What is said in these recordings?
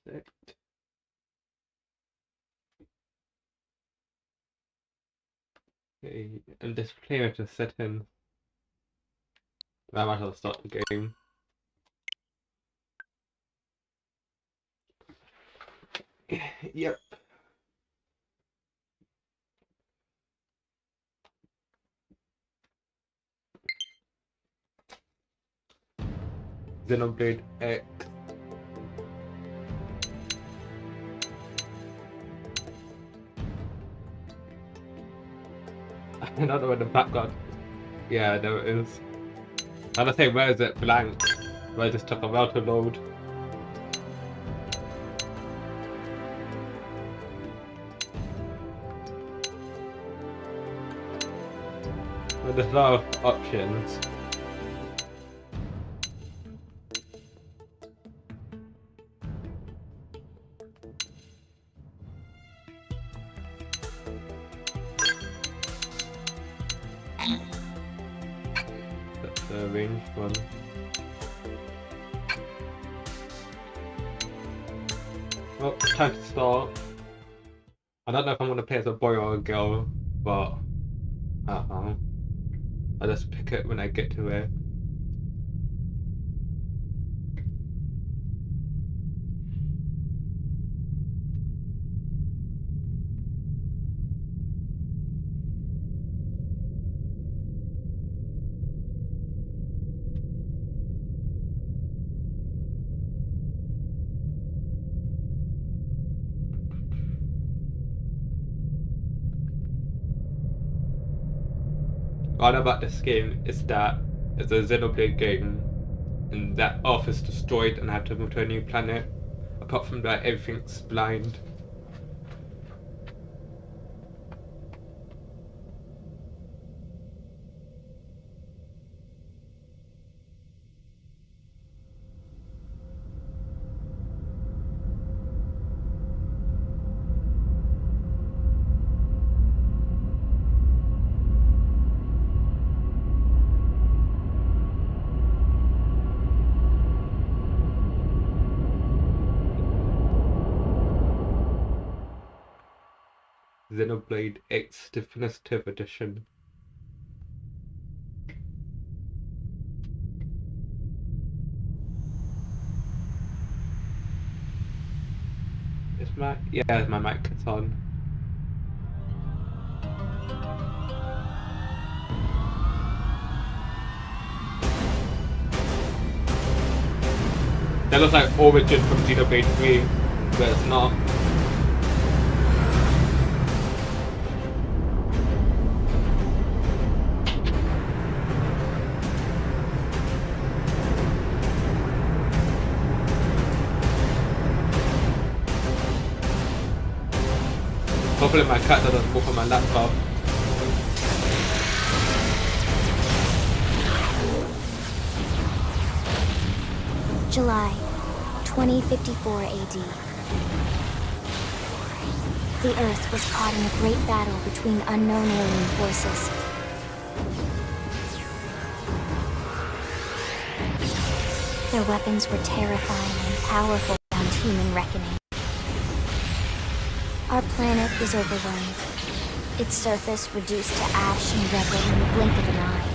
Okay, and this player to set in. I might as well start the game. Yep. Xenoblade X. I don't know where the background. Yeah, there it is. And I think, where is it blank? Where this took a while to load. Well, there's a lot of options. That's the ranged one. Well, time to start. I don't know if I'm gonna play as a boy or a girl, but I don't know. I'll just pick it when I get to it. What I know about this game is that it's a Xenoblade game, and that Earth is destroyed and I have to move to a new planet. Apart from that, everything's blind. Xenoblade X Definitive Edition. Is my mic is on. That looks like Origin from Xenoblade 3, but it's not. Hopefully my cat doesn't walk on my laptop. July 2054 AD. The Earth was caught in a great battle between unknown alien forces. Their weapons were terrifying and powerful beyond human reckoning. Our planet was overwhelmed, its surface reduced to ash and rubble in the blink of an eye.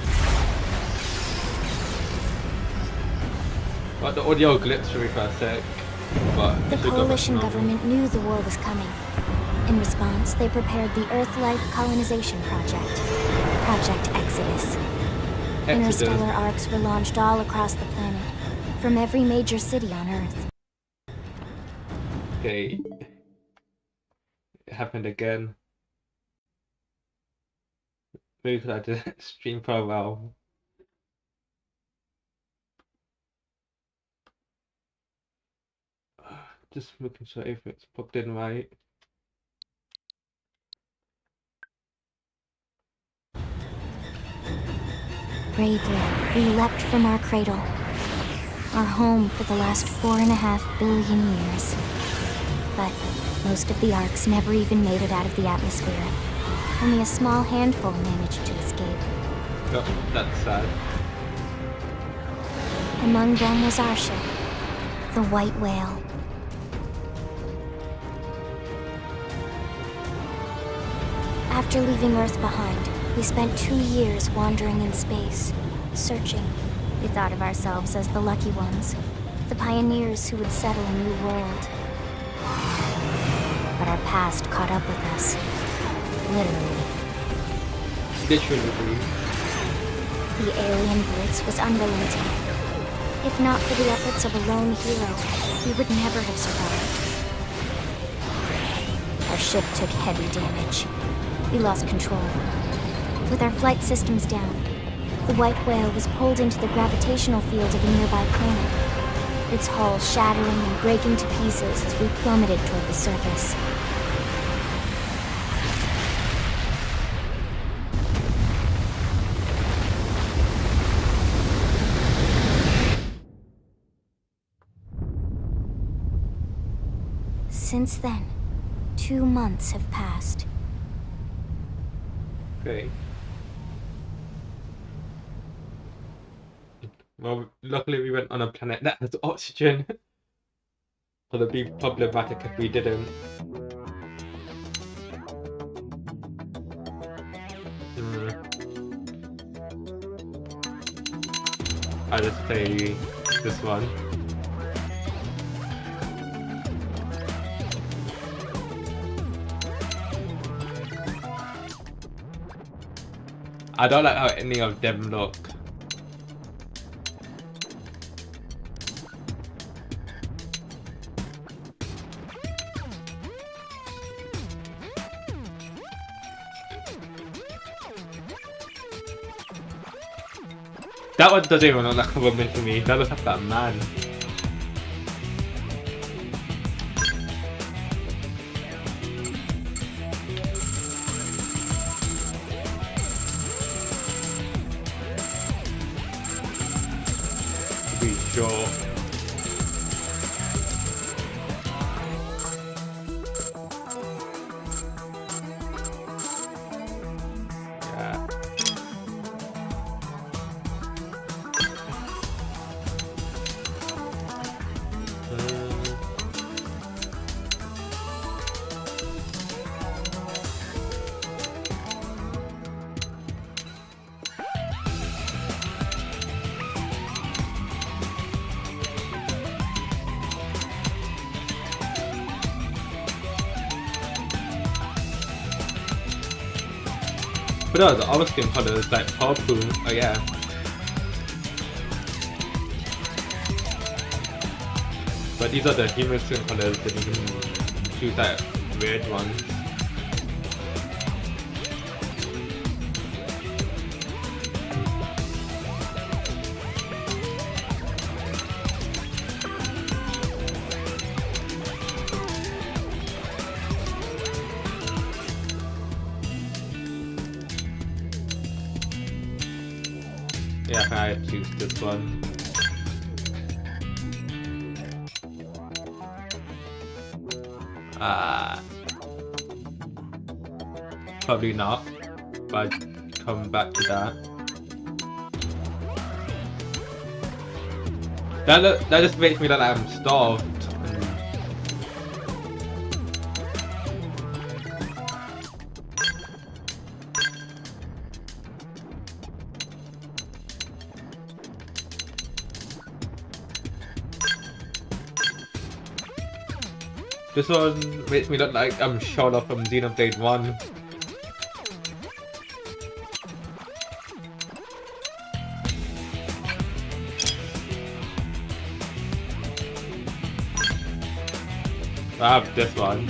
Well, the audio glitched for me for a sec, but the coalition government knew the war was coming. In response, they prepared the Earth-Life Colonization Project, Project Exodus. Interstellar arcs were launched all across the planet, from every major city on Earth. Okay. It happened again. Maybe because I didn't stream for a while. Just making sure everything's plugged in right. Bravely, we leapt from our cradle, our home for the last 4.5 billion years. But most of the arcs never even made it out of the atmosphere. Only a small handful managed to escape. Oh, that's sad. Among them was our ship, the White Whale. After leaving Earth behind, we spent 2 years wandering in space, searching. We thought of ourselves as the lucky ones, the pioneers who would settle a new world. But our past caught up with us. Literally. Literally. The alien blitz was unrelenting. If not for the efforts of a lone hero, we would never have survived. Our ship took heavy damage. We lost control. With our flight systems down, the white whale was pulled into the gravitational field of a nearby planet, its hull shattering and breaking to pieces as we plummeted toward the surface. Since then, 2 months have passed. Okay. Well, luckily we went on a planet that has oxygen. Would it be problematic if we didn't? I'll just say this one. I don't like how any of them look. That one doesn't even look like a woman to me, that looks like that man. To be sure. But no, the other skin color is like purple. Oh yeah. But these are the human skin colors, that you can choose that red one. Yeah, I choose this one. Probably not, but I'd come back to that. That just makes me look like I'm starved. This one makes me look like I'm shot off from Xenoblade 1. I have this one.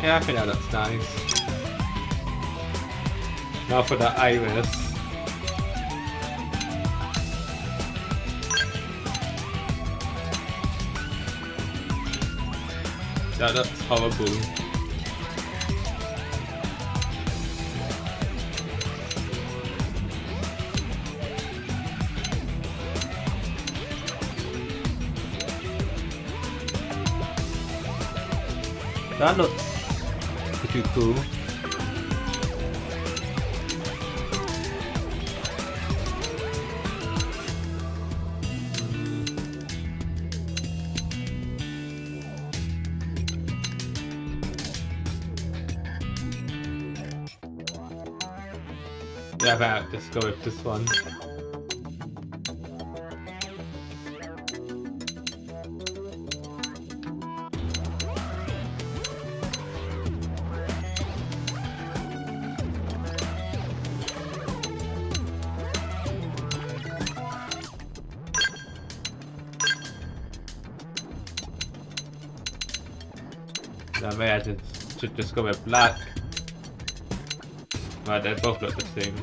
Yeah, I think that looks nice. Now for the iris. That looks horrible. That looks pretty cool. Yeah, about just go with this one. No, maybe I should just go with black. Right, they both look the same.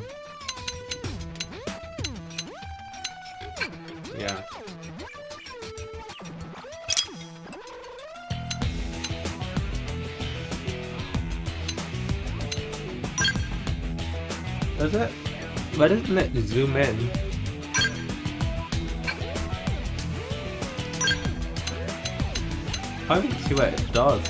Yeah. Does it? Why doesn't it zoom in? I don't see what it does.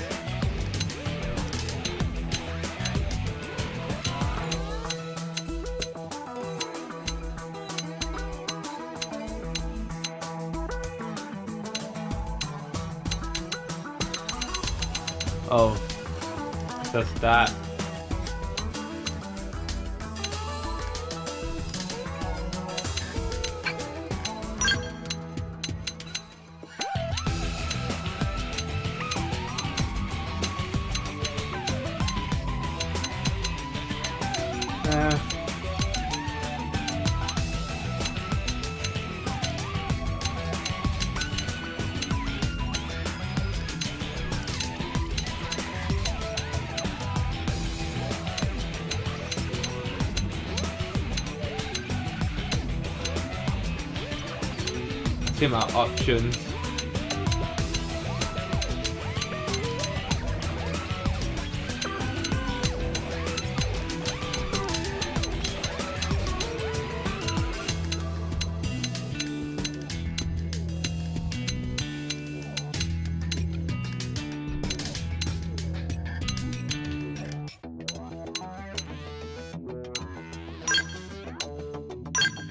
Oh, just that. See my options.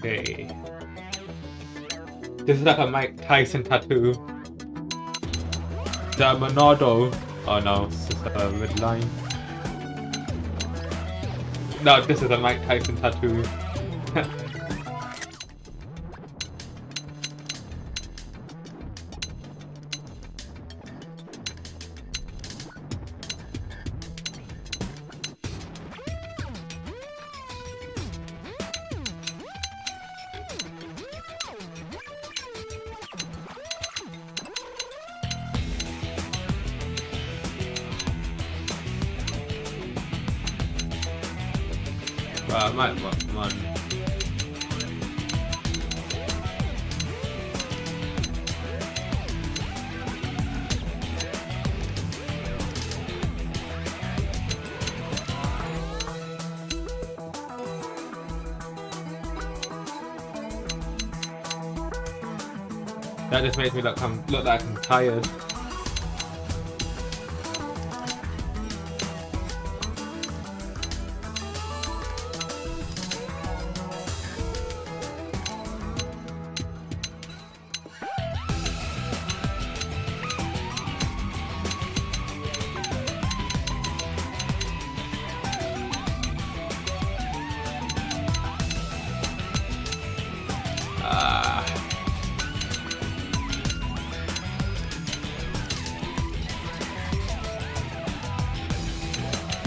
Okay. This is like a Mike Tyson tattoo. The Monado. Oh no, it's just a red line. No, this is a Mike Tyson tattoo. I might want one. That just makes me look like I'm tired.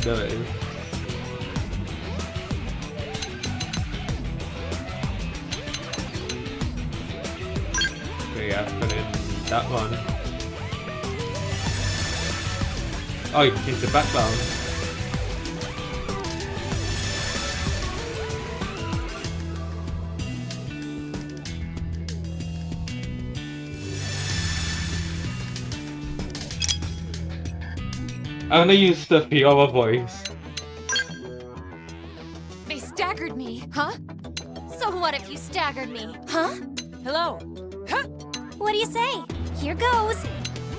There it is. Okay, yeah, put in that one. Oh, you can change the background. I'm gonna use the Fiora voice. They staggered me, huh? So what if you staggered me? Huh? Hello. Huh? What do you say? Here goes.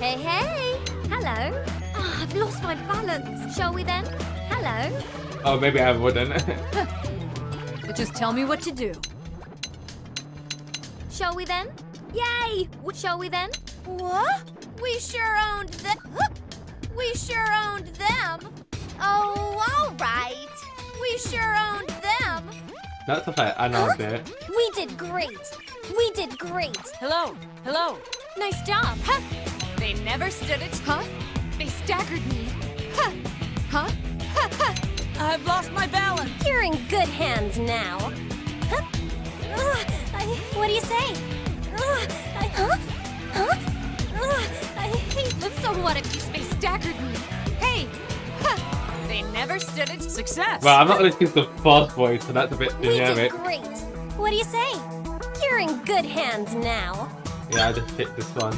Hey, hey! Hello! Oh, I've lost my balance. Shall we then? Hello! Oh, maybe I wouldn't. But just tell me what to do. Shall we then? Yay! Shall we then? What? We sure owned them. We sure owned them. Oh, all right. We sure owned them. That's the fact, I know it. We did great. We did great. Hello. Hello. Nice job. Huh? They never stood it, huh? They staggered me. Huh? Huh? Ha, ha. I've lost my balance. You're in good hands now. Huh? What do you say? I hate them. So what if they staggered me? Hey! Ha. They never stood it. Success. Well, I'm not gonna use the fast voice, so that's a bit We did generic. great. What do you say? You're in good hands now. Yeah, I just picked this one.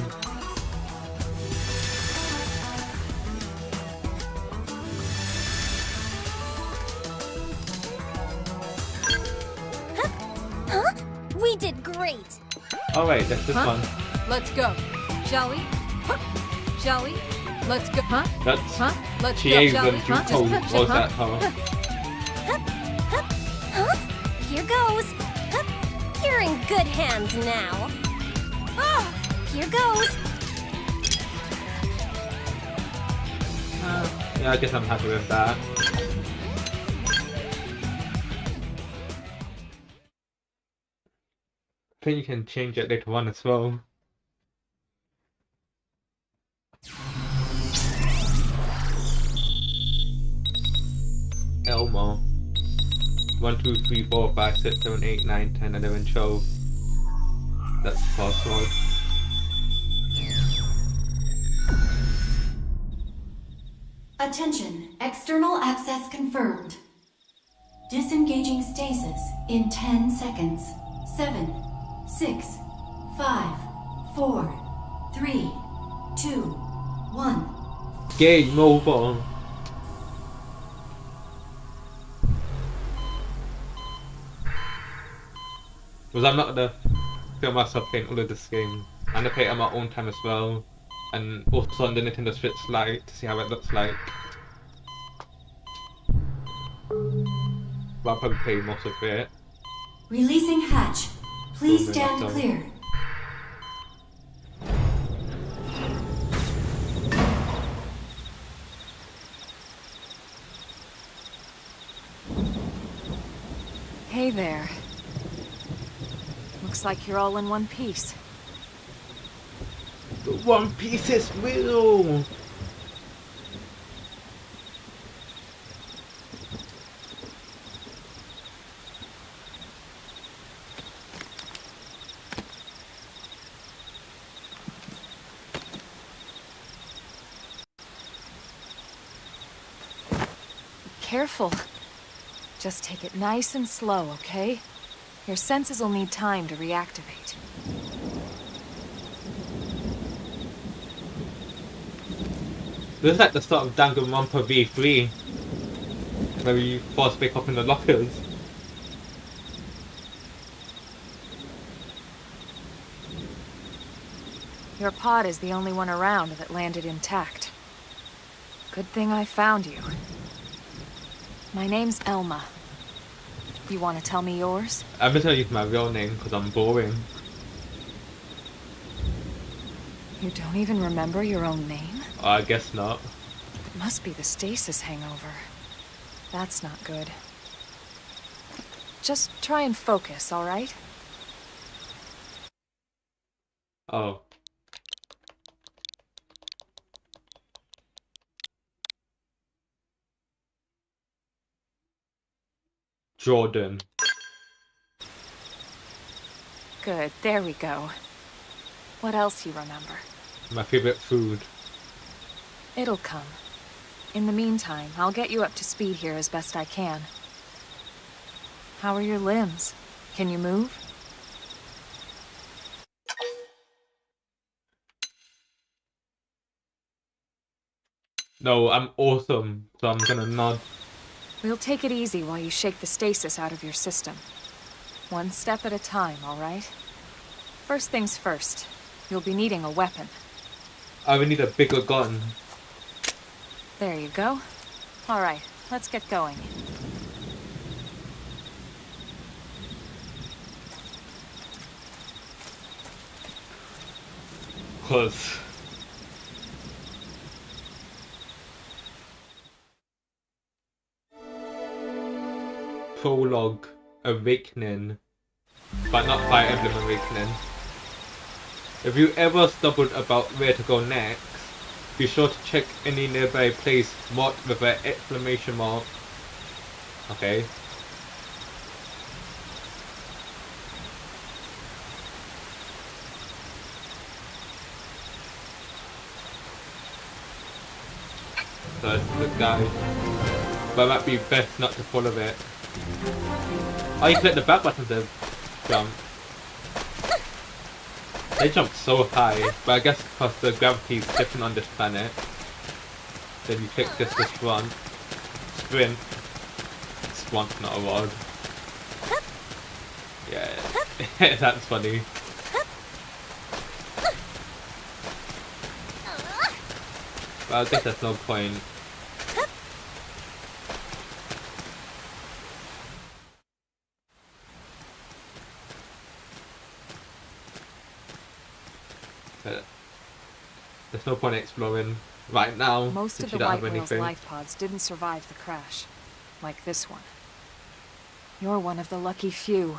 Huh? We did great. Oh wait, there's this Huh? one. Let's go. Shall we? Huh? Shall we? Let's go. Huh? That's Huh? Let's she go. ain't Shall gonna we? do Huh? cold. Just- Was huh? that her? Huh? Here goes. Huh? You're in good hands now. Ah, here goes. Yeah, I guess I'm happy with that. I think you can change it later on as well. Elmo. 1, 2, 3, 4, 5, 6, 7, 8, 9, 10, 11, 12. That's the password. Attention, external access confirmed. Disengaging stasis in 10 seconds. 7, 6, 5, 4, 3, 2, 1. Game over. Because I'm not gonna film myself playing all of this game. I'm gonna play it at my own time as well. And also on the Nintendo Switch Lite to see how it looks like. But I'll probably play most of it. Releasing hatch. Please Moving stand up, clear. Hey there. Looks like you're all in one piece. The One Piece is real! Careful. Just take it nice and slow, okay? Your senses will need time to reactivate. This is like the start of Danganronpa V3. Where you force pick up in the lockers. Your pod is the only one around that landed intact. Good thing I found you. My name's Elma. You want to tell me yours? I'm just gonna use my real name because I'm boring. You don't even remember your own name? I guess not. It must be the stasis hangover. That's not good. Just try and focus, all right? Oh. Jordan. Good, there we go. What else you remember? My favorite food. It'll come. In the meantime, I'll get you up to speed here as best I can. How are your limbs? Can you move? No, I'm awesome, so I'm gonna nod. We'll take it easy while you shake the stasis out of your system. One step at a time, all right? First things first, you'll be needing a weapon. I will need a bigger gun. There you go. All right, let's get going. Cause Prologue Awakening, but not Fire Emblem Awakening. If you ever stumbled about where to go next, be sure to check any nearby place marked with an exclamation mark. Okay. That's the guy. But it might be best not to follow it. Oh, you click the back button to jump. They jump so high, but I guess because the gravity is different on this planet. Then you click this to sprint. Sprint. Sprint's not a word. Yeah, that's funny. Well, I guess there's no point. There's no point exploring right now. Most of the you don't White have Whale's anything. life pods didn't survive the crash, like this one. You're one of the lucky few.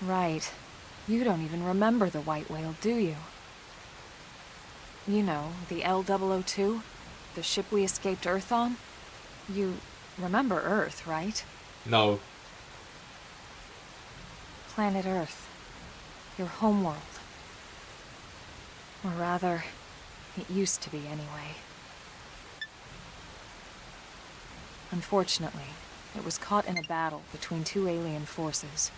Right. You don't even remember the White Whale, do you? You know, the L002? The ship we escaped Earth on? You remember Earth, right? No. Planet Earth. Your homeworld. Or rather, it used to be anyway. Unfortunately, it was caught in a battle between two alien forces.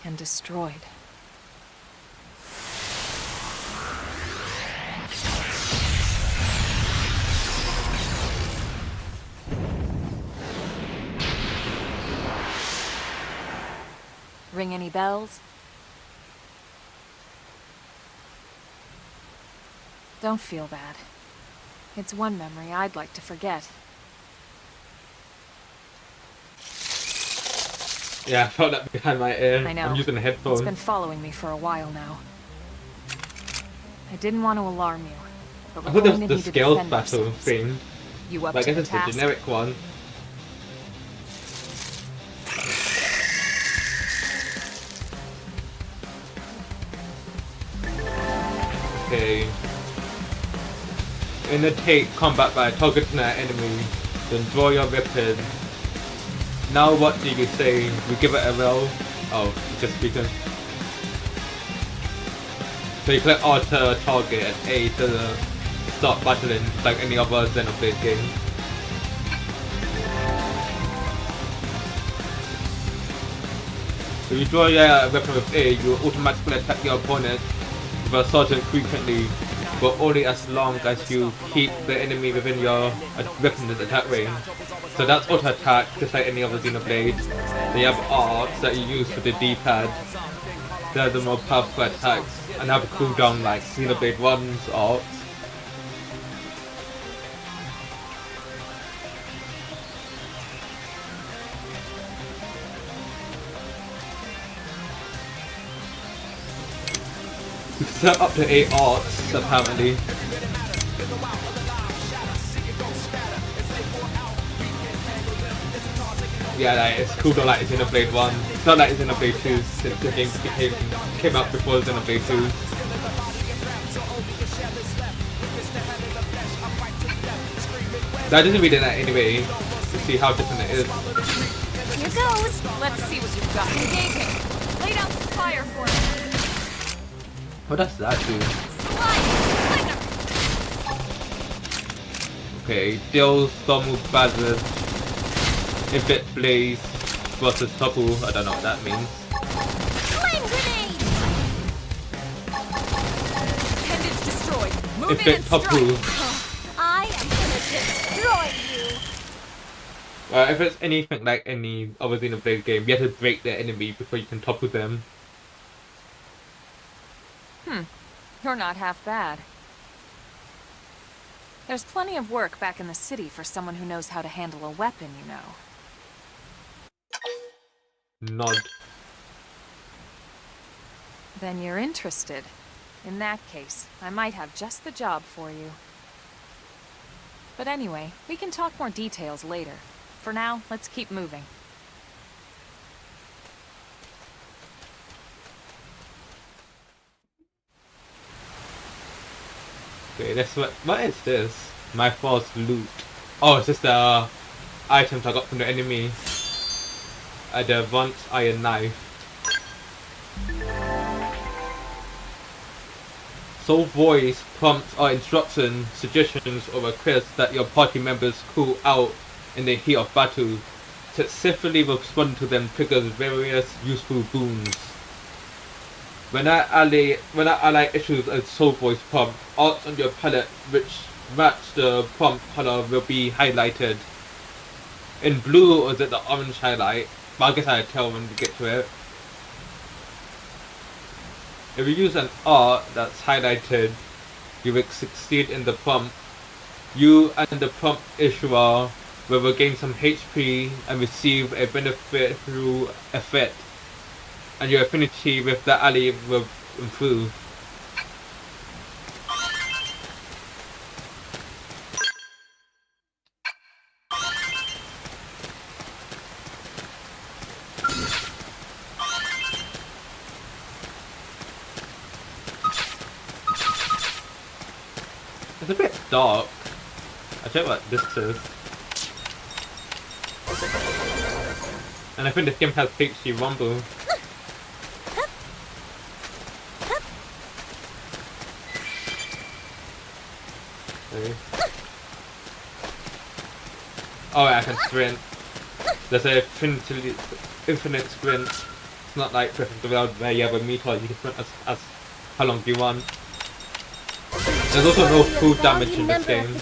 And destroyed. Ring any bells? Don't feel bad. It's one memory I'd like to forget. Yeah, I felt that behind my ear. I know. I'm using a headphone. It's been following me for a while now. I didn't want to alarm you, but I we're thought there going was to the need to scales defend battle ourselves. thing. You up But I to guess the it's task? the generic one. Okay. Imitate combat by targeting an enemy, then draw your weapon. Now what do you say? We give it a roll? Oh, just speaking. So you click R to target and A to start battling like any other Xenoblade game. If you draw your weapon with A, you will automatically attack your opponent with a sergeant frequently, but only as long as you keep the enemy within your weapon's attack range. So that's auto attack, just like any other Xenoblade. They have arts that you use for the D-pad. They're the more powerful attacks, and have a cooldown like Xenoblade 1's arts. Set up to 8 arts, apparently. Yeah, like, it's cooldown like it's Xenoblade 1. It's not like it's Xenoblade 2, since the game came out before Xenoblade 2. So I didn't read it anyway, to see how different it is. Here goes. Let's see what you've got. Engaging. Lay down some fire for me. What does that do? Slide. Slinger. Okay, deals some bazzer. Infinite blaze versus topple. I don't know what that means. Flame grenade. Move if in it and topple. I am gonna destroy you. If it's anything like any other Xenoblade game, you have to break the enemy before you can topple them. You're not half bad. There's plenty of work back in the city for someone who knows how to handle a weapon, you know. Nod. Then you're interested. In that case, I might have just the job for you. But anyway, we can talk more details later. For now, let's keep moving. Okay, that's what is this? My false loot. Oh, it's just the items I got from the enemy. The Vaunt Iron Knife. Soul voice prompts or instructions, suggestions, or requests that your party members call out in the heat of battle. Successfully respond to them triggers various useful boons. When that ally issues a soul voice prompt, arts on your palette which match the prompt color will be highlighted. In blue, or is it the orange highlight? But I guess I'll tell when we get to it. If you use an art that's highlighted, you will succeed in the prompt. You and the prompt issuer will regain some HP and receive a benefit through effect, and your affinity with the ally will improve. It's a bit dark. I'll check what this is. And I think this game has HD rumble. Okay. Oh, I can sprint. There's a infinite sprint. It's not like Breath of the Wild where you have a meter, you can sprint as how long do you want. There's also no full damage in this game.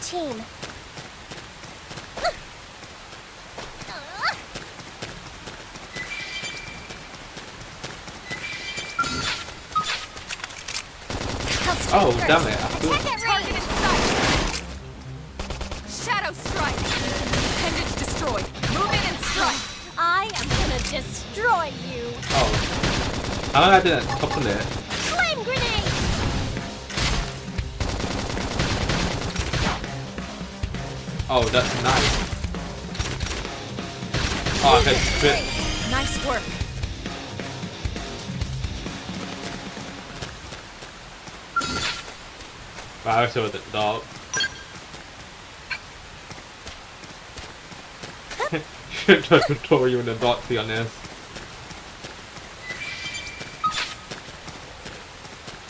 Oh, damn it. Target in sight! Shadow strike! Appendage destroyed. Move in and strike! I am gonna destroy you. Oh. How long I didn't topple it? Flame grenade! Oh, that's nice. Oh, I can sprint. Nice work. Wow, I wish I was at dark. Should try to tutorial you in the dark, to be honest.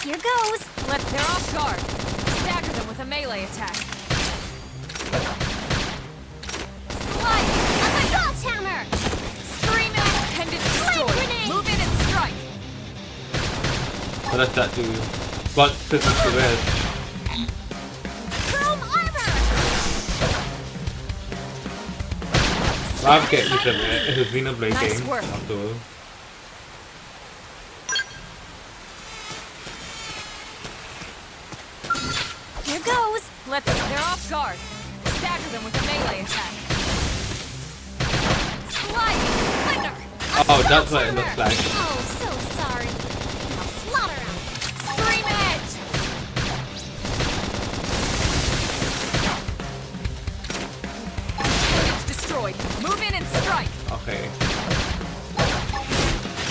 Here goes. They're off guard. Stagger them with a melee attack. Slide! Assault hammer! Scream out! Appendage destroyed. grenade! Move in and strike. What does that do? But physics to red. Chrome armor! I'm getting used to it. It's a Xenoblade Nice game, work. after all. Here goes. They're off guard. Stagger them with a melee attack. Sliding flicker! Oh, that's what it looks like. Oh, so sorry. I'll slaughter him. Scream edge! Appendage destroyed. Move in and strike. Okay.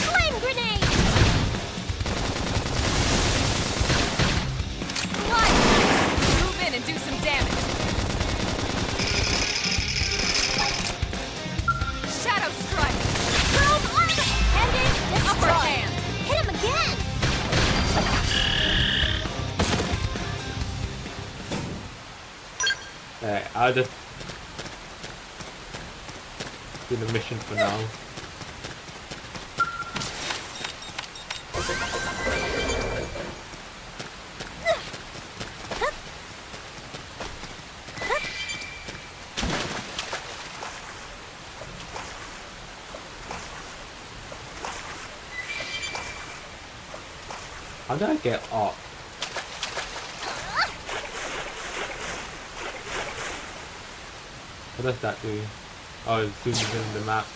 Flame grenade! Slide! Move in and do some damage. Shadow strike. Chrome armor! Pendant Upper destroyed. hand. Hit him again! Alright, I'll just do the mission for now. How did I get up? What does that do? Oh, it zooms in the map.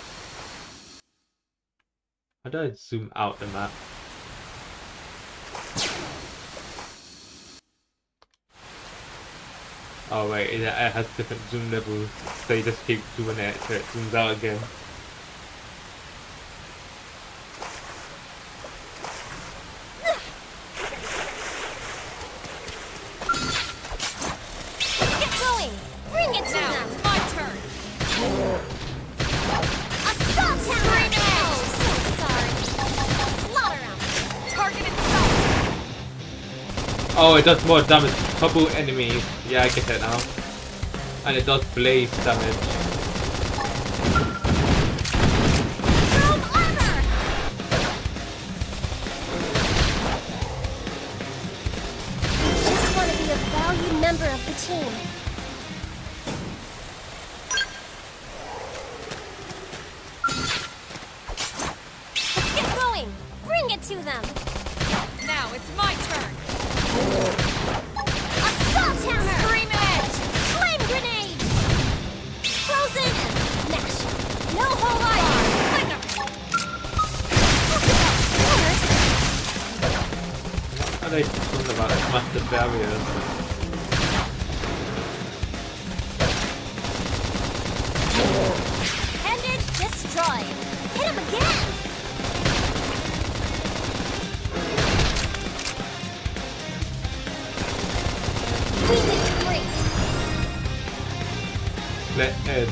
How do I zoom out the map? Oh wait, it has different zoom levels, so you just keep doing it so it zooms out again. Get going! Bring it to Now, them! it's my turn! Assault hammer! Oh, so sorry. Slaughter 'em! Target in sight! Oh, it does more damage. Couple enemies. Yeah, I get it now. And it does blaze damage. Chrome armor! Just want to be a valued member of the team. Let's get going! Bring it to them! Now, it's my turn! Assault hammer! Scream edge! Flame grenade! Frozen and smash! No hold bar! How are they talking about smash the barriers? Appendage destroyed! Hit him again! We did great! Let edge.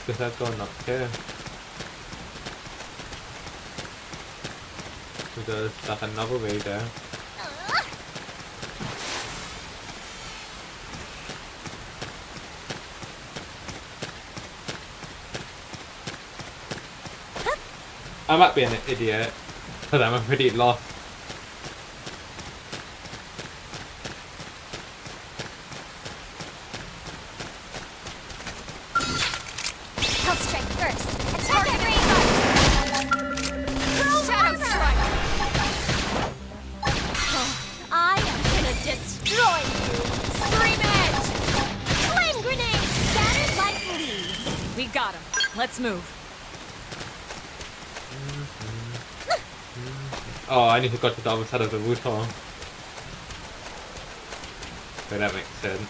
Guess I've gone up here. So there's like another way there. I might be an idiot, because I'm pretty lost. I'll strike first. Attack at range! Chrome Shadow armor! strike! I am gonna destroy you! Scream edge! Flame grenade! Scattered like leaves! We got him. Let's move. Oh, I need to go to the other side of the router. Okay, that makes sense.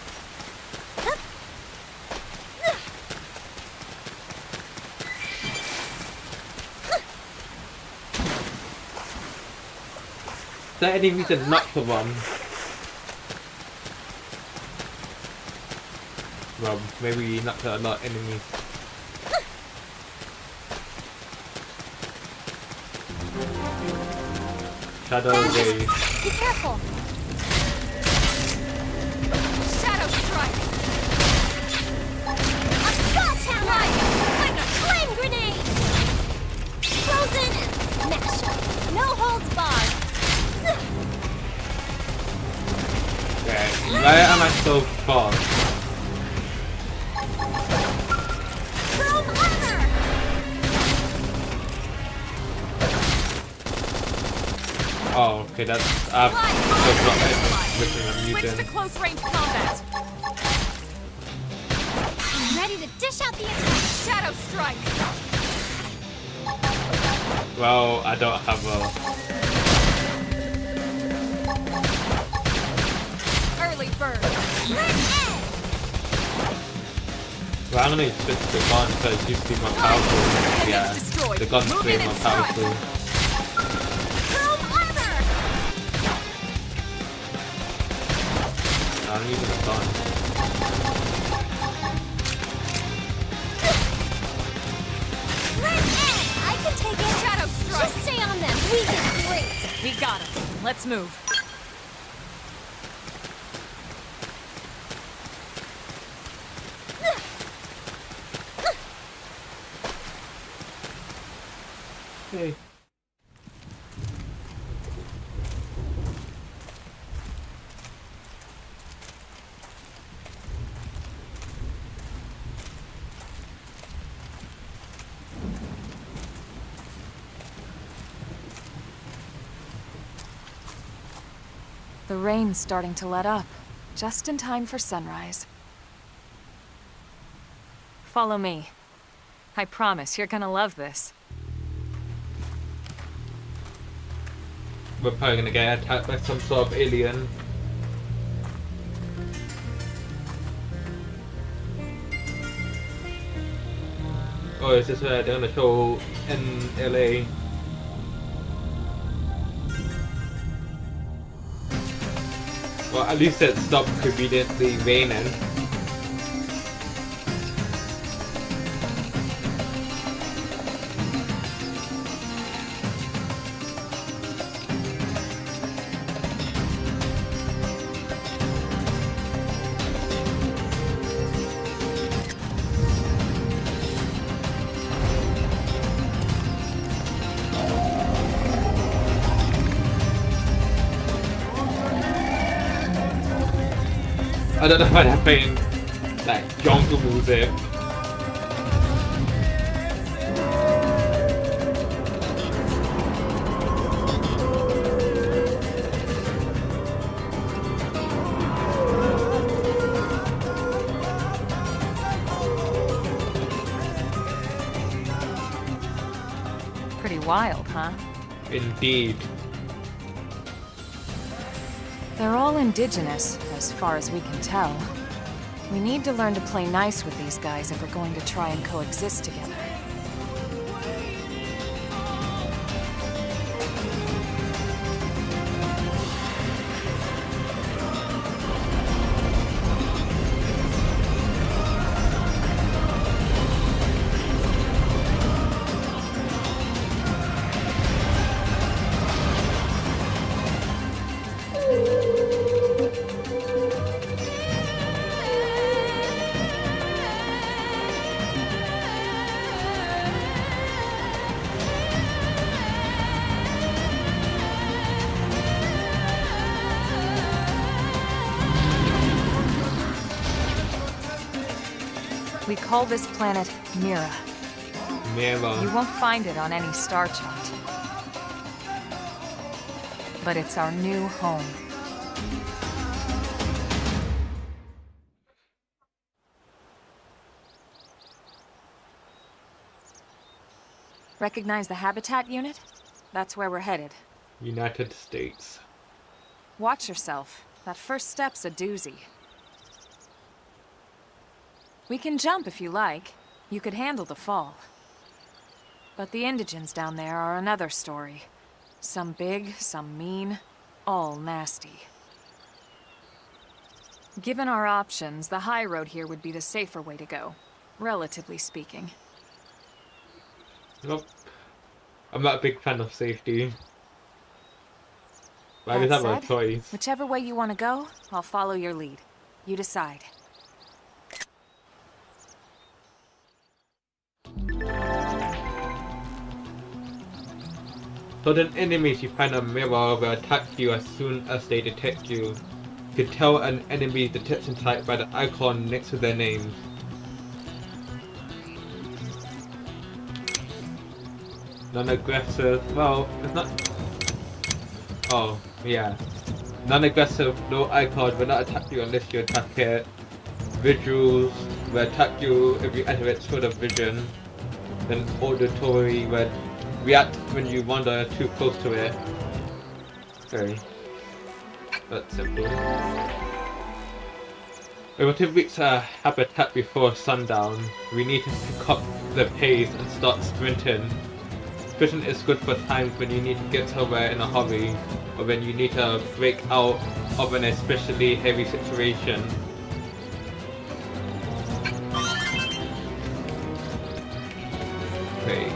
Is there any reason not to run? Well, maybe not to a lot of enemies. Shadow Wave. Be careful! Shadow strike! Assault hammer! Flame grenade! Frozen and smash! No holds barred! Okay, why am I so far? Chrome armor! Oh, okay, that's I've just got it written I'm Switch to using. close range combat! I'm ready to dish out the attack! Shadow strike! Well, I don't have a. Early bird! Well, I'm gonna switch to the gun because it used to be more powerful. Yeah, the gun's Move way in more and strike. powerful. Chrome armor! I'm using the gun. I can take it! Shadow strike! Just stay on them! We did great! We got him. Let's move. Hey. The rain's starting to let up, just in time for sunrise. Follow me. I promise you're gonna love this. We're probably gonna get attacked by some sort of alien. Oh, is this where they're gonna show in LA? Well, at least it stopped conveniently raining. I don't know why they're playing like jungle music. Pretty wild, huh? Indeed. They're all indigenous, as far as we can tell. We need to learn to play nice with these guys if we're going to try and coexist together. We call this planet Mira. Mira. You won't find it on any star chart. But it's our new home. Recognize the habitat unit? That's where we're headed. United States. Watch yourself. That first step's a doozy. We can jump if you like. You could handle the fall. But the indigents down there are another story. Some big, some mean, all nasty. Given our options, the high road here would be the safer way to go, relatively speaking. Nope. I'm not a big fan of safety. But I just That have a said, choice. whichever way you want to go, I'll follow your lead. You decide. Certain enemies you find on Mirror will attack you as soon as they detect you. You can tell an enemy's detection type by the icon next to their names. Non-aggressive, well, it's not... Oh, yeah. Non-aggressive, no icon will not attack you unless you attack it. Visuals will attack you if you enter its field of vision. Then auditory will react when you wander too close to it. Okay. That's simple. We want to reach our habitat before sundown. We need to pick up the pace and start sprinting. Sprinting is good for times when you need to get somewhere in a hurry, or when you need to break out of an especially heavy situation. Okay.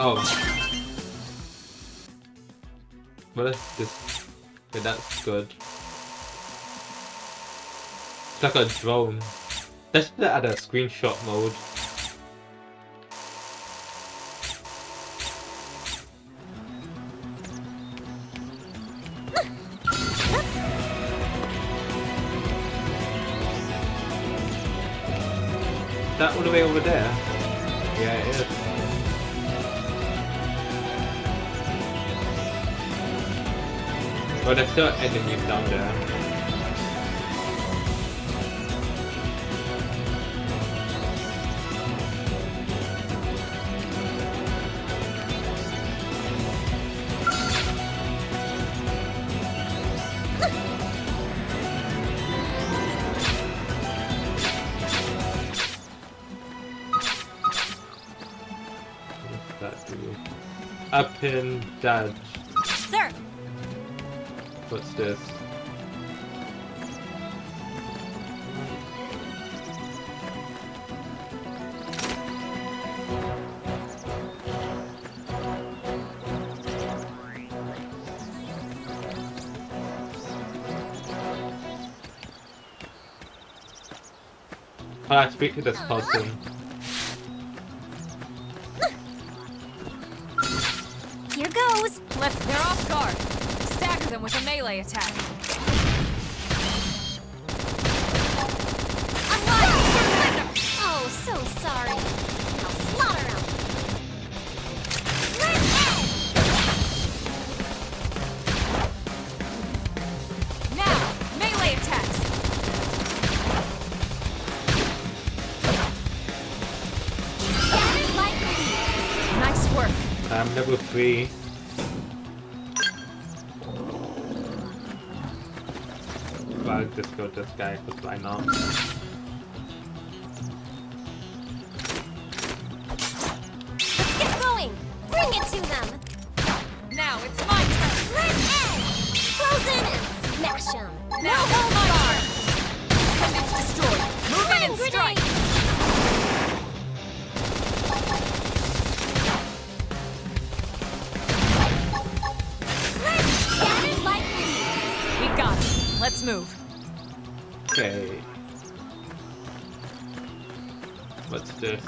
Oh. What is this? Okay, that's good. It's like a drone. Let's put it at a screenshot mode. the way over there? Yeah, it is. But there's still enemies down there. What's that do? Up in dodge. Sir! What's this? I speak to this person. Here goes! They're off guard. Stagger them with a melee attack. Oh, so sorry. I'll slaughter him. Red egg! Now, melee attacks. Scattered like leaves. Nice work. I'm level 3. I'll just go this guy, because why not? Let's get going! Bring it to them! Now it's my turn. Red egg! Frozen and smash them! Now hold fire. Appendage destroyed. Move in and strike. Scattered like leaves. We got it. Let's move. Okay. What's this?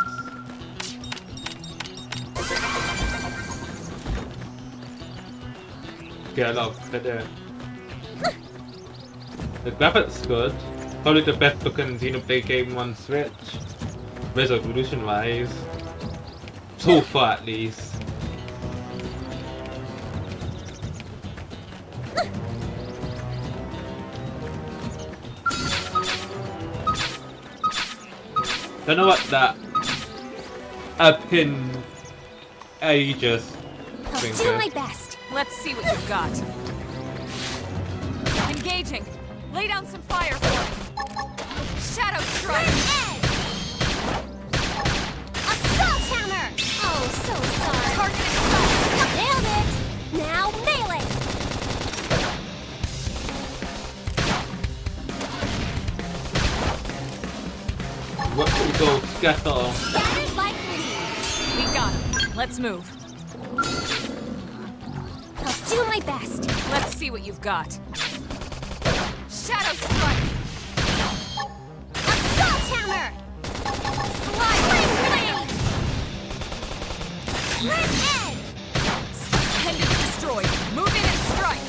Get a lot better. The graphics good. Probably the best looking Xenoblade game on Switch. Resolution wise. So far at least. Don't know what that up in ages I'll thing do my is. best. Let's see what you've got. Engaging. Lay down some fire for me. Shadow strike. Assault hammer! Oh, so sorry. Target exposed. Nailed it! Now melee! What we go scatter? Scattered like leaves. We got him. Let's move. I'll do my best. Let's see what you've got. Shadow strike. Assault hammer! Slide. Blade! Red egg! Appendage destroyed. Move in and strike.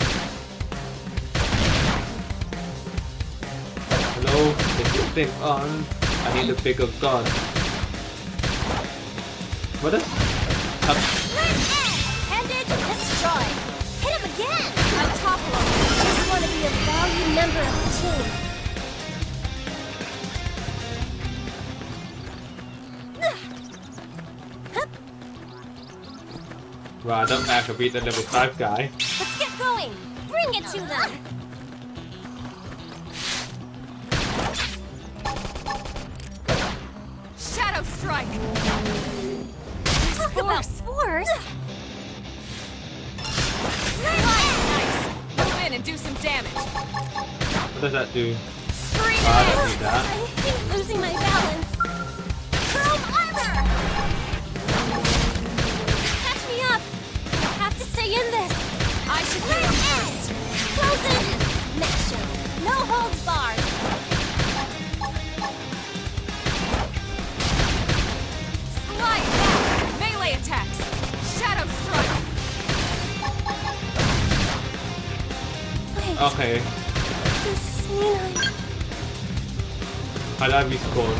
Hello, is this thing on? I need a bigger gun. What is? Red egg! Appendage destroyed. Hit him again! I'll topple him. Just want to be a valued member of the team. Well, I don't think I can beat the level 5 guy. Let's get going! Bring it to them! Shadow strike. Talk about force! Nice. Move in and do some damage. What does that do? Scream Oh, I it don't in. need that. I keep losing my balance. Chrome armor! Catch me up! I have to stay in this. I should be Red up egg! first. Frozen and smash him. No holds barred. Slide back. Melee attacks. Shadow strike. Wait, Okay, does this mean I love you, Spawn.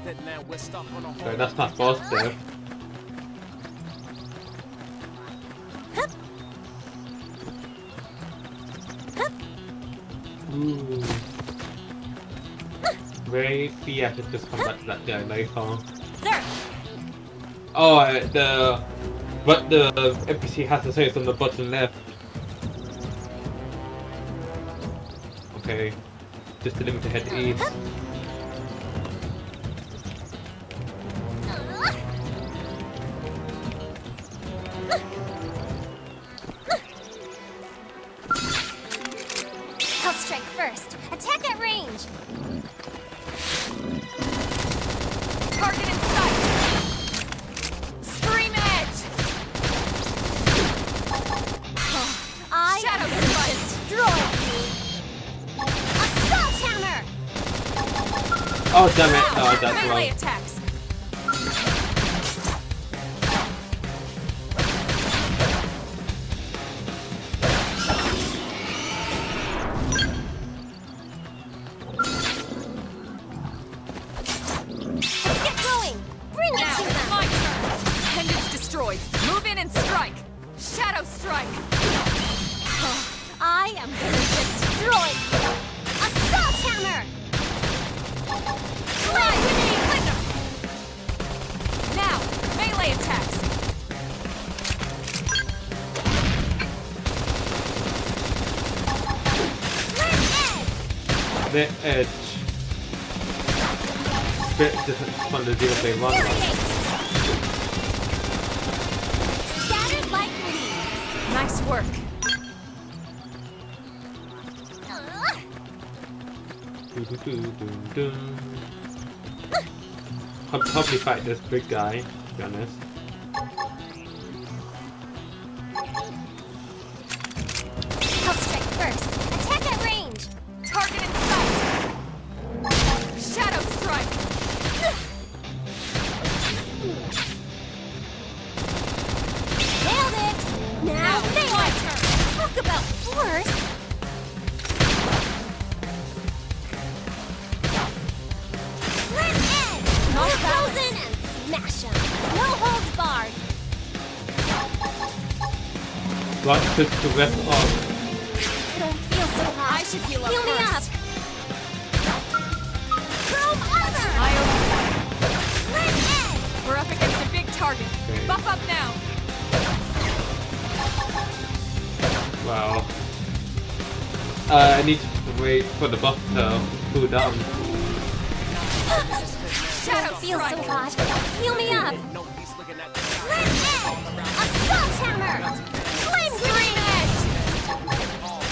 Okay, that's not positive. Ooh. Maybe I should just come back to that guy later. Oh, what the NPC has to say is on the bottom left. Okay, just tell him to head east. I'll strike first. Attack at range. Target in sight. Scream edge. I Shadow destroy you. Assault hammer. Oh damn it! No, that's Melee wrong. attacks. Let's get going. Bring it Now, to them. my turn. Appendage destroyed. Move in and strike. Shadow strike. I am gonna destroy you. Assault hammer. Flame grenade. Now, melee attacks. Flame edge. The edge. Bit different from the Xenoblade 1 one. Irrigate. Scattered like leaves. Nice work. I'll probably fight this big guy, to be honest. I'll strike first. Attack at range. Target in sight. Shadow strike. Nailed it. Now my melee. turn. Talk about force. Flame edge. Not Frozen and smash 'em. No holds barred. Right click to rest off. I don't feel so hot. I should heal up Heal me up. first. Chrome armor. I open. Flame edge. We're up against a big target. Okay. Buff up now. Wow. I need to wait for the buff to cool down. I Shadow don't feel so strike. hot. Heal me up. Flame edge. Assault hammer. Flame grenade.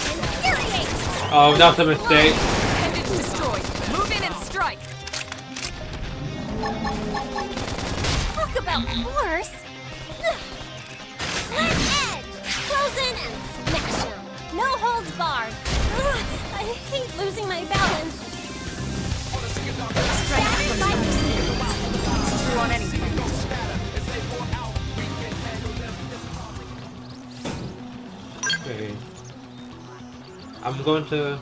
Infuriate. Oh, that's a mistake. Appendage destroyed. Move in and strike. Talk about force. Flame edge. Frozen and smash 'em. No holds barred. Ugh, I hate losing my balance. Scattered like leaves. It's true on anything. Okay. I'm going to.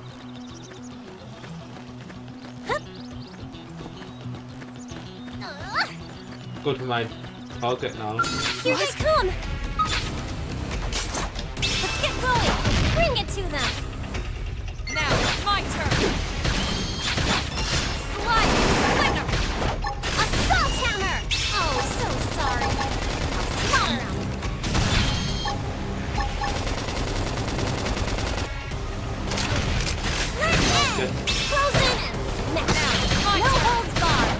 Go to my target now. Here they come. Let's get going. Bring it to them. Now, my turn. Slide winner. Assault hammer. Oh, so sorry. Slaughter 'em. Flame edge. Frozen and smash. My No turn. holds barred.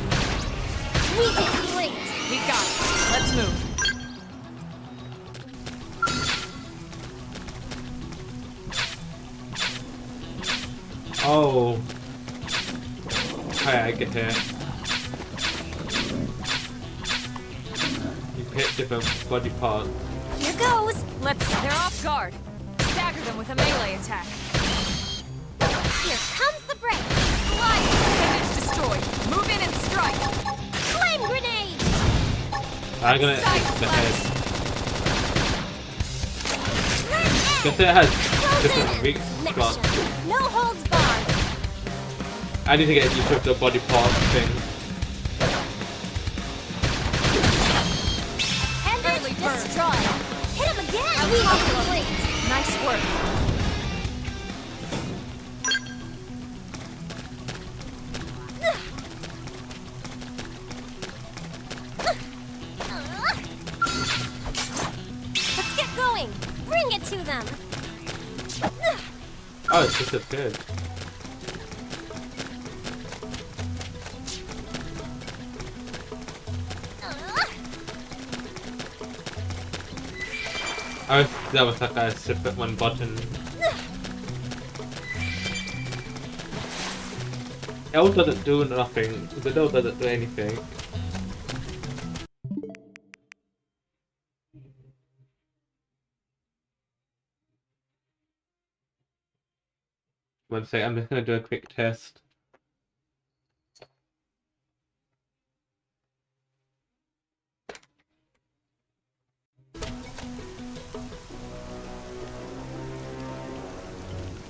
We did great. We got it. Let's move. Oh. Okay, I get it. You hit different body parts. Here goes. They're off guard. Stagger them with a melee attack. Here comes the break. Slide. Appendage destroyed. Move in and strike. Flame grenade. I'm gonna Side hit the slash. head. Flame edge. Guess it has Frozen different and weak smash spots. 'em. No holds barred. I need to get used to the body part thing. forward! Let's get going! Bring it to them! Oh, it's disappeared. Oh, that was like a separate one button. L doesn't do nothing. The L doesn't do anything. One sec, I'm just gonna do a quick test.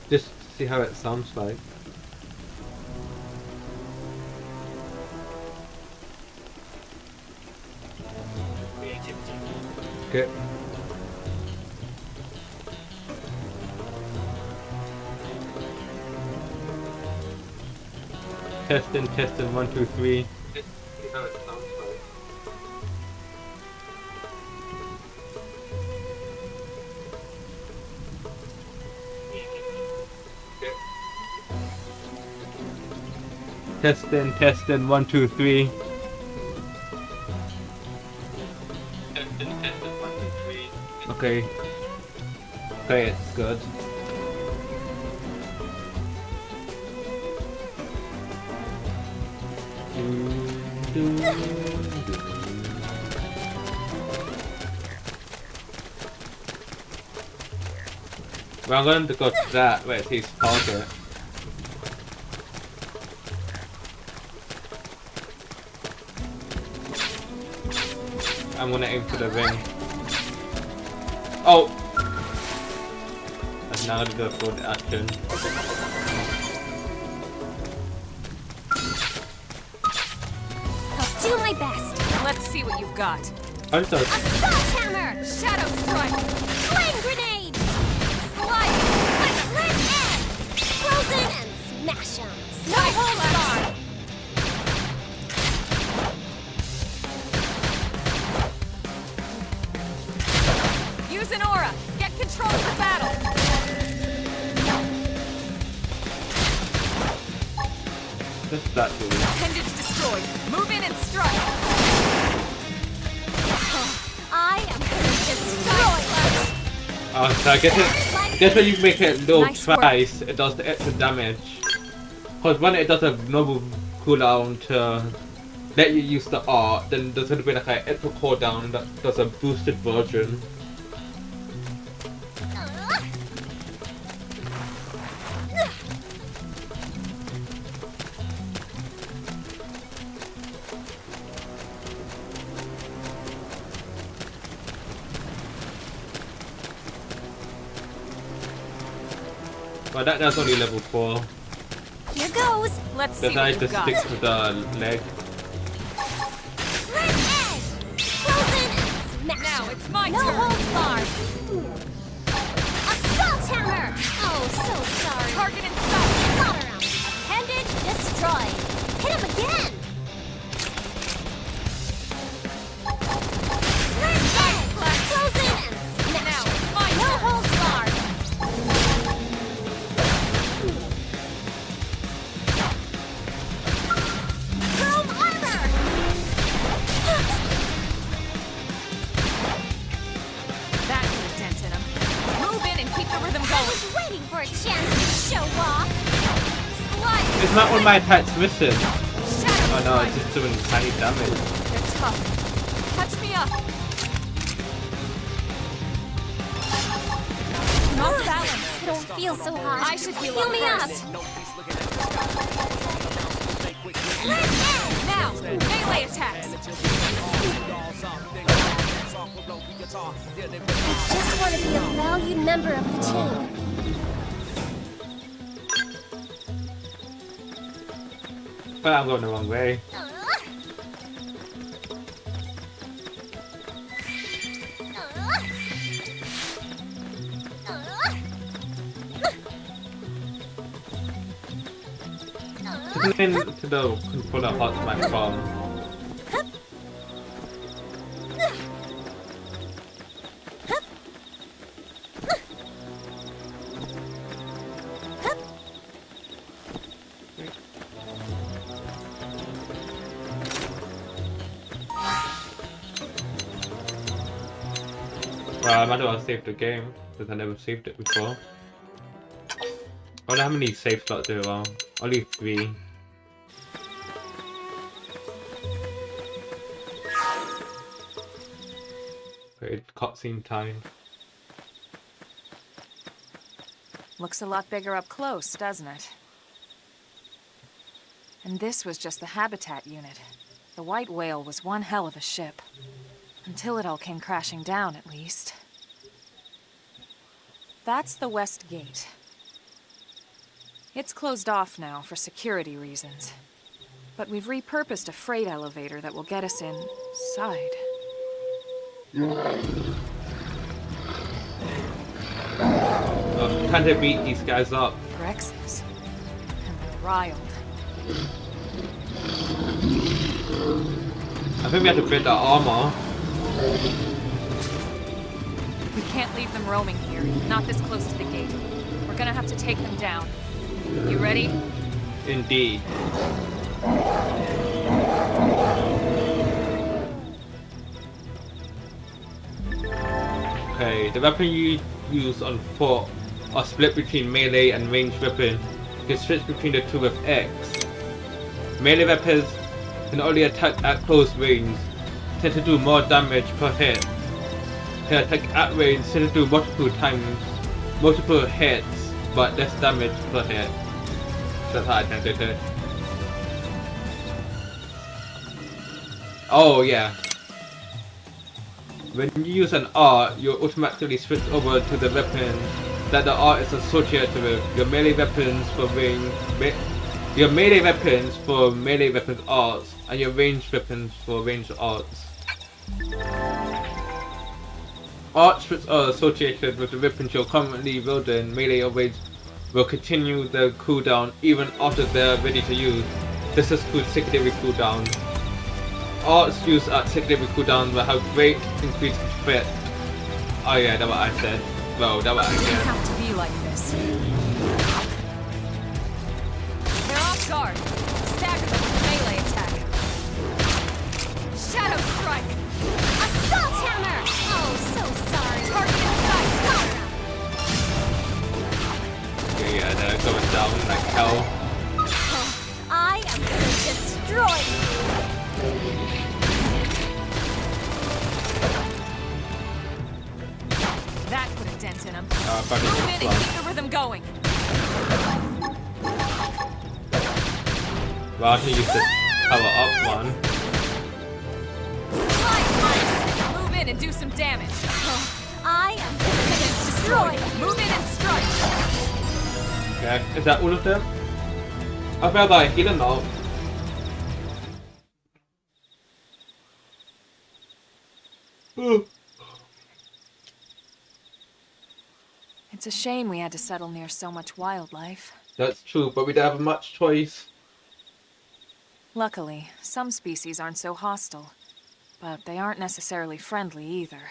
Just to see how it sounds like. Okay. Testing, 1, 2, 3. Just see how it sounds like. Okay. Testing, 1, 2, 3. Testing, 1, 2, 3. Okay. Okay, it's good. Well, I'm going to go to that where it says target. I'm gonna aim for the ring. Oh! I'm now gonna go for the action. I'll do my best! Let's see what you've got. I'm sorry. Assault hammer! Shadow strike! Flame grenade! Slide! Red edge! Frozen and smash 'em! No holds barred! Use an aura! Get control of the battle! Just that dude. Appendage destroyed. Move in and strike! I am gonna destroy them! Oh, so I guess when you make it low Nice work. twice, it does the extra damage. Because when it does a normal cooldown to let you use the art, then there's gonna be like an extra cooldown that does a boosted version. But that's only level 4. Here goes! Let's see Because what I you've just got. stick to the leg. Red edge! Frozen and smash 'em! Now it's my No turn. holds barred! Assault hammer! Oh, so sorry. Target in sight! Slaughter 'em! Appendage destroyed! Hit 'em again! Red edge! Frozen and smash Now 'em! it's my No turn. holds barred! Chrome armor! That put a dent in him. Move in and keep the rhythm I going. was waiting for a chance to show off! Slide! It's not one of my attacks missing. Shadow Oh no, strike! it's just doing tiny damage. They're tough. Catch me up. I'm off balance. I don't feel so hot. I should heal Heal up me first. up! Now, melee attacks. I just want to be a valued member of the team. But I'm going the wrong way. listening to the controller hot my phone. Well, I might as well save the game because I never saved it before. I wonder how many save slots there are. Only 3. Great cutscene time. Looks a lot bigger up close, doesn't it? And this was just the habitat unit. The white whale was one hell of a ship. Until it all came crashing down, at least. That's the west gate. It's closed off now for security reasons. But we've repurposed a freight elevator that will get us inside. Time to beat these guys up. Grexes. And they're riled. I think we have to build our armor. We can't leave them roaming here, not this close to the gate. We're gonna have to take them down. You ready? Indeed. Okay, the weapon you use on foot are split between melee and ranged weapon. You can switch between the two with X. Melee weapons can only attack at close range, tend to do more damage per hit. Can attack at range, tend to do multiple hits, but less damage per hit. That's how I translate it. Oh yeah. When you use an R, you automatically switch over to the weapon that the R is associated with. Your melee weapons for melee weapons arts, and your ranged weapons for ranged arts. Arts which are associated with the weapons you're currently wielding, melee or ranged, will continue the cooldown even after they're ready to use. This is called secondary cooldown. Arts used at secondary cooldown will have great increased threat. Oh yeah, that's what I said. Well, that's what I It doesn't said. have to be like this. They're off guard. Stagger them with a melee attack. Shadow strike. Assault hammer! Oh, so sorry. Target inside. Okay, yeah, they're going down like hell. I am gonna destroy you! That put a dent in them. Back Move in in and the keep the rhythm going. Well, I can use this power up one. Slide lines. Move in and do some damage. I am gonna destroy you! Move in and strike. Okay, is that all of them? I felt like healing now. It's a shame we had to settle near so much wildlife. That's true, but we don't have much choice. Luckily, some species aren't so hostile, but they aren't necessarily friendly either.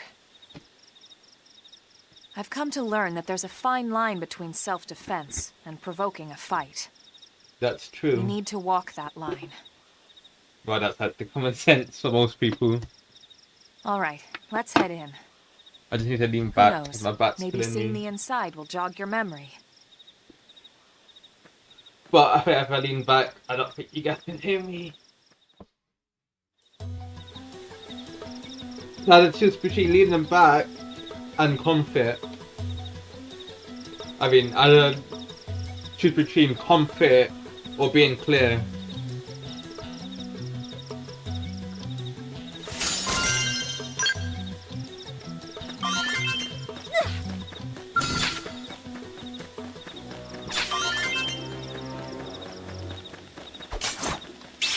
I've come to learn that there's a fine line between self-defense and provoking a fight. That's We true. need to walk that line. Well, that's like the common sense for most people. All right, let's head in. I just need to lean Who back knows? because my back's Maybe killing seeing me. the inside will jog your memory. But I think if I lean back, I don't think you guys can hear me. Now the choose between leaning back and comfort. I mean, I choose between comfort or being clear.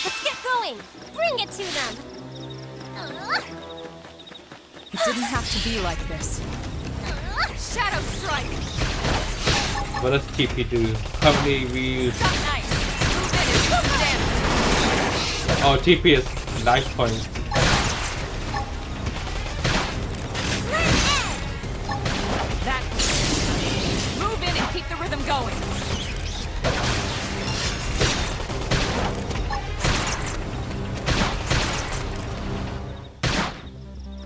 Let's get going! Bring it to them! It didn't have to be like this. Shadow strike! What does TP do? Currently we use Something nice. Move in Oh, TP is life points. That. Move in and keep the rhythm going.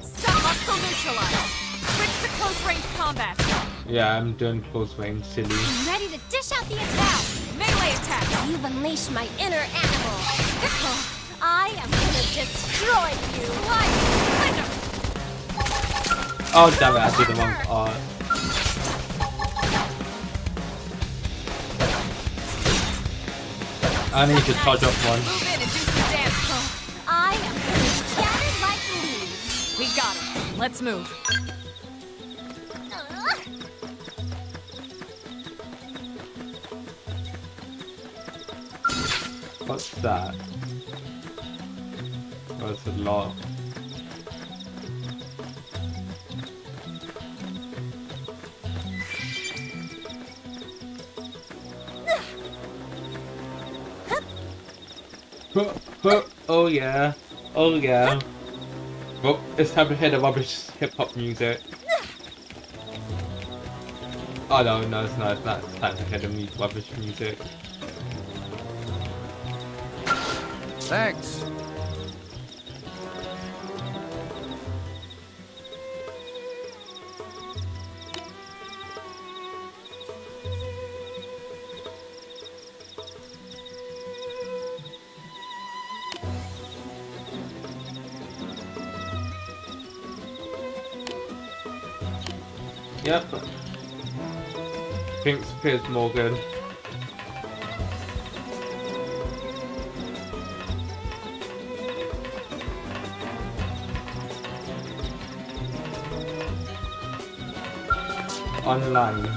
Submuscle neutralized. Switch to close range combat. Yeah, I'm doing close range, silly. I'm ready to dish out the attack. Melee attack. You've unleashed my inner animal. I am gonna destroy you. Splinter. Oh damn it, I did the wrong art. I need to charge up one. Move in and do some damage. I am gonna scatter like leaves. We got him. Let's move. What's that? Oh, it's a lot. Oh yeah. Oh yeah. Well, it's time to hear the rubbish hip-hop music. Oh no, it's not. It's not. It's time to hear the rubbish music. Thanks. Yep. Thanks, Piers Morgan. Online.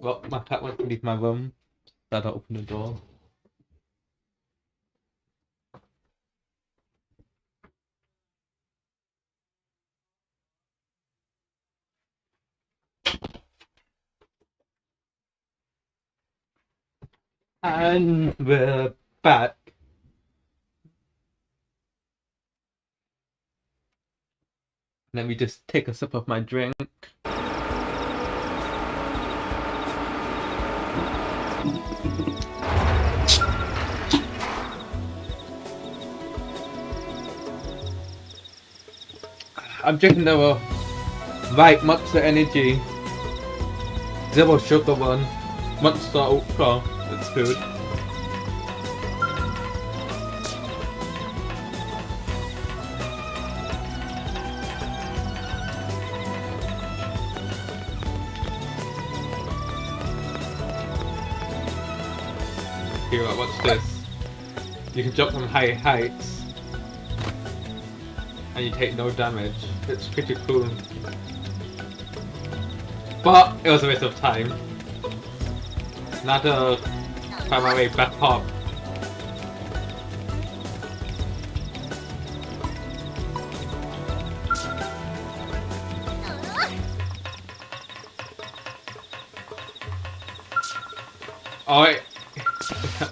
Well, my cat went to leave my room, so I don't open the door. And we're back. Let me just take a sip of my drink. I'm drinking the right Monster Energy. Zero sugar one. Monster Ultra. It's good. Here, watch this. You can jump from high heights and you take no damage. It's pretty cool. But it was a waste of time. Now to find my way back up. Oh wait.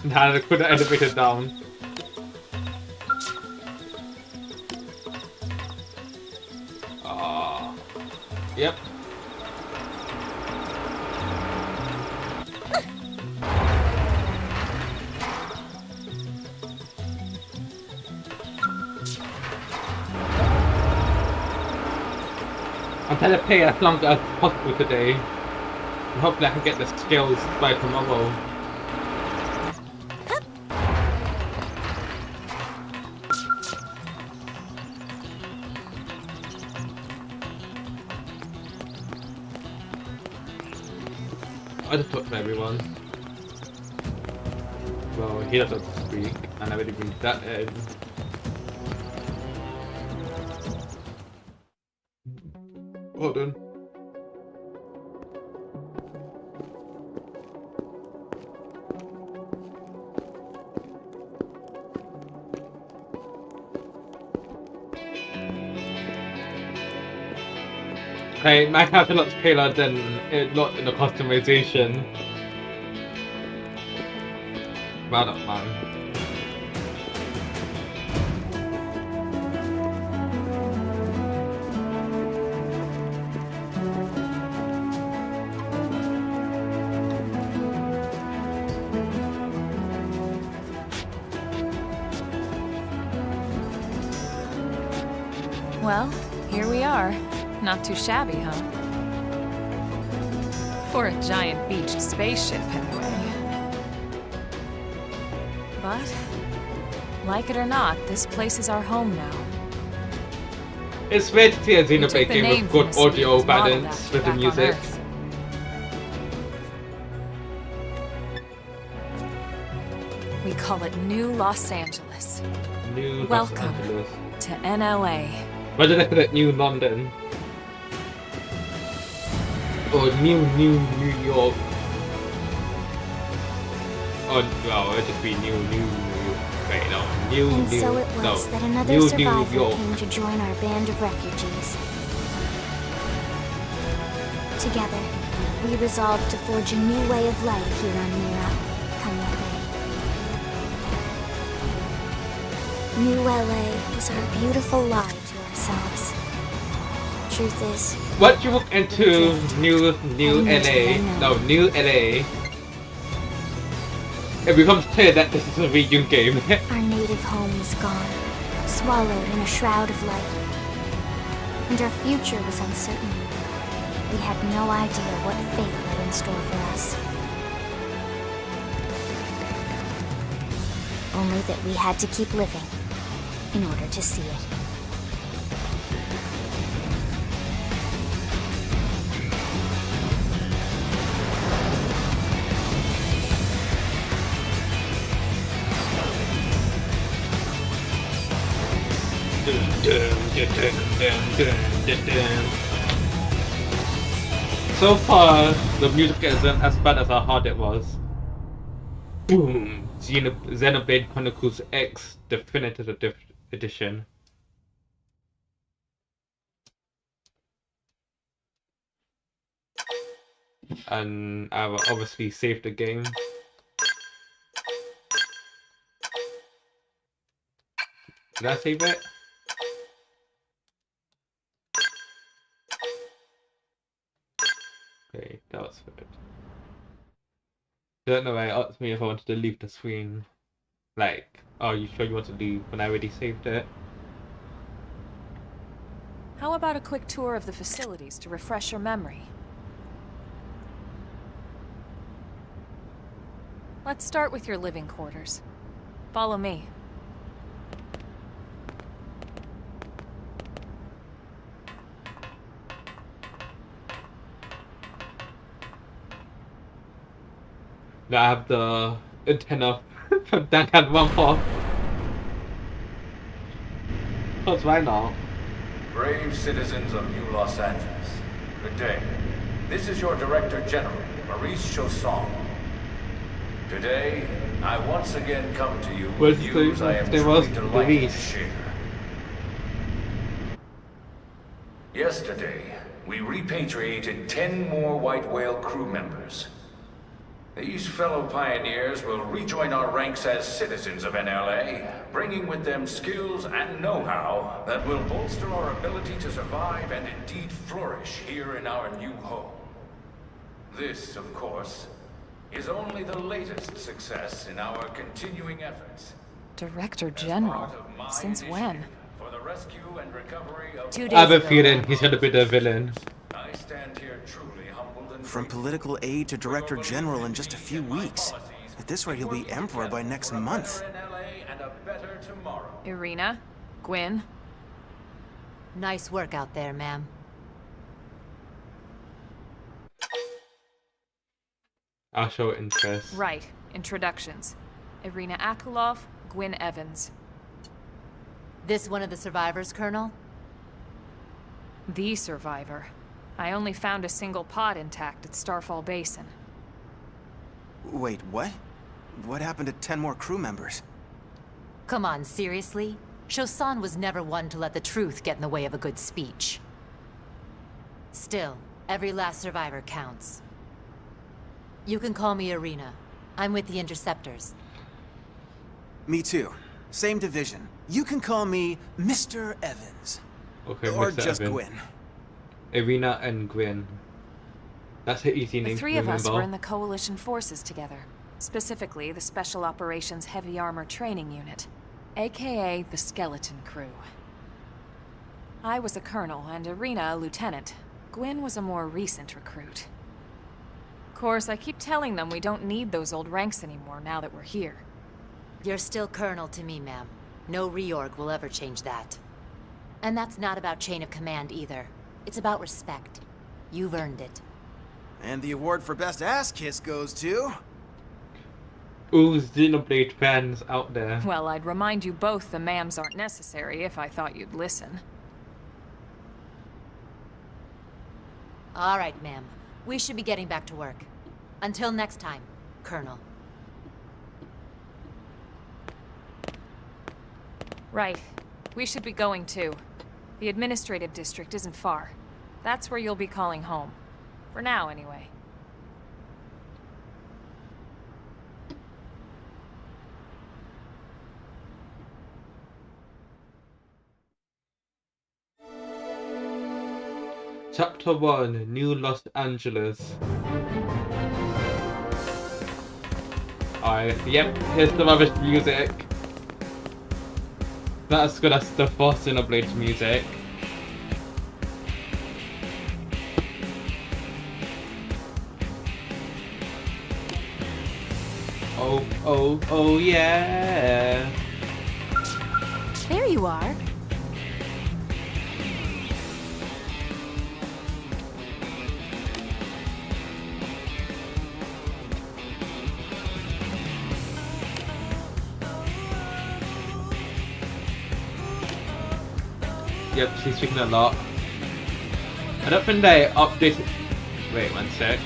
Nah, I put the elevator down. Yep. I'm trying to play as long as possible today. And hopefully I can get the skills by tomorrow. I just talk to everyone. Well, he doesn't speak, and I really been that edge. Hold on. Like, my character looks paler than not in the customization. But I don't mind. Well, here we are. Not too shabby, huh? For a giant beached spaceship, anyway. But, like it or not, this place is our home now. It's rare to see a We took Xenoblade the game name with from good the city audio it was modeled balance after with the back on music. Earth. We call it New Los Angeles. New Welcome. Los Angeles. To NLA. Imagine if it New London. Or New York. Oh, well, it'd just be New York. Wait, no. And so it was that another New survivor York. came to join our band of refugees. Together, we resolved to forge a new way of life here on Mira, Kanye. New LA was our beautiful lie to ourselves. Truth is, Once you look into New LA, no, New LA, it becomes clear that this is a video game. our native home was gone, swallowed in a shroud of light. And our future was uncertain. We had no idea what fate lay in store for us. Only that we had to keep living in order to see it. So far, the music isn't as bad as I thought it was. Boom! Xenoblade Chronicles X Definitive Edition. And I will obviously save the game. Did I save it? Okay, that was good. I don't know why it asked me if I wanted to leave the screen. Like, oh, you sure you want to leave when I already saved it? How about a quick tour of the facilities to refresh your memory? Let's start with your living quarters. Follow me. Now I have the antenna from Dangan 1-4. That's why not? Brave citizens of New Los Angeles, good day. This is your Director General, Maurice Chausson. Today, I once again come to you with news I am truly delighted to share. Yesterday, we repatriated 10 more White Whale crew members. These fellow pioneers will rejoin our ranks as citizens of NLA, bringing with them skills and know-how that will bolster our ability to survive and indeed flourish here in our new home. This, of course, is only the latest success in our continuing efforts. Director General? Since when? For the rescue and recovery of 2 I days have a ago. feeling he's gonna be the villain. I stand here truly humbled and From political aide to director general in just a few weeks. At this rate, he'll be emperor by next month. NLA and a better tomorrow. Irina? Gwyn? Nice work out there, ma'am. I'll show interest. Right. Introductions. Irina Akulov, Gwyn Evans. This one of the survivors, Colonel? The survivor. I only found a single pod intact at Starfall Basin. Wait, what? What happened to 10 more crew members? Come on, seriously? Chausson was never one to let the truth get in the way of a good speech. Still, every last survivor counts. You can call me Arena. I'm with the Interceptors. Me too. Same division. You can call me Mr. Evans. Okay, Or Mr. just Evans. Gwen. Irina and Gwen. That's an easy The name three to of us remember. were in the Coalition forces together. Specifically, the Special Operations Heavy Armor Training Unit, aka the Skeleton Crew. I was a colonel and Irina a lieutenant. Gwen was a more recent recruit. Of course, I keep telling them we don't need those old ranks anymore now that we're here. You're still Colonel to me, ma'am. No reorg will ever change that. And that's not about chain of command either. It's about respect. You've earned it. And the award for Best Ass Kiss goes to... Ooh, Xenoblade fans out there. Well, I'd remind you both the ma'ams aren't necessary if I thought you'd listen. All right, ma'am. We should be getting back to work. Until next time, Colonel. Right. We should be going too. The administrative district isn't far. That's where you'll be calling home. For now, anyway. Chapter 1, New Los Angeles. Alright, yep, here's the rubbish music. Not as good as the first Xenoblade music. Oh, oh, oh yeah! There you are. Yep, she's speaking a lot. I don't think they updated... Wait, one sec.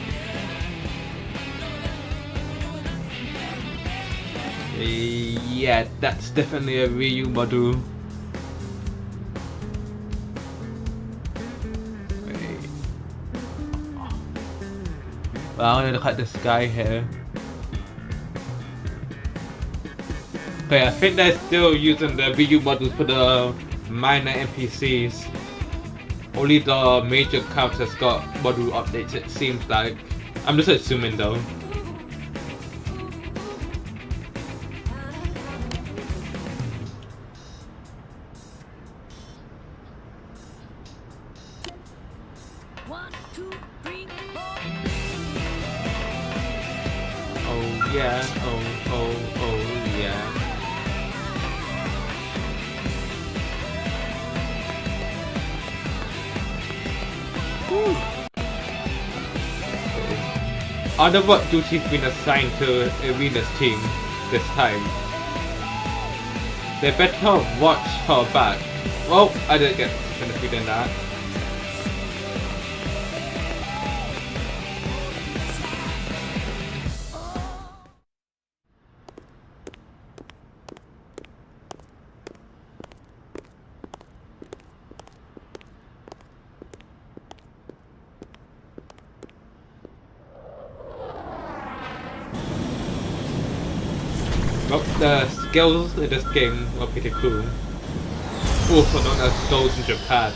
Yeah, that's definitely a Wii U model. Wait. Well, I want to look at this guy here. Okay, I think they're still using the Wii U models for the minor NPCs. Only the major characters got model updates, it seems like. I'm just assuming though. Oh yeah, oh yeah. I wonder what duty's been assigned to Irina's team this time. They better watch her back. Well, I didn't get finished in that. Well, the skills in this game are pretty cool. Also known as those in Japan.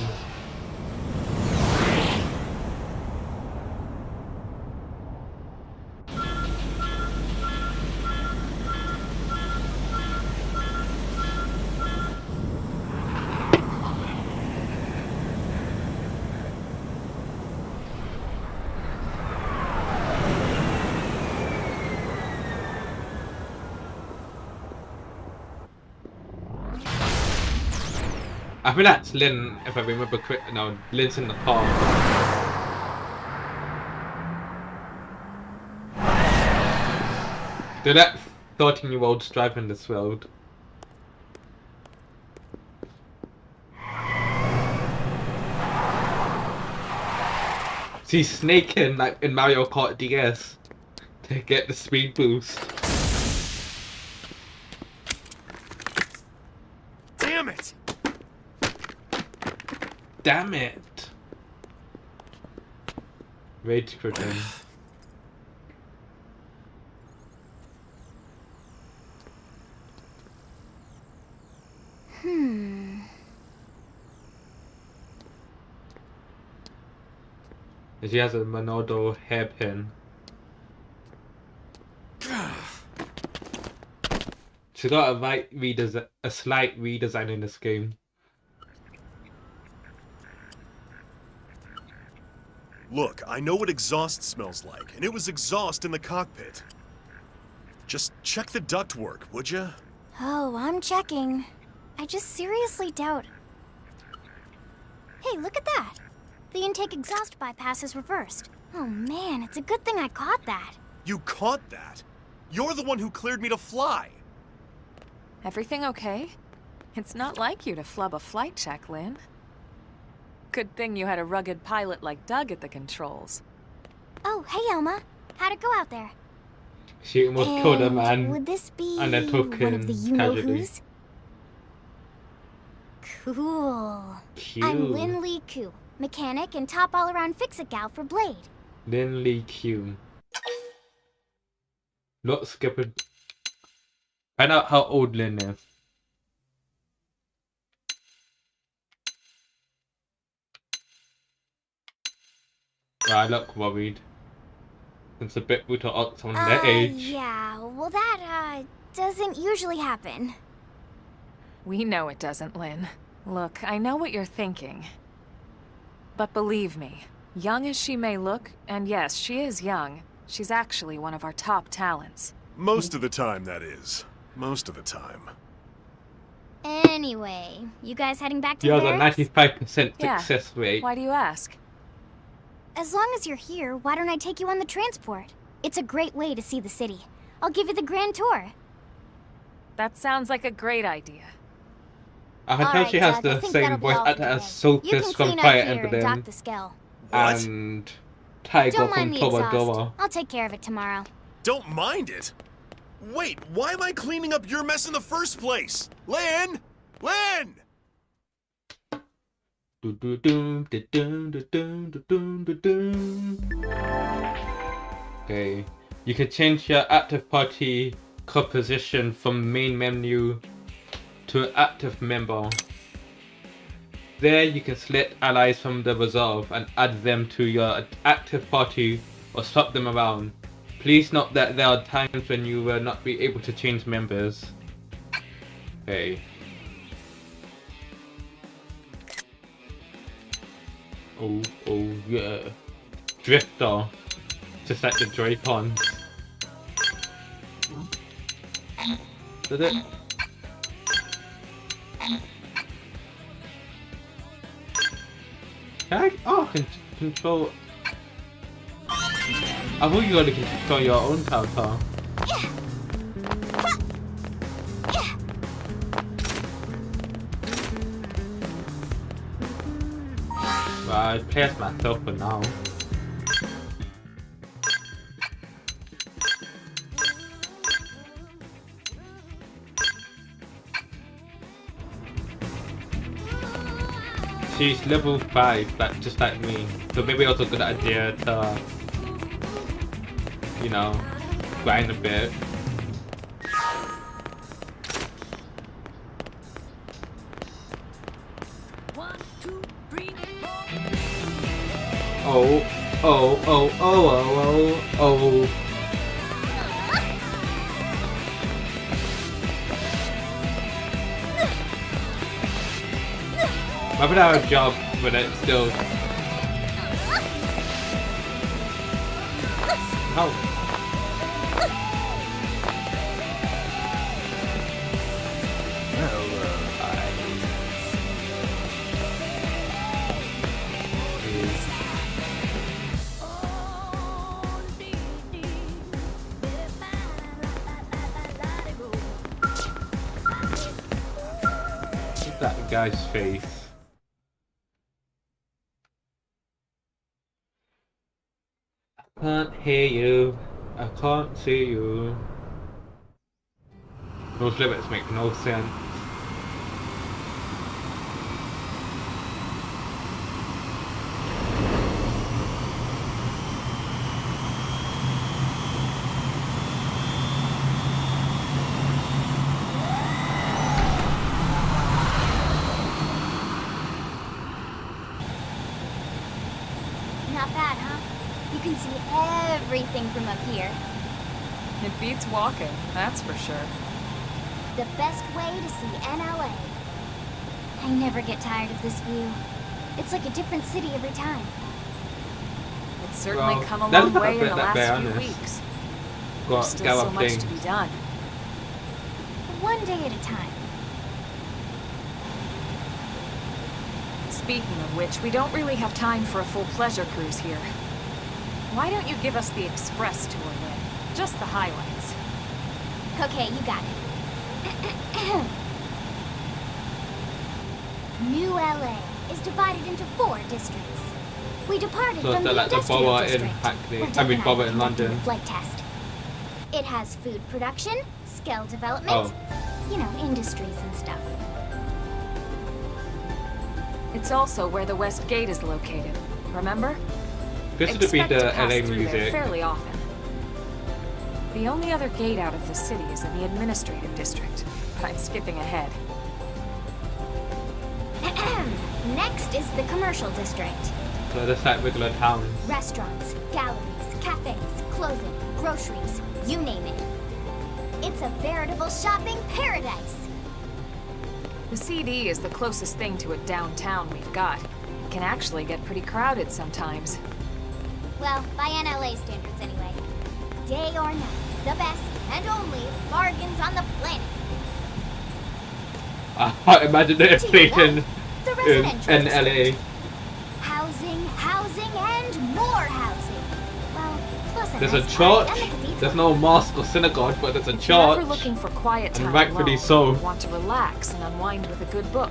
I think that's Lynn, if I remember correctly. No, Lynn's in the car. They let 13-year-olds drive in this world. She's snaking like in Mario Kart DS to get the speed boost. Damn it! Damn it! Rage quitting. She has a Monado hairpin. She got a slight redesign in this game. Look, I know what exhaust smells like, and it was exhaust in the cockpit. Just check the ductwork, would you? Oh, I'm checking. I just seriously doubt. Hey, look at that! The intake exhaust bypass is reversed. Oh man, it's a good thing I caught that. You caught that? You're the one who cleared me to fly. Everything okay? It's not like you to flub a flight check, Lynn. Good thing you had a rugged pilot like Doug at the controls. Oh, hey Elma. How'd it go out there? She almost killed a man. Would this be and then took one of the him you-know-who's? Cool. Cute. I'm Lynn Lee Koo, mechanic and top all-around fix-it gal for Blade. Lynn Lee Q. Not skipping. Find out how old Lynn is. I look worried. It's a bit brutal to ask someone their age. Yeah, well that, doesn't usually happen. We know it doesn't, Lynn. Look, I know what you're thinking. But believe me, young as she may look, and yes, she is young, she's actually one of our top talents. Most of the time, that is. Most of the time. Anyway, you guys heading back to You the have a barracks? 95% Yeah. success rate. Why do you ask? As long as you're here, why don't I take you on the transport? It's a great way to see the city. I'll give you the grand tour. That sounds like a great idea. I can tell Alright, she has Doug, I the think same that'll be voice all for actor as today. You Sophus can from clean up Fire here and dock Emblem the Skell. What? and Tiger Don't from mind the exhaust. Toradora. I'll take care of it tomorrow. Don't mind it. Wait, why am I cleaning up your mess in the first place? Lynn! Lynn! Okay, you can change your active party composition from main menu to active member. There you can select allies from the reserve and add them to your active party or swap them around. Please note that there are times when you will not be able to change members. Okay. Oh yeah. Drifter. Just like the Dracons. Did it? Can I? Oh, I can control. I thought you only can control your own character. Well, I play as myself for now. She's level 5, but just like me. So maybe also a good idea to, you know, grind a bit. Oh. Why would I have a job when it's still... Oh. That guy's face. I can't hear you. I can't see you. Those limits make no sense. not bad, huh? You can see everything from up here. It beats walking, that's for sure. The best way to see NLA. I never get tired of this view. It's like a different city every time. It's certainly Well, come a that's long not a way in bit the that last bad, few honest. weeks. There's Got still go so up much things. to be done. One day at a time. Speaking of which, we don't really have time for a full pleasure cruise here. Why don't you give us the express tour then? Just the highlights. Okay, you got it. New LA is divided into 4 districts. We departed So from it's the like the industrial Borough in district. Hackney. where I Doug mean, and Borough in conducted London. the flight test. It has food production, skill development, Oh. you know, industries and stuff. It's also where the West Gate is located, remember? This would be Expect the to pass LA through there music. fairly often. The only other gate out of the city is in the administrative district, but I'm skipping ahead. Next is the commercial district. So just like regular towns. Restaurants, galleries, cafes, clothing, groceries, you name it. It's a veritable shopping paradise. The CD is the closest thing to a downtown we've got. It can actually get pretty crowded sometimes. Well, by NLA standards anyway. Day or night, the best and only bargains on the planet. I can't imagine the To your inflation left, the in residential LA. district. Housing, housing, and more housing. Well, plus a There's a nice park church. and the cathedral. There's no mosque or synagogue, but there's a If you're ever church. looking for quiet time And rightfully alone, so. want to relax and unwind with a good book,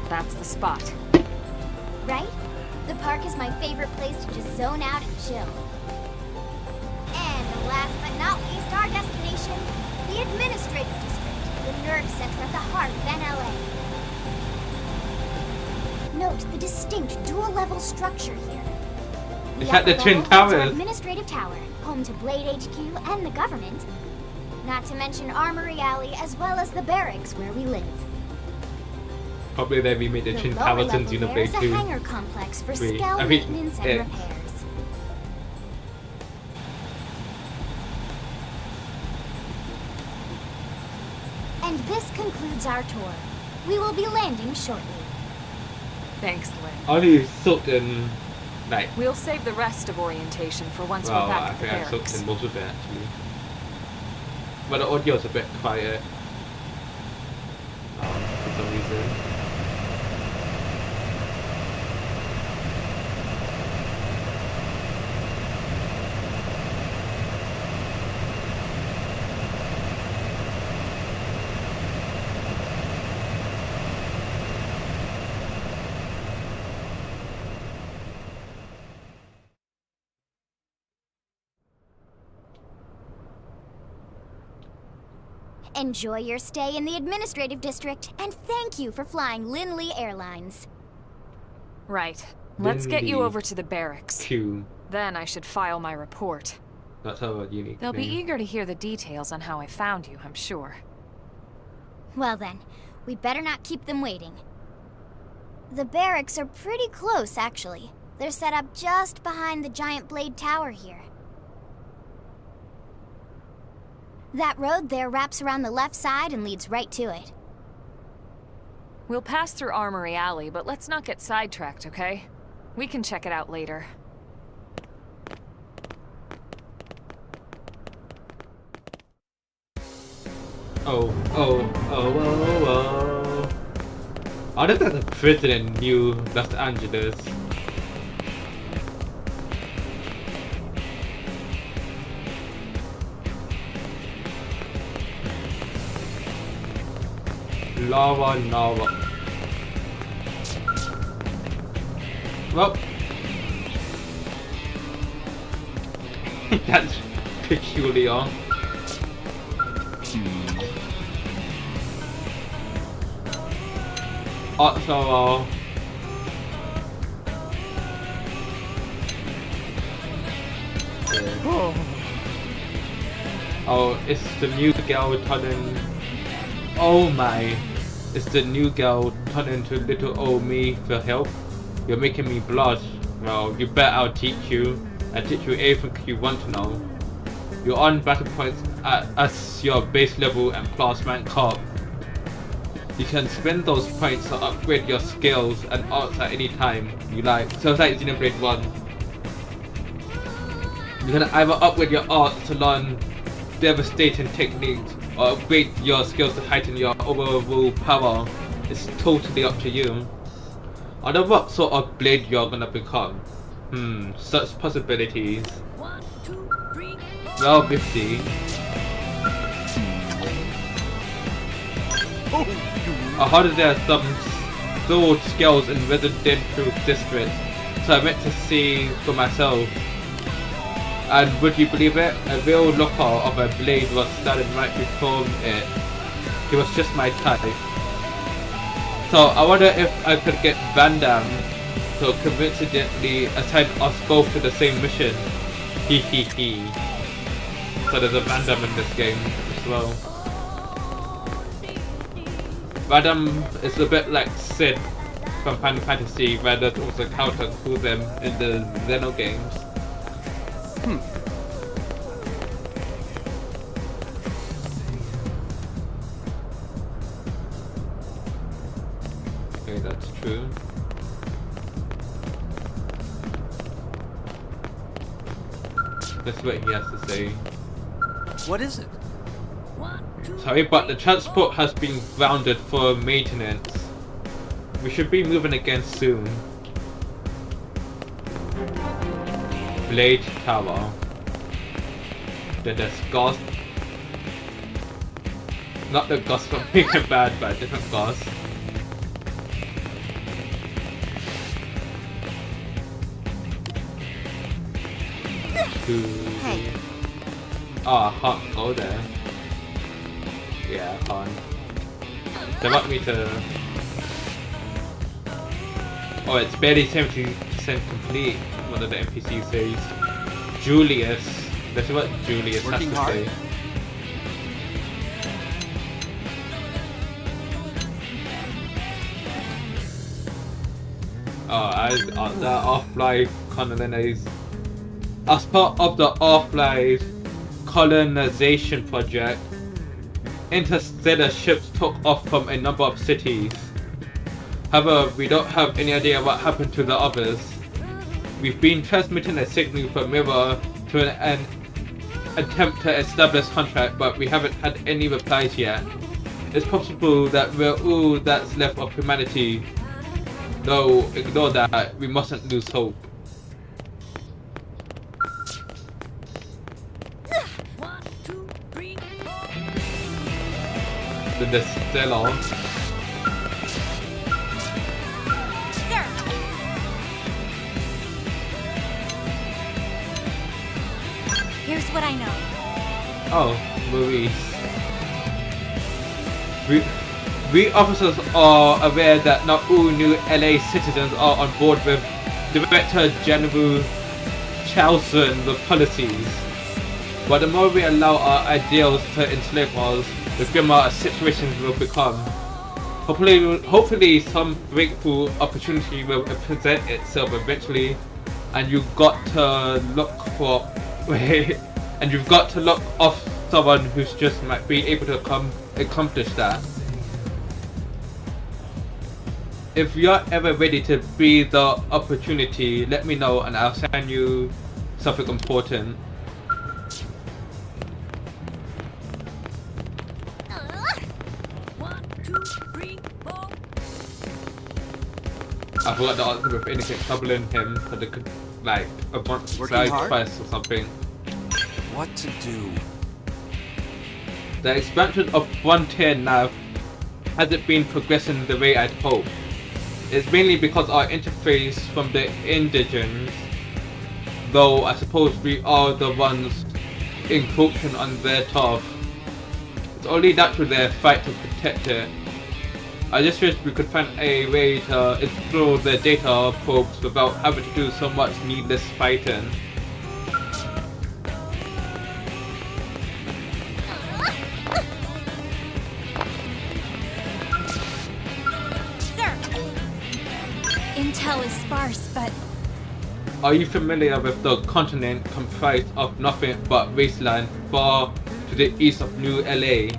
that's the spot. Right? The park is my favorite place to just zone out and chill. And last but not least, our destination, the administrative district, the nerve center at the heart of NLA. Note the distinct dual-level structure here. It's at the upper Twin level holds our Towers. administrative tower, home to Blade HQ and the government. Not to mention Armory Alley, as well as the barracks where we live. Probably they remade the The Twin lower Towers in level there is Xenoblade a 2. hangar complex for Three. scale I mean, maintenance and X. repairs. And this concludes our tour. We will be landing shortly. Thanks, Lynn. Only sucked in, like, We'll save the rest of orientation for once well, we're back I at the think I sucked barracks. in most of it actually. But the audio's a bit quiet. For some reason. Enjoy your stay in the administrative district, and thank you for flying Linley Airlines. Right. Let's get you Lindy over to the barracks. Q. Then I should file my report. That's our unique They'll be name. eager to hear the details on how I found you, I'm sure. Well then, we better not keep them waiting. The barracks are pretty close, actually. They're set up just behind the giant blade tower here. That road there wraps around the left side and leads right to it. We'll pass through Armory Alley, but let's not get sidetracked, okay? We can check it out later. Oh. I think there's a prison in New Los Angeles. Lava. Well, that's peculiar. So, oh, it's the new girl turning. Oh my! It's the new girl turning into little old me for help. You're making me blush. Well, you bet I'll teach you, and teach you everything you want to know. You're on battle points as your base level and class rank up. You can spend those points to upgrade your skills and arts at any time you like. So it's like Xenoblade 1. You can either upgrade your arts to learn devastating techniques or upgrade your skills to heighten your overall power. It's totally up to you. I wonder what sort of blade you're gonna become. Such possibilities. Well, 50. I heard there are some sword skills in residential districts, so I went to see for myself. And would you believe it? A real looker of a blade was standing right before it. He was just my type. So I wonder if I could get Van Damme to coincidentally assign us both to the same mission. Hee. So there's a Van Damme in this game as well. Van Damme is a bit like Sid from Final Fantasy, where there's also counter to them in the Xeno games. Okay, that's true. That's what he has to say. What is it? Sorry, but the transport has been grounded for maintenance. We should be moving again soon. Blade Tower. Then there's Ghost. Not the Ghost from Breaking Bad, but a different Ghost. Hey. Ah, Han, go there. Yeah, Han. They want me to... Oh, it's barely 70% complete, one of the NPCs says. Julius. That's what Julius Working has to hard? say. The Half-Life colonization. As part of the Half-Life colonization project, interstellar ships took off from a number of cities. However, we don't have any idea what happened to the others. We've been transmitting a signal from Mirror to an attempt to establish contact, but we haven't had any replies yet. It's possible that we're all that's left of humanity. Though, ignore that, we mustn't lose hope. The Stellar. Here's what I know. Oh, Maurice. We officers are aware that not all new LA citizens are on board with Director General Chalson's policies. But the more we allow our ideals to enslave us, the grimmer our situations will become. Hopefully some breakthrough opportunity will present itself eventually, and you've got to look for and you've got to look off someone who's just might be able to accomplish that. If you're ever ready to be the opportunity, let me know and I'll send you something important. I forgot the answer with anything troubling him, so they could, like, a bunch of side quests or something. What to do? The expansion of Frontier now hasn't been progressing the way I'd hoped. It's mainly because our interface from the indigents, though I suppose we are the ones encroaching on their turf. It's only natural their fight to protect it. I just wish we could find a way to explore the data probes without having to do so much needless fighting. Intel is sparse, but Are you familiar with the continent comprised of nothing but wasteland far to the east of New LA?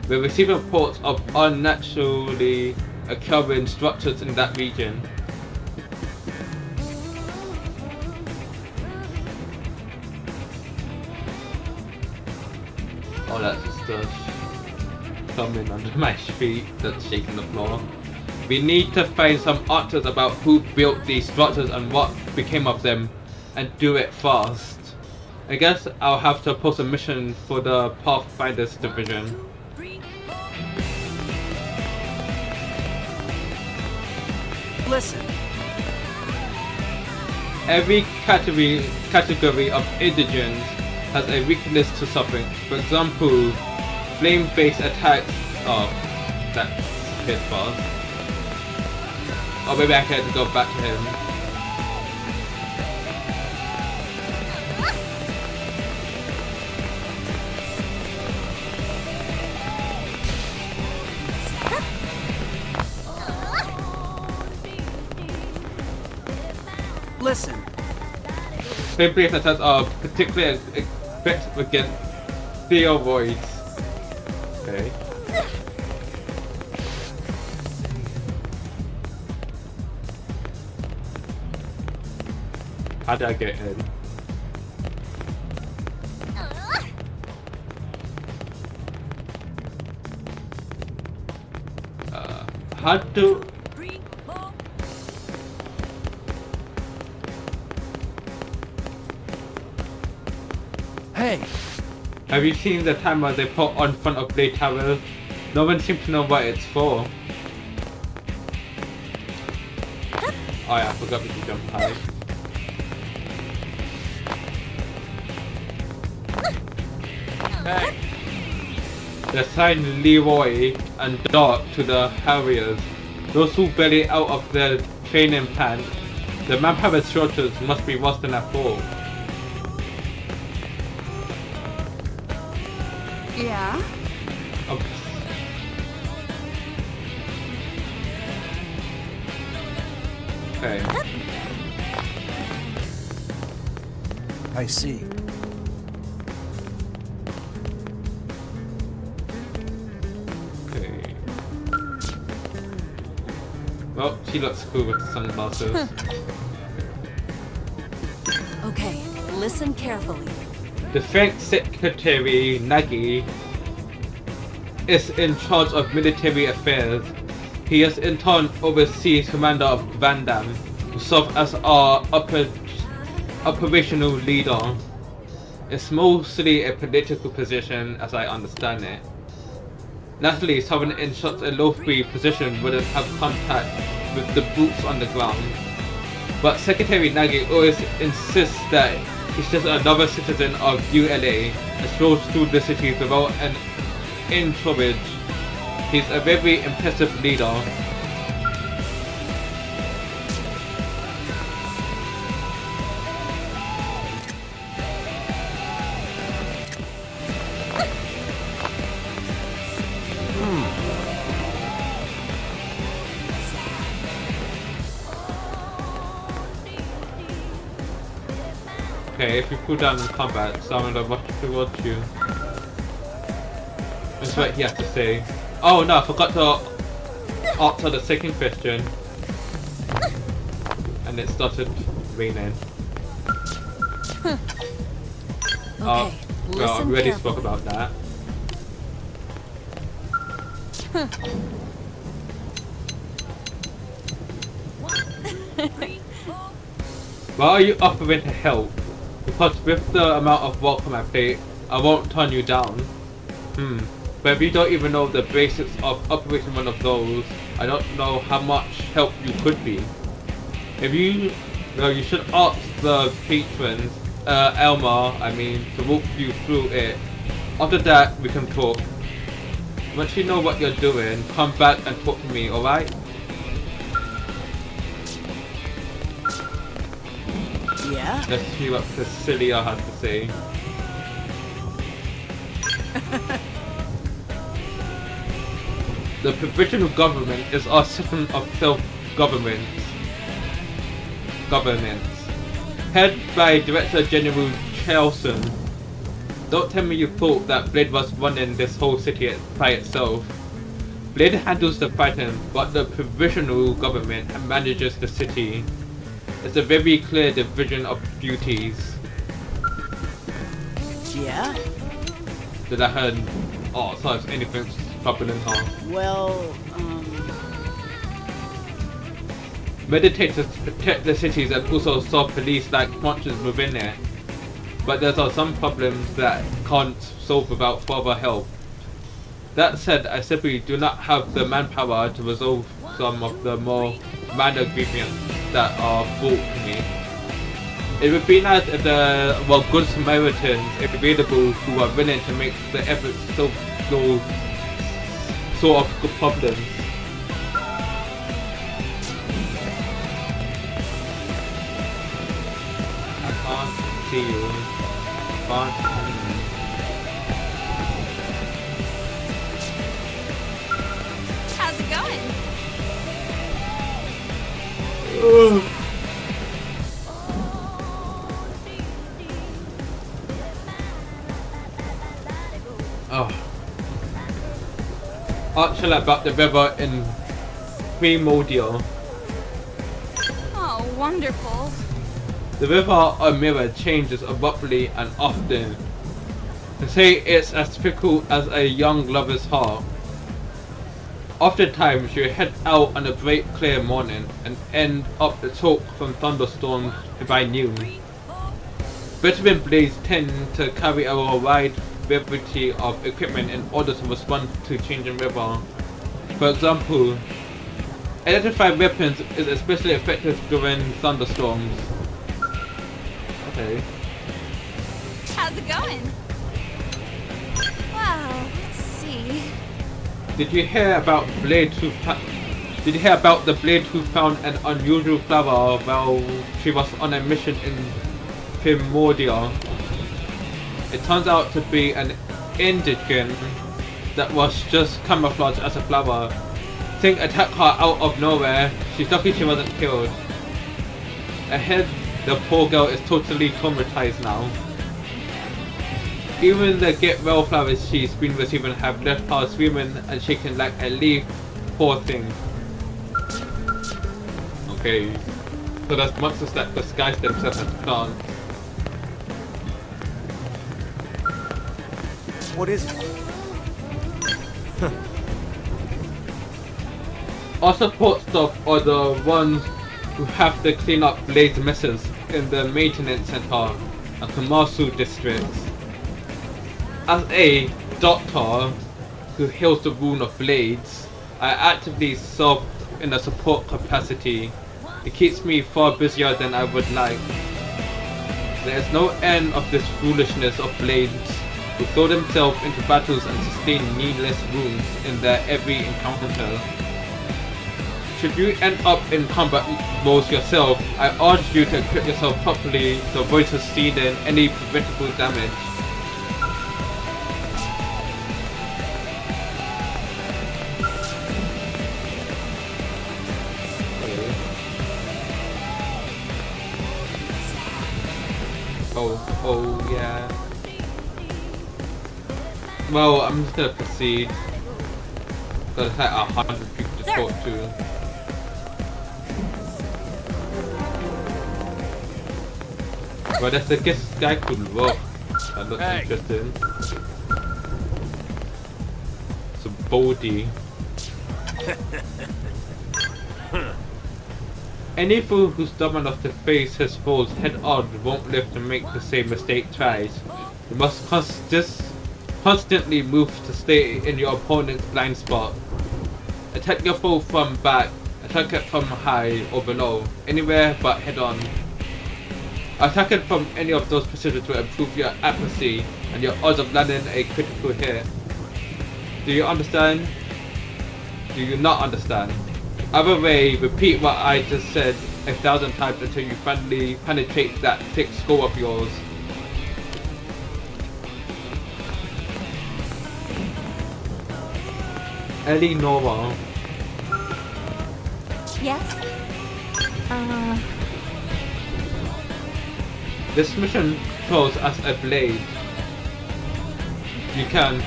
We're receiving reports of unnaturally occurring structures in that region. Oh, that's just the coming under my feet that's shaking the floor. We need to find some answers about who built these structures and what became of them, and do it fast. I guess I'll have to post a mission for the Pathfinders division. Listen. Every category of indigents has a weakness to something. For example, flame-based attacks. Oh, that's his fast. Oh, maybe I can go back to him. Listen. Flame-based attacks are particularly effective against theoroids. Okay. How did I get in? How do... Hey! Have you seen the timer they put on front of Blade Tower? No one seems to know what it's for. Oh yeah, I forgot we could jump high. Hey! They assigned Leroy and Doc to the Harriers. Those who barely out of their training plan. The manpower shortage must be worse than I thought. Yeah? Okay. I see. Okay. Well, she looks cool with the sunglasses. Okay, listen carefully. Defense Secretary Nagy is in charge of military affairs. He is in turn oversees commander of Vandam, who serves as our operational leader. It's mostly a political position as I understand it. Naturally, someone in such a low-free position wouldn't have contact with the boots on the ground. But Secretary Nagy always insists that he's just another citizen of ULA and strolls through the city without an entourage. He's a very impressive leader. Okay, if you cool down in combat, summon will rush towards you. That's what he has to say. Oh no, I forgot to answer the second question. And it started raining. Okay, well, I already spoke about that. Why are you offering to help? Because with the amount of work on my plate, I won't turn you down. But if you don't even know the basics of operating one of those, I don't know how much help you could be. If you, well, you should ask the patrons, Elma, to walk you through it. After that, we can talk. Once you know what you're doing, come back and talk to me, alright? Yeah? Let's see what Cecilia has to say. The provisional government is our system of self-governance. Head by Director General Charleston. Don't tell me you thought that Blade was running this whole city by itself. Blade handles the fighting, but the provisional government manages the city. It's a very clear division of duties. Yeah? Did I heard? Oh, so if anything's troubling her. Well, Meditate to protect the cities and also solve police-like functions within it. But there are some problems that can't solve without further help. That said, I simply do not have the manpower to resolve some of the more minor grievances that are brought to me. It would be nice if there were good Samaritans available who are willing to make the effort to solve those sort of problems. I can't see you. Can't see you. How's it going? Oh. Archer about the river in Primordial. Oh, wonderful. The river or mirror changes abruptly and often. They say it's as fickle as a young lover's heart. Oftentimes you head out on a bright clear morning and end up the talk from thunderstorms by noon. Veteran blades tend to carry a wide variety of equipment in order to respond to changing weather. For example, electrified weapons is especially effective during thunderstorms. Okay. How's it going? Wow, let's see. Did you hear about Blade who the Blade who found an unusual flower while she was on a mission in Primordia? It turns out to be an indigene that was just camouflaged as a flower. Thing attacked her out of nowhere. She's lucky she wasn't killed. Ahead, the poor girl is totally traumatized now. Even the get well flowers she's been receiving have left her screaming and shaking like a leaf. Poor thing. Okay, so there's monsters that disguise themselves as plants. What is it? Our support staff are the ones who have to clean up Blade's messes in the maintenance center and commercial districts. As a doctor who heals the wound of Blades, I actively serve in a support capacity. It keeps me far busier than I would like. There is no end of this foolishness of Blades who throw themselves into battles and sustain needless wounds in their every encounter. Should you end up in combat modes yourself, I urge you to equip yourself properly to avoid sustaining any preventable damage. Oh yeah. Well, I'm just gonna proceed. There's like 100 people to talk to. But that's I guess this guy could work. That looks interesting. It's a body. Any fool who's dumb enough to face his foes head on won't live to make the same mistake twice. You must constantly move to stay in your opponent's blind spot. Attack your foe from back, attack it from high or below, anywhere but head on. Attack it from any of those positions will improve your accuracy and your odds of landing a critical hit. Do you understand? Do you not understand? Either way, repeat what I just said 1,000 times until you finally penetrate that thick skull of yours. Eleonora. Yes? This mission shows us a blade. You can.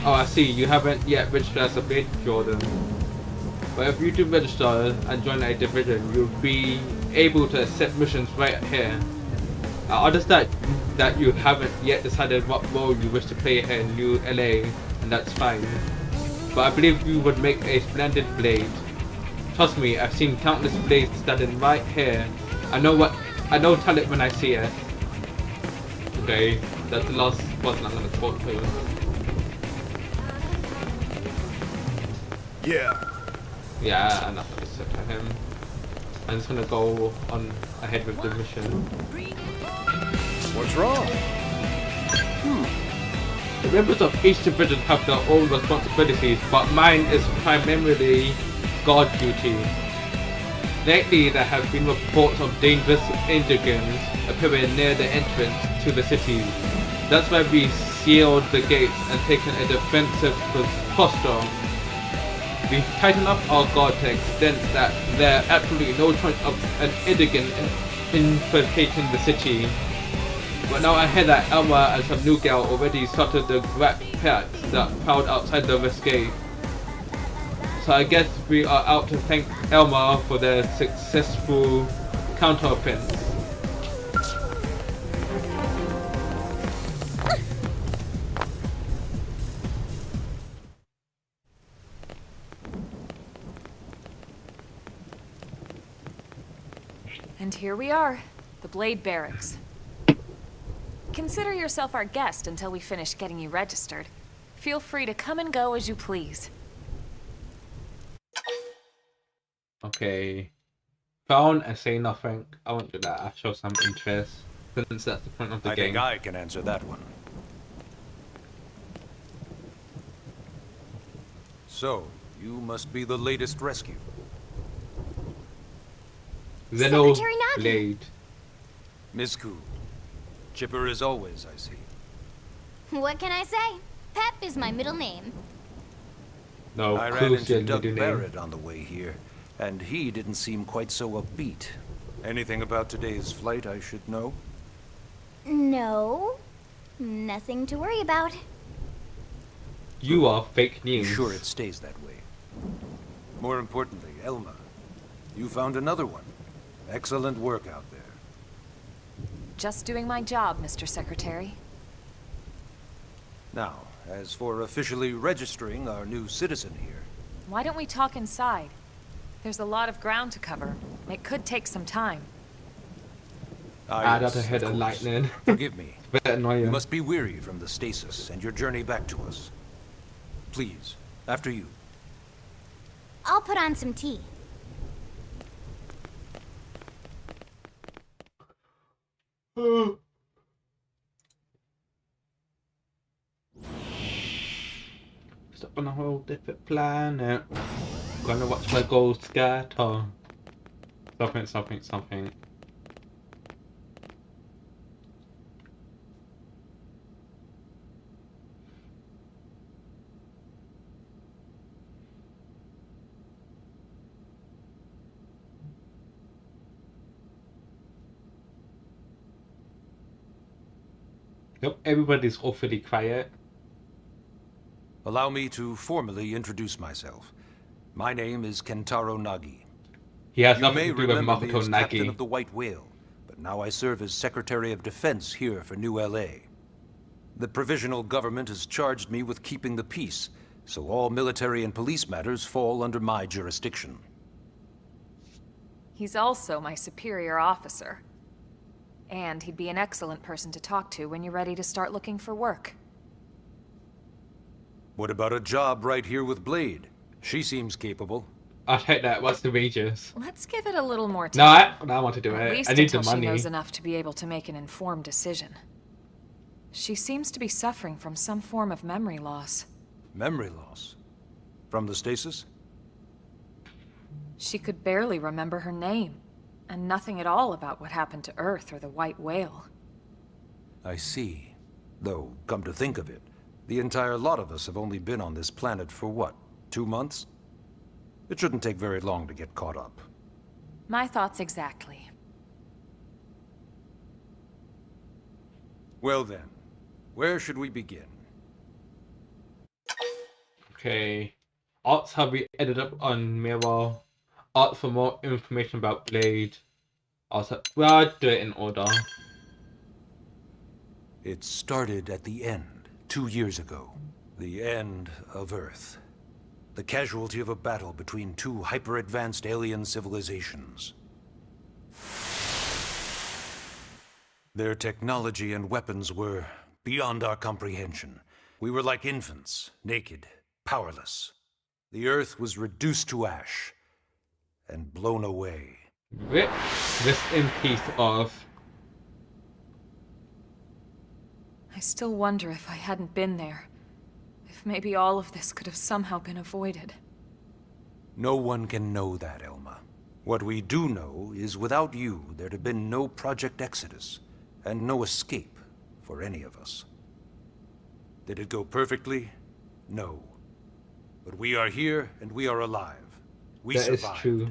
Oh, I see. You haven't yet registered as a blade Jordan. But if you do register and join a division, you'll be able to accept missions right here. I understand that you haven't yet decided what role you wish to play here in New LA, and that's fine. But I believe you would make a splendid blade. Trust me, I've seen countless blades standing right here. I know talent when I see it. Okay, that's the last person I'm gonna talk to. Yeah, I'm not gonna sit to him. I'm just gonna go on ahead with the mission. What's wrong? The members of each division have their own responsibilities, but mine is primarily guard duty. Lately, there have been reports of dangerous indigents appearing near the entrance to the city. That's why we sealed the gates and taken a defensive posture. We tighten up our guard to the extent that there are absolutely no chance of an indigent infiltrating the city. But now I hear that Elma and some new gal already started the rat packs that prowled outside the escape. So I guess we are out to thank Elma for their successful counter-offense. And here we are, the Blade Barracks. Consider yourself our guest until we finish getting you registered. Feel free to come and go as you please. Okay. Found and say nothing. I won't do that. I'll show some interest. Since that's the point of the game. I think I can answer that one. So, you must be the latest rescue. Secretary Nagi. Xenoblade. Ms. Koo. Chipper as always, I see. What can I say? Pep is my middle name. No, I ran into Doug name. Barrett on the way here, and he didn't seem quite so upbeat. Anything about today's flight I should know? No. Nothing to worry about. You are fake news. Be sure it stays that way. More importantly, Elma, you found another one. Excellent work out there. Just doing my job, Mr. Secretary. Now, as for officially registering our new citizen here... Why don't we talk inside? There's a lot of ground to cover. It could take some time. Add yes, up ahead of course. lightning. Forgive me. Bit annoying. You must be weary from the stasis and your journey back to us. Please, after you. I'll put on some tea. Stop on a whole different planet. Gonna watch my gold scatter. Something. Yep, everybody's awfully quiet. Allow me to formally introduce myself. My name is Kentaro Nagi. He has You nothing may to do with remember me Makoto as captain Nagi. of the White Whale, but now I serve as Secretary of Defense here for New LA. The provisional government has charged me with keeping the peace, so all military and police matters fall under my jurisdiction. He's also my superior officer. And he'd be an excellent person to talk to when you're ready to start looking for work. What about a job right here with Blade? She seems capable. I'll take that. What's the wages? Let's give it a little more No, time. I want to do At it. least I need until the money. she knows enough to be able to make an informed decision. She seems to be suffering from some form of memory loss. Memory loss? From the stasis? She could barely remember her name, and nothing at all about what happened to Earth or the White Whale. I see. Though, come to think of it, the entire lot of us have only been on this planet for what, 2 months? It shouldn't take very long to get caught up. My thoughts exactly. Well then, where should we begin? Okay. Arts have we ended up on Mirror. Art for more information about Blade. Also, well, I'll do it in order. It started at the end, 2 years ago. The end of Earth. The casualty of a battle between two hyper-advanced alien civilizations. Their technology and weapons were beyond our comprehension. We were like infants, naked, powerless. The Earth was reduced to ash and blown away. Rip this in peace of. I still wonder if I hadn't been there. If maybe all of this could have somehow been avoided. No one can know that, Elma. What we do know is without you, there'd have been no Project Exodus, and no escape for any of us. Did it go perfectly? No. But we are here, and we are alive. We survived. That is true.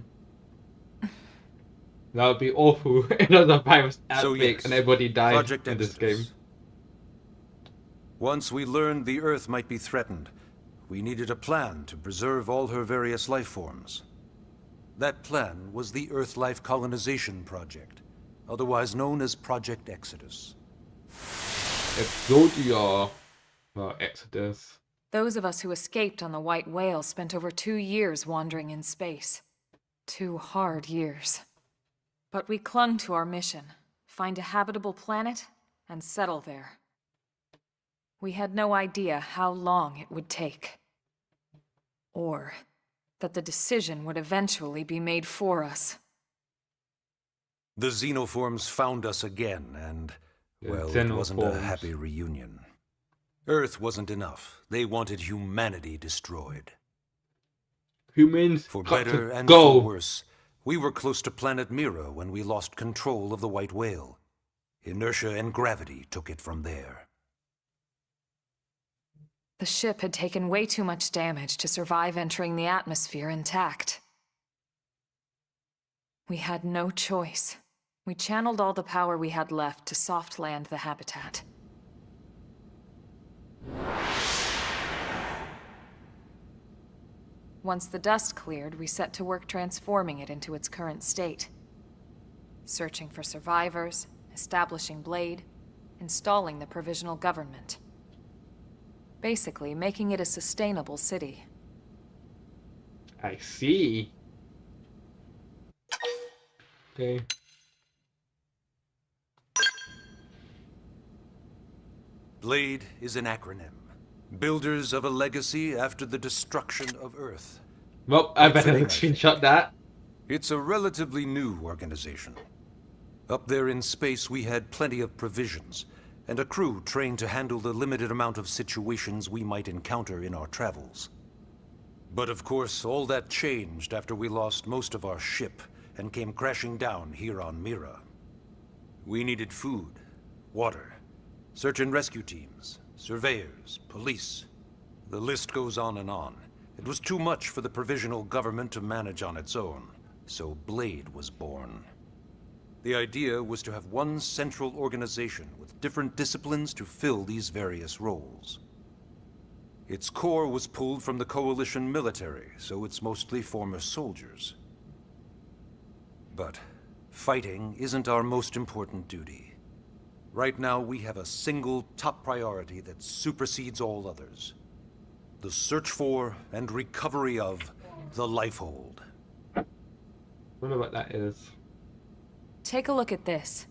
That would be awful. Another virus outbreak yes, and everybody died Project in this Exodus. game. Once we learned the Earth might be threatened, we needed a plan to preserve all her various life forms. That plan was the Earth Life Colonization Project, otherwise known as Project Exodus. Exodia. Well, Exodus. Those of us who escaped on the White Whale spent over 2 years wandering in space. 2 hard years. But we clung to our mission, find a habitable planet, and settle there. We had no idea how long it would take. Or that the decision would eventually be made for us. The Xenoforms found us again, and, well, it wasn't a happy reunion. Earth wasn't enough. They wanted humanity destroyed. Humans For got better to and go. for worse, we were close to planet Mira when we lost control of the White Whale. Inertia and gravity took it from there. The ship had taken way too much damage to survive entering the atmosphere intact. We had no choice. We channeled all the power we had left to soft land the habitat. Once the dust cleared, we set to work transforming it into its current state. Searching for survivors, establishing Blade, installing the provisional government. Basically, making it a sustainable city. I see. Okay. Blade is an acronym. Builders of a legacy after the destruction of Earth. Well, I better fitting, I screenshot that. It's a relatively new organization. Up there in space, we had plenty of provisions, and a crew trained to handle the limited amount of situations we might encounter in our travels. But of course, all that changed after we lost most of our ship and came crashing down here on Mira. We needed food, water, search and rescue teams, surveyors, police. The list goes on and on. It was too much for the provisional government to manage on its own, so Blade was born. The idea was to have one central organization with different disciplines to fill these various roles. Its core was pulled from the Coalition military, so it's mostly former soldiers. But fighting isn't our most important duty. Right now, we have a single top priority that supersedes all others. The search for and recovery of the Lifehold. Wonder what that is. Take a look at this.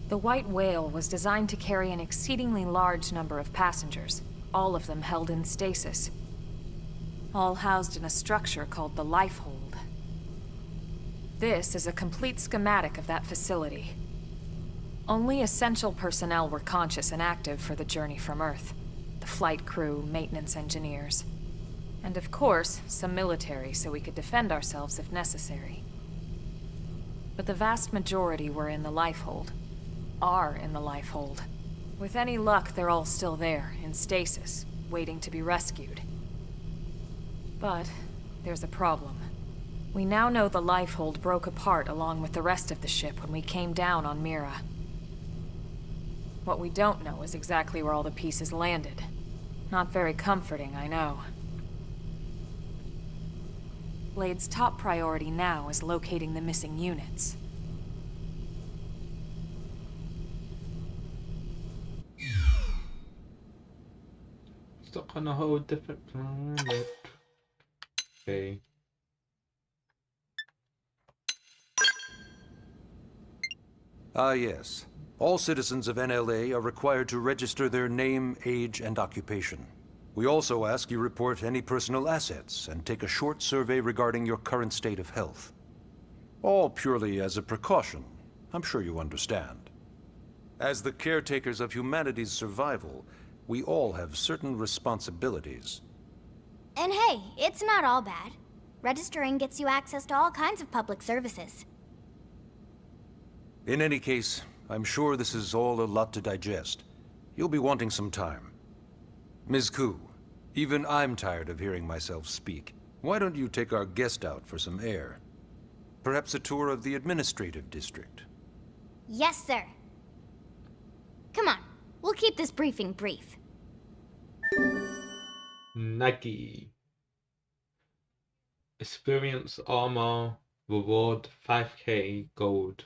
The White Whale was designed to carry an exceedingly large number of passengers, all of them held in stasis. All housed in a structure called the Lifehold. This is a complete schematic of that facility. Only essential personnel were conscious and active for the journey from Earth. The flight crew, maintenance engineers. And of course, some military so we could defend ourselves if necessary. But the vast majority were in the Lifehold. Are in the Lifehold. With any luck, they're all still there, in stasis, waiting to be rescued. But there's a problem. We now know the Lifehold broke apart along with the rest of the ship when we came down on Mira. What we don't know is exactly where all the pieces landed. Not very comforting, I know. Blade's top priority now is locating the missing units. Stuck on a whole different planet. Okay. Ah, yes. All citizens of NLA are required to register their name, age, and occupation. We also ask you report any personal assets and take a short survey regarding your current state of health. All purely as a precaution. I'm sure you understand. As the caretakers of humanity's survival, we all have certain responsibilities. And hey, it's not all bad. Registering gets you access to all kinds of public services. In any case, I'm sure this is all a lot to digest. You'll be wanting some time. Ms. Koo, even I'm tired of hearing myself speak. Why don't you take our guest out for some air? Perhaps a tour of the administrative district. Yes, sir. Come on, we'll keep this briefing brief. Nagi. Experience armor. Reward 5k gold.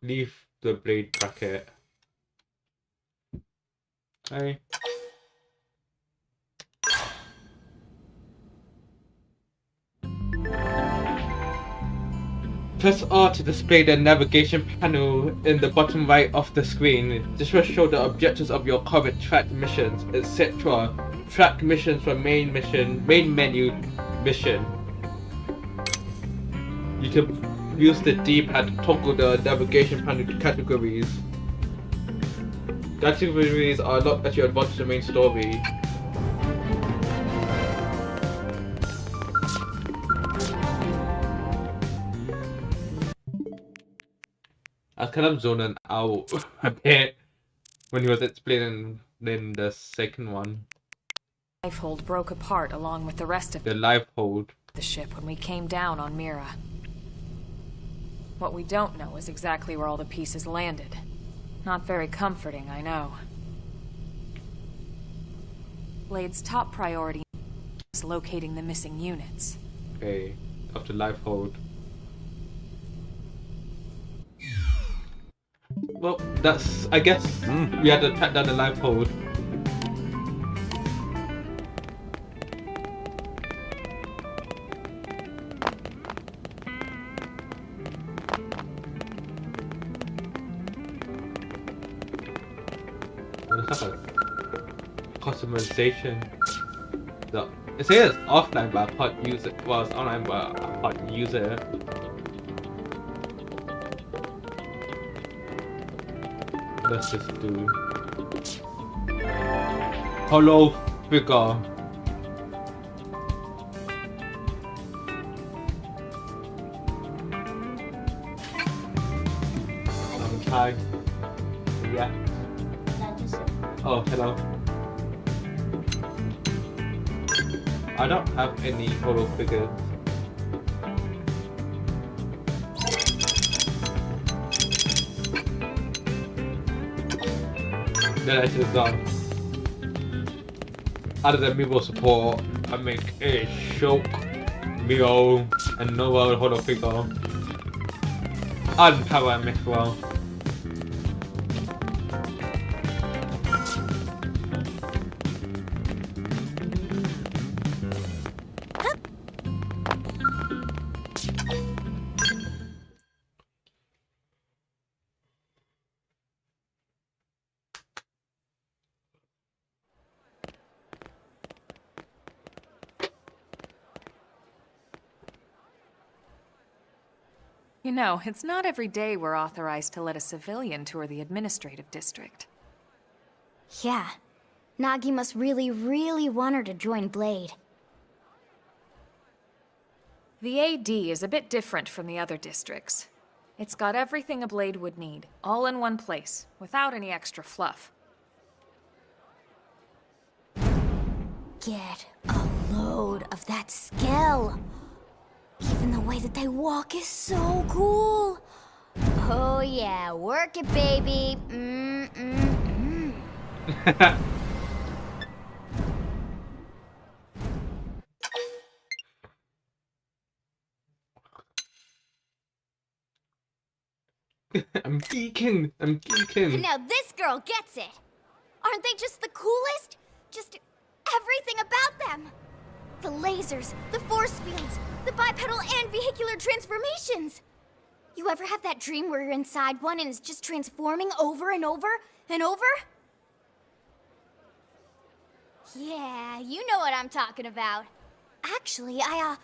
Leave the blade bracket. Hey. Press R to display the navigation panel in the bottom right of the screen. This will show the objectives of your current tracked missions, etc. Track missions for main menu mission. You can use the D-pad to toggle the navigation panel to categories. Categories are locked as you advance to the main story. I was kind of zoning out a bit when he was explaining in the second one. Lifehold broke apart along with the rest of the Lifehold. The ship when we came down on Mira. What we don't know is exactly where all the pieces landed. Not very comforting, I know. Blade's top priority is locating the missing units. Okay, up to Lifehold. Well, that's... I guess we had to track down the Lifehold. It's like a customization. So, it says it's offline, but I can't use it. Well, it's online, but I can't use it. Let's just do hollow figure. Hi. Yeah. Oh, hello. I don't have any hollow figures. Then I should have done. Out of the amiibo support, I make a Shulk, Mio, and Nova hollow figure. And Power Mixwell. You know, it's not every day we're authorized to let a civilian tour the administrative district. Yeah. Nagi must really, really want her to join Blade. The AD is a bit different from the other districts. It's got everything a Blade would need, all in one place, without any extra fluff. get a load of that Skell. Even the way that they walk is so cool. Oh yeah, work it, baby. I'm geeking. I'm geeking. Now this girl gets it. Aren't they just the coolest? Just everything about them. The lasers, the force fields, the bipedal and vehicular transformations. You ever have that dream where you're inside one and it's just transforming over and over and over? Yeah, you know what I'm talking about. Actually, I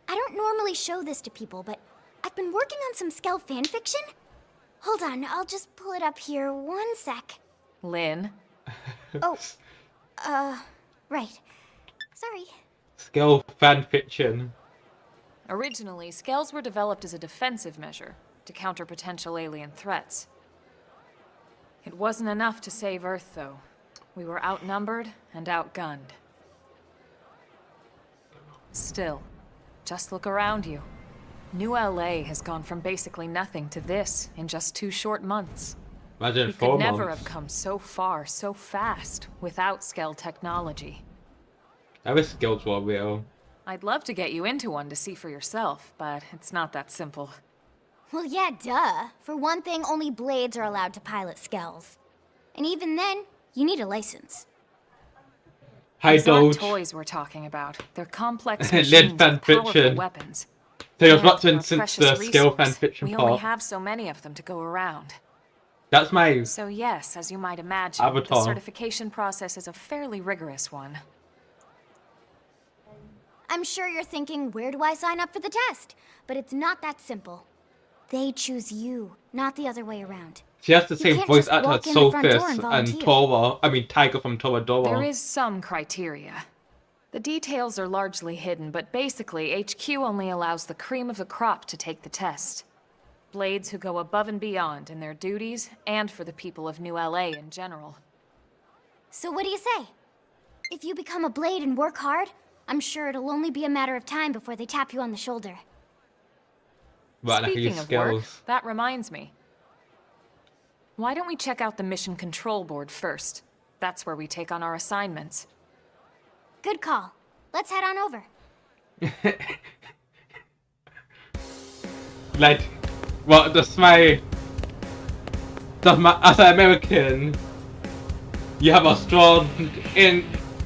don't normally show this to people, but I've been working on some Skell fanfiction. Hold on, I'll just pull it up here 1 sec. Lynn? Oh, right. Sorry. Skell fanfiction. Originally, Skells were developed as a defensive measure to counter potential alien threats. It wasn't enough to save Earth, though. We were outnumbered and outgunned. Still, just look around you. New LA has gone from basically nothing to this in just 2 short months. Imagine We 4 could never months. have come so far, so fast, without Skell technology. I wish Skells were real. I'd love to get you into one to see for yourself, but it's not that simple. Well, yeah, duh. For one thing, only Blades are allowed to pilot Skells. And even then, you need a license. Hi, These aren't Doge. toys we're talking about. They're complex Lead machines with powerful fanfiction. weapons. So you're And watching for a since precious the Skell resource, fanfiction we only part. have so many of them to go around. That's my So yes, as you might imagine, Avatar. the certification process is a fairly rigorous one. I'm sure you're thinking, where do I sign up for the test? But it's not that simple. They choose you, not the other way around. She has the You same can't voice just actor walk as in the front door Sophis and and volunteer. Tora. I mean, Tiger from Toradora. There is some criteria. The details are largely hidden, but basically, HQ only allows the cream of the crop to take the test. Blades who go above and beyond in their duties, and for the people of New LA in general. So what do you say? If you become a Blade and work hard, I'm sure it'll only be a matter of time before they tap you on the shoulder. Right, I can Speaking use of work, skills. that reminds me. Why don't we check out the mission control board first? That's where we take on our assignments. Good call. Let's head on over. Like, well, as an American, you have a strong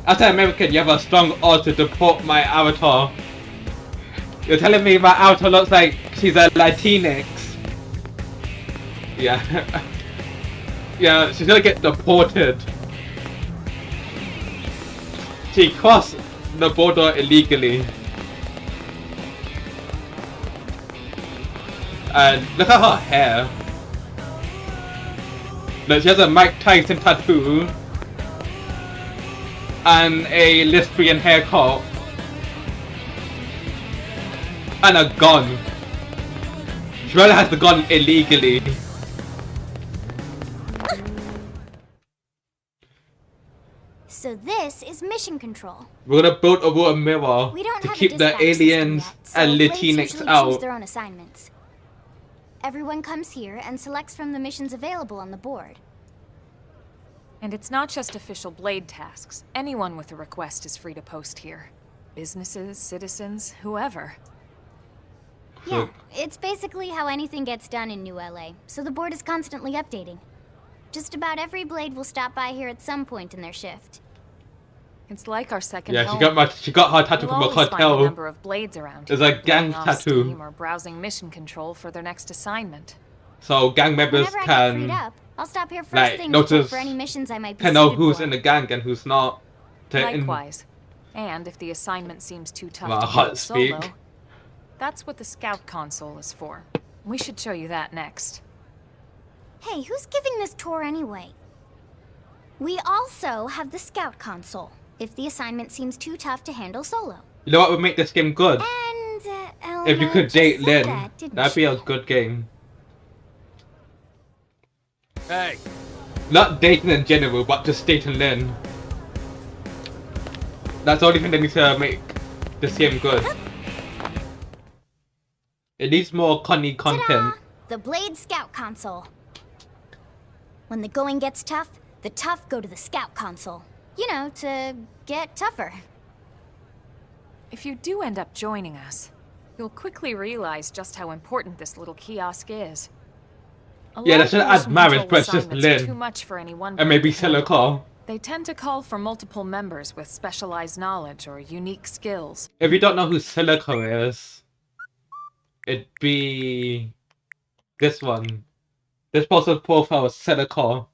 as an American, you have a strong odds to deport my avatar. You're telling me my avatar looks like she's a Latinx? Yeah, yeah, she's gonna get deported. She crossed the border illegally. And look at her hair. Look, she has a Mike Tyson tattoo. And a lesbian haircut. And a gun. She really has the gun illegally. So this is mission control. We're gonna build a water mirror We don't to have a keep the dispatch system aliens yet, so and Blades Latinx usually choose out. their own assignments. Everyone comes here and selects from the missions available on the board. And it's not just official Blade tasks. Anyone with a request is free to post here. Businesses, citizens, whoever. Yeah, it's basically how anything gets done in New LA, so the board is constantly updating. Just about every Blade will stop by here at some point in their shift. It's like our second Yeah, home. she got her tattoo You'll from a always find a cartel. number of Blades around There's here, a gang blowing off tattoo. steam or browsing mission control for their next assignment. So gang members Whenever I get freed can up, I'll stop here first like thing to check notice for any missions I might be can know suited who's for. in the gang and who's not. Likewise. And if the assignment seems too tough Well, to hot handle solo, speak. that's what the scout console is for. We should show you that next. Hey, who's giving this tour anyway? We also have the scout console, if the assignment seems too tough to handle solo. You know what would make this game good? And, If you Elma could just date said Lynn, that, didn't that'd be she? a good game. Hey, Not dating in general, but just dating Lynn. That's the only thing they need to make this game good. It needs more Connie content. Ta-da! The Blade Scout Console. When the going gets tough, the tough go to the Scout Console. You know, to get tougher. If you do end up joining us, you'll quickly realize just how important this little kiosk is. Yeah, they should add marriage, but it's just Lynn. Too much for anyone And maybe sell a car. They tend to call for multiple members with specialized knowledge or unique skills. If you don't know who Silico is, it'd be this one. This person's profile is Silico.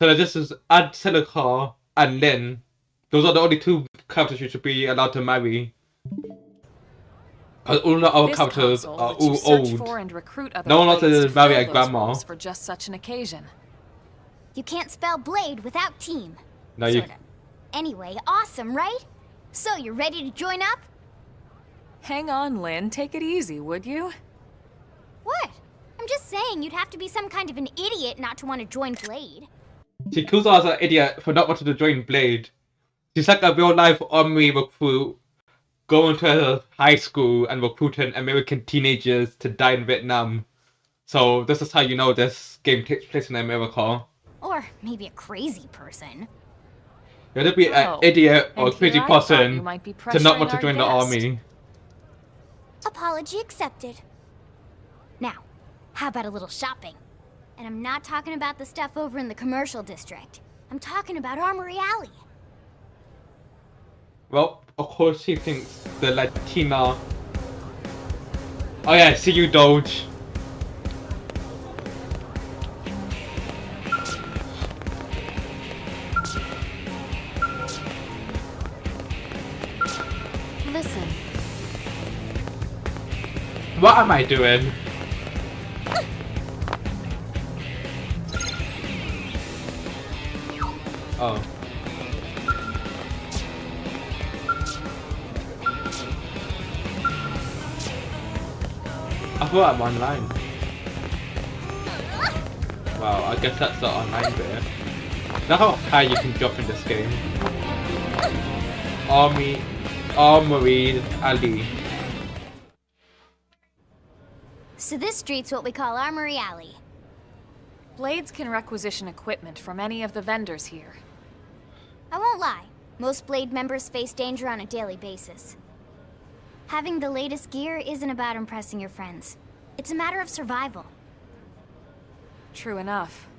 So they just add Silico and Lynn. Those are the only two characters you should be allowed to marry. Because all the other characters are all old. No one wants to marry a grandma. For just such an occasion. You can't spell Blade without team. No, you. Sorta. Anyway, awesome, right? So, you're ready to join up? Hang on, Lynn. Take it easy, would you? What? I'm just saying you'd have to be some kind of an idiot not to want to join Blade. She calls us an idiot for not wanting to join Blade. She's like a real-life army recruit going to high school and recruiting American teenagers to die in Vietnam. So this is how you know this game takes place in America. Or maybe a crazy person. You have to be an idiot or a crazy person to not want to join the army. Apology accepted. Now, how about a little shopping? And I'm not talking about the stuff over in the commercial district. I'm talking about Armory Alley. Well, of course she thinks the Latina... Oh yeah, see you, Doge. Listen. What am I doing? Oh. I thought I'm online. Wow, I guess that's the online bit. That's how high you can jump in this game. Armory Alley. So this street's what we call Armory Alley. Blades can requisition equipment from any of the vendors here. I won't lie, most Blade members face danger on a daily basis. Having the latest gear isn't about impressing your friends. It's a matter of survival. True enough.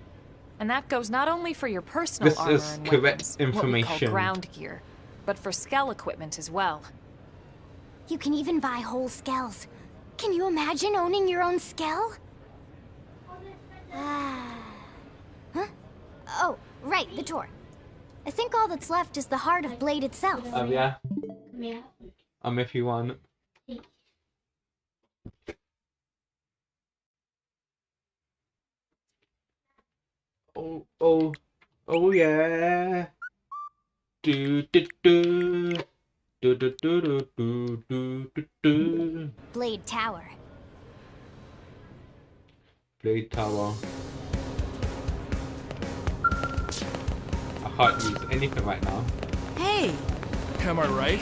And that goes not only for your personal armor This is and correct weapons, what we call information. ground gear, but for skell equipment as well. You can even buy whole skells. Can you imagine owning your own skell? Huh? Oh, right, the tour. I think all that's left is the heart of Blade itself. Yeah. If you want. Oh yeah. Do do do. Do do do do do do do do. Blade Tower. Blade Tower. I can't use anything right now. Hey! Am I right?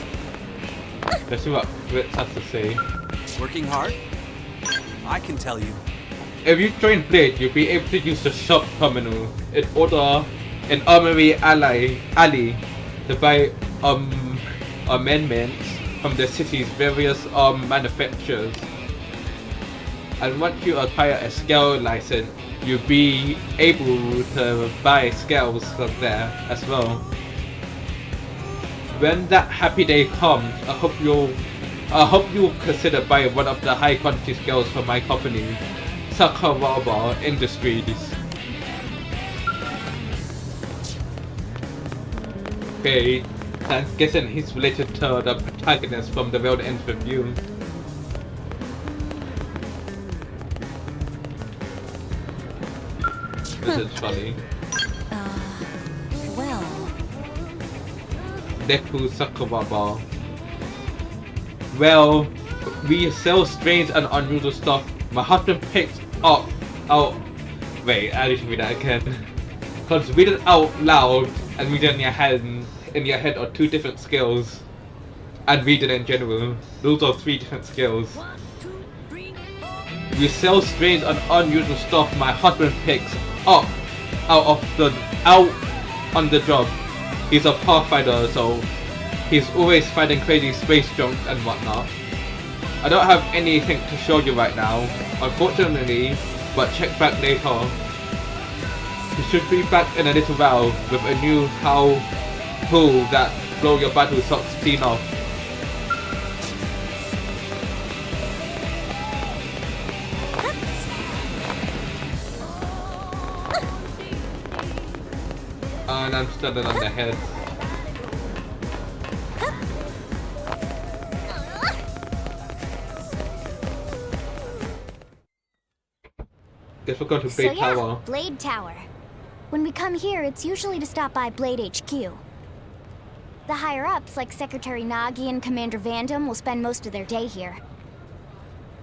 Let's see what Fritz has to say. Working hard? I can tell you. If you join Blade, you'll be able to use the shop terminal in order an Armory Alley to buy amendments from the city's various manufacturers. And once you acquire a scale license, you'll be able to buy scales from there as well. When that happy day comes, I hope you'll consider buying one of the high quality scales from my company, Sakuraba Industries. Okay, I'm guessing he's related to the protagonist from the World Ends With You. This is funny. Well... Deku Sakuraba. Well, we sell strange and unusual stuff. My husband picked up out. Wait, I need to read that again. Cause read it out loud and read it in your head in your head are 2 different skills. And reading in general. Those are 3 different skills. You sell strange and unusual stuff my husband picks up out on the job. He's a pathfinder, so he's always finding crazy space junk and whatnot. I don't have anything to show you right now, unfortunately, but check back later. You should be back in a little while with a new tool that blow your battle socks clean off. And I'm standing on the head. Guess we'll go to Blade Tower. Blade Tower. When we come here, it's usually to stop by Blade HQ. The higher-ups, like Secretary Nagi and Commander Vandam, will spend most of their day here.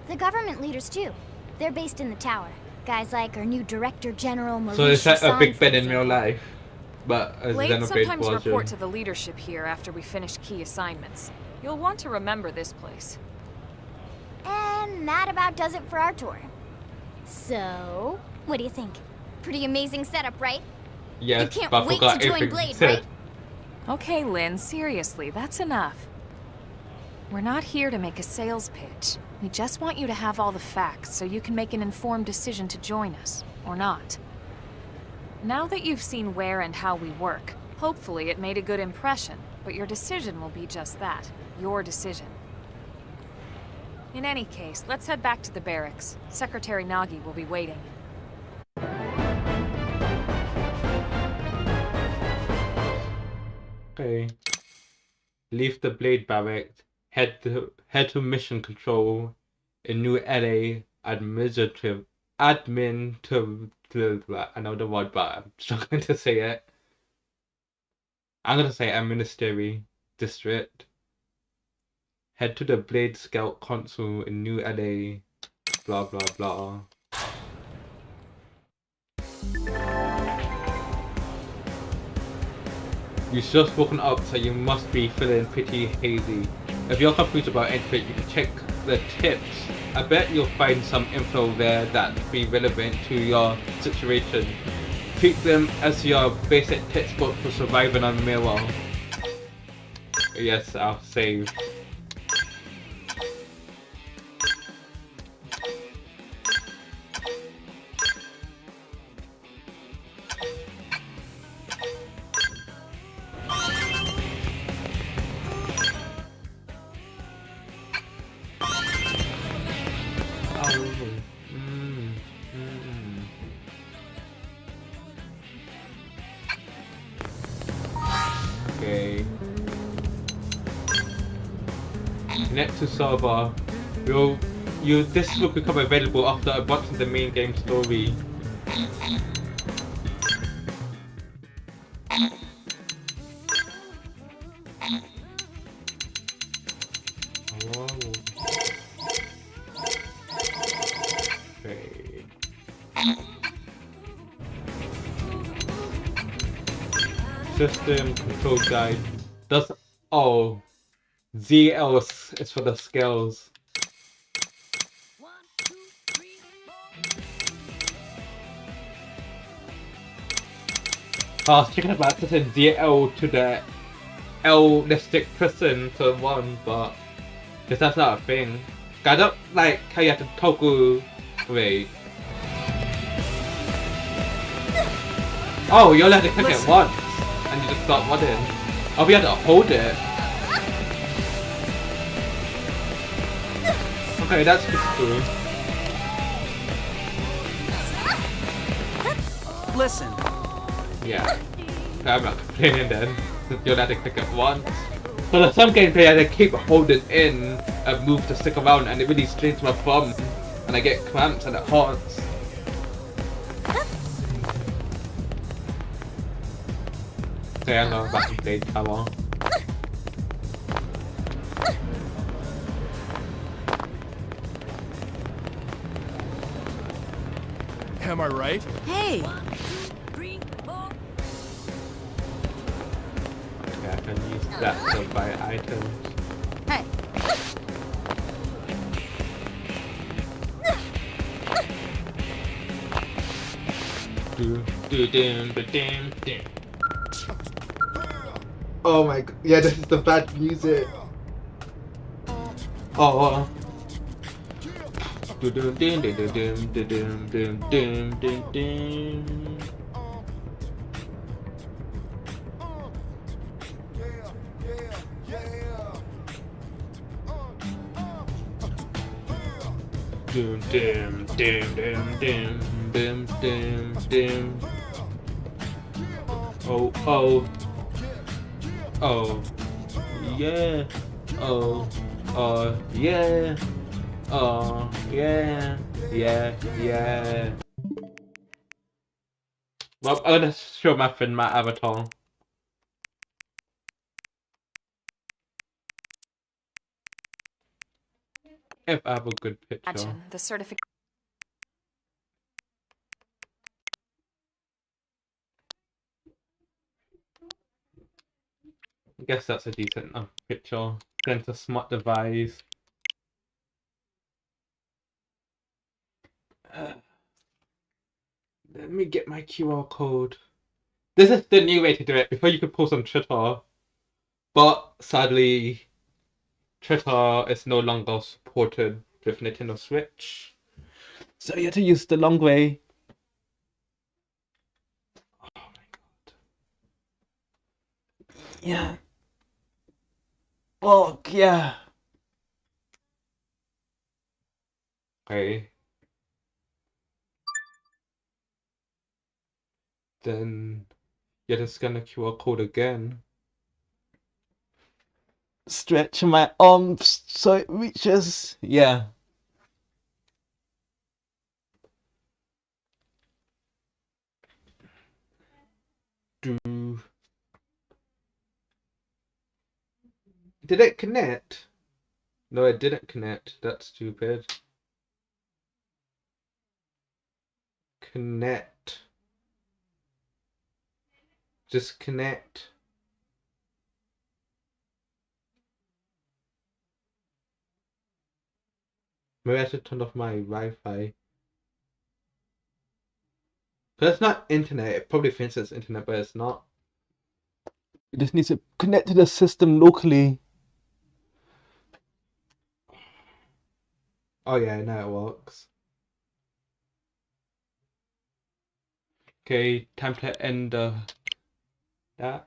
The government leaders, too. They're based in the tower. Guys like our new Director General Maurice. So it's like a Hassan, Big for Ben in example. real life. But as Blade Xenoblade sometimes version. report to the leadership here after we finish key assignments. You'll want to remember this place. And that about does it for our tour. So, what do you think? Pretty amazing setup, right? Yes, you can't but I wait forgot to join everything Blade, you said. right? Okay, Lynn, seriously, that's enough. We're not here to make a sales pitch. We just want you to have all the facts so you can make an informed decision to join us, or not. Now that you've seen where and how we work, hopefully it made a good impression, but your decision will be just that, your decision. In any case, let's head back to the barracks. Secretary Nagi will be waiting. Okay. Leave the Blade barracks. Head to mission control in New LA. Admin to I know the word, but I'm struggling to say it. I'm gonna say administrative district. Head to the Blade Scout console in New LA. Blah blah blah. You've just woken up, so you must be feeling pretty hazy. If you're confused about anything, you can check the tips. I bet you'll find some info there that'll be relevant to your situation. Treat them as your basic textbook for surviving on Mirror. Yes, I'll save. Okay. Connect to server. This will become available after unboxing the main game story. Okay. System control guide. ZL is for the skills. I was thinking about setting ZL to the L-listic person to 1, but because that's not a thing. I don't like how you have to toggle. Wait. Oh, you only have to click it once, and you just start running. Oh, we have to hold it. Okay, that's just cool. Listen. Yeah. Okay, I'm not complaining then. Since you only have to click it once. But in some gameplay, I had to keep holding in and move to stick around, and it really strains my thumb, and I get cramps and it hurts. Okay, I'm going back to Blade Tower. Am I right? Hey! Okay, I can use that to buy items. Hey. Oh my god, yeah, this is the bad music. Oh. Doom, dim, dim, dim, dim, dim, dim, dim. Oh, oh. Oh. Yeah. Oh. Yeah. Oh, yeah. Yeah, yeah. Well, I'm gonna show my friend my avatar. If I have a good picture. Imagine the certificate. I guess that's a decent enough picture. Then a smart device. Let me get my QR code. This is the new way to do it. Before you could post on Twitter, but sadly, Twitter is no longer supported with Nintendo Switch. So you have to use the long way. Oh my god. Yeah. Oh, yeah. Okay. Then you have to scan the QR code again. Stretch my arms so it reaches. Yeah. Do. Did it connect? No, it didn't connect. That's stupid. Connect. Just connect. Maybe I should turn off my Wi-Fi. But it's not internet. It probably thinks it's internet, but it's not. It just needs to connect to the system locally. Oh yeah, now it works. Okay, time to end that.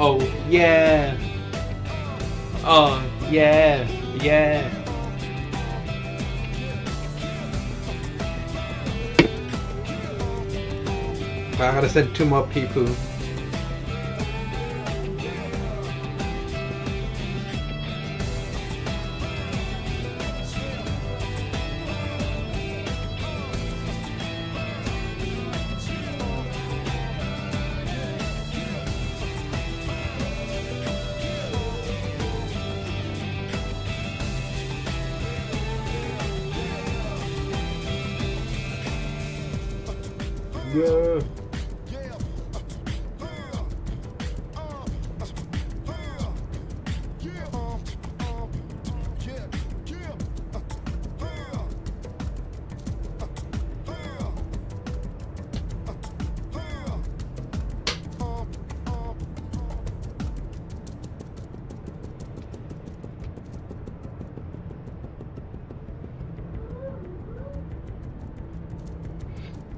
Oh yeah. Oh yeah. Yeah. I gotta send 2 more people. Yeah.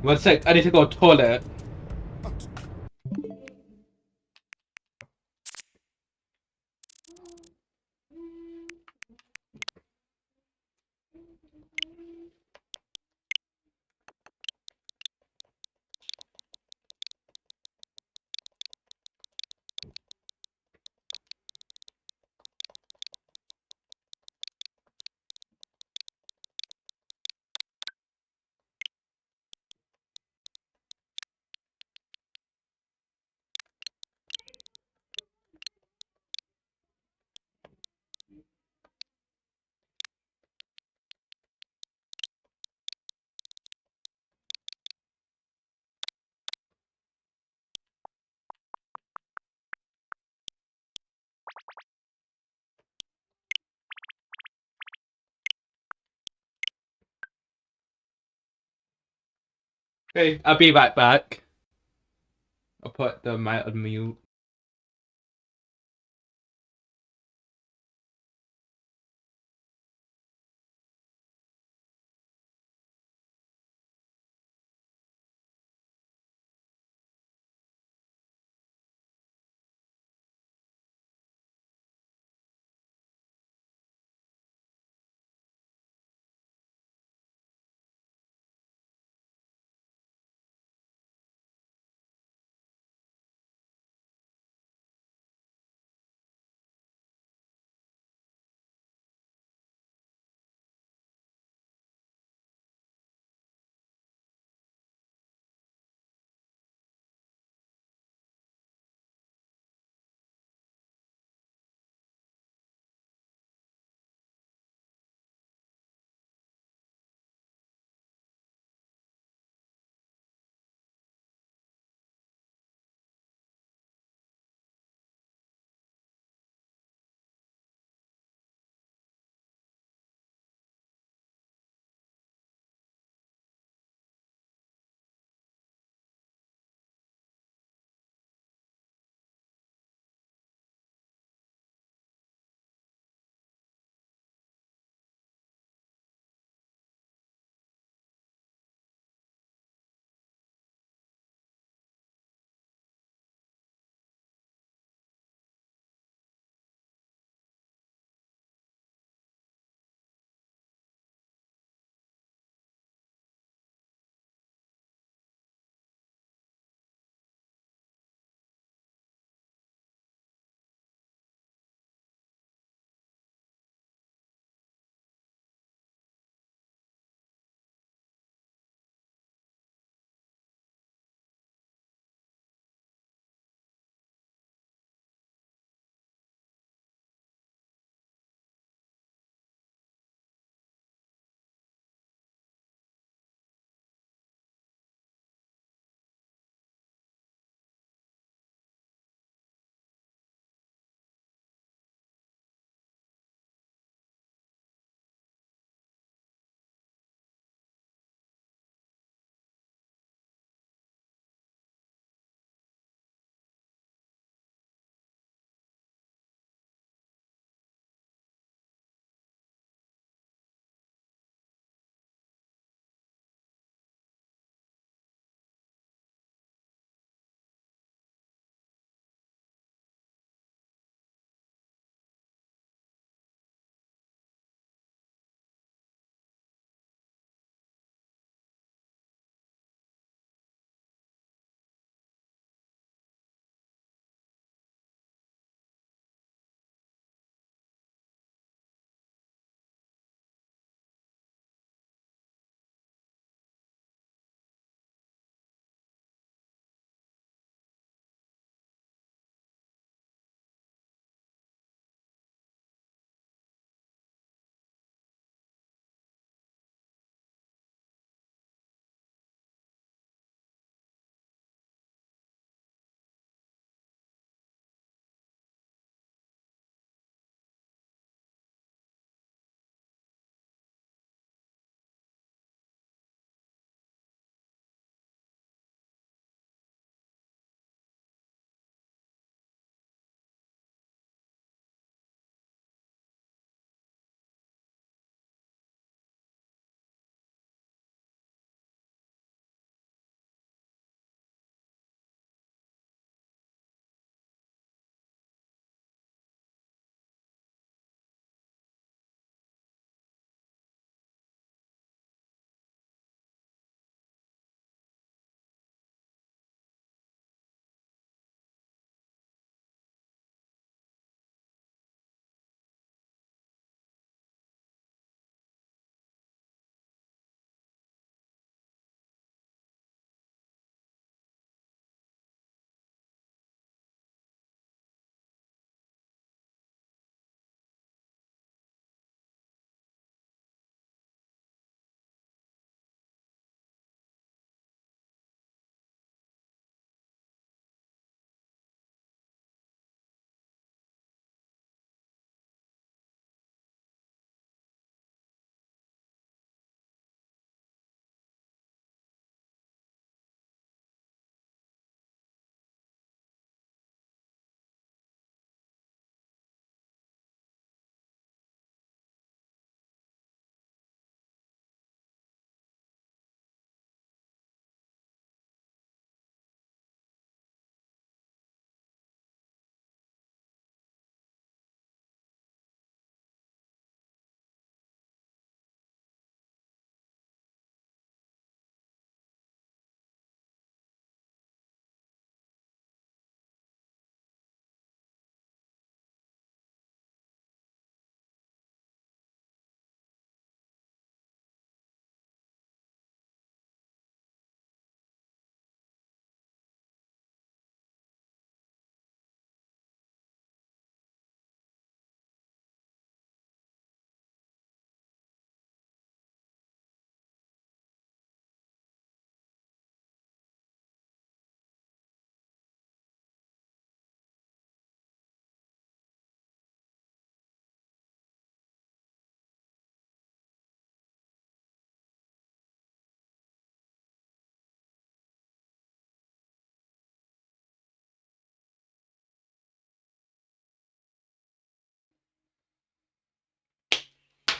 One sec, I need to go to the toilet. Okay, I'll be right back. I'll put the mic on mute.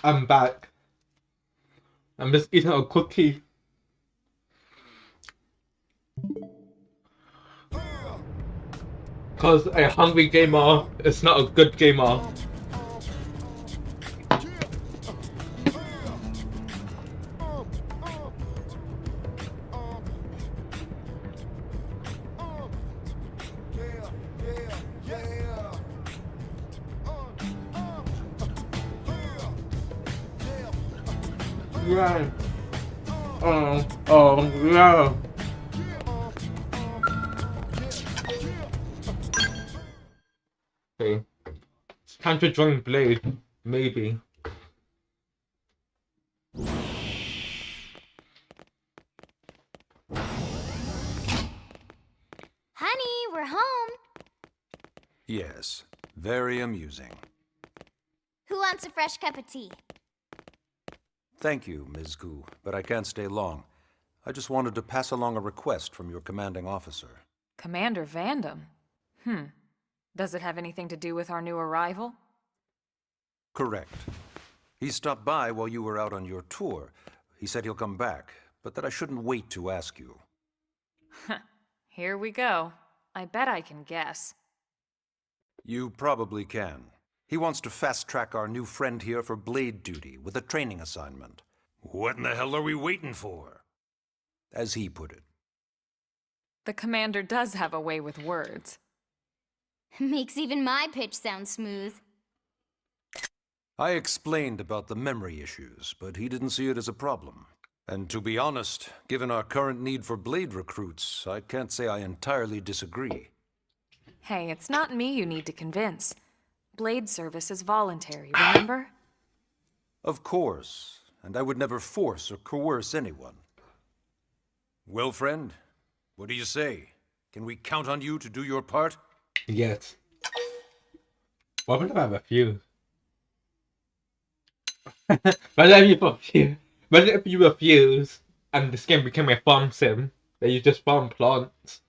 I'm back. I'm just eating a cookie. Cause a hungry gamer is not a good gamer. Yeah. Oh, yeah. Okay. It's time to join Blade. Maybe. Honey, we're home. Yes, very amusing. Who wants a fresh cup of tea? Thank you, Ms. Gu, but I can't stay long. I just wanted to pass along a request from your commanding officer. Commander Vandam? Does it have anything to do with our new arrival? Correct. He stopped by while you were out on your tour. He said he'll come back, but that I shouldn't wait to ask you. Here we go. I bet I can guess. You probably can. He wants to fast-track our new friend here for blade duty with a training assignment. What in the hell are we waiting for? As he put it. The commander does have a way with words. Makes even my pitch sound smooth. I explained about the memory issues, but he didn't see it as a problem. And to be honest, given our current need for blade recruits, I can't say I entirely disagree. Hey, it's not me you need to convince. Blade service is voluntary, remember? Of course, and I would never force or coerce anyone. Well, friend, what do you say? Can we count on you to do your part? Yes. What if I refuse? What if you refuse and this game became a farm sim that you just farm plants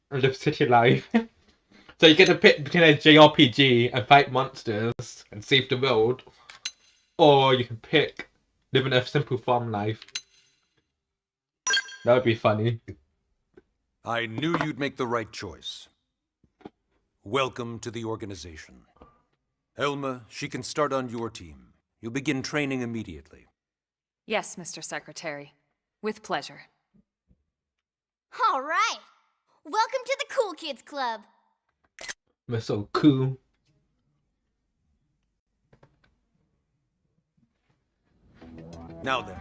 and live city life? So you get to pick between a JRPG and fight monsters and save the world, or you can pick living a simple farm life. That would be funny. I knew you'd make the right choice. Welcome to the organization. Elma, she can start on your team. You'll begin training immediately. Yes, Mr. Secretary. With pleasure. All right. Welcome to the Cool Kids Club. We're so cool. Now then,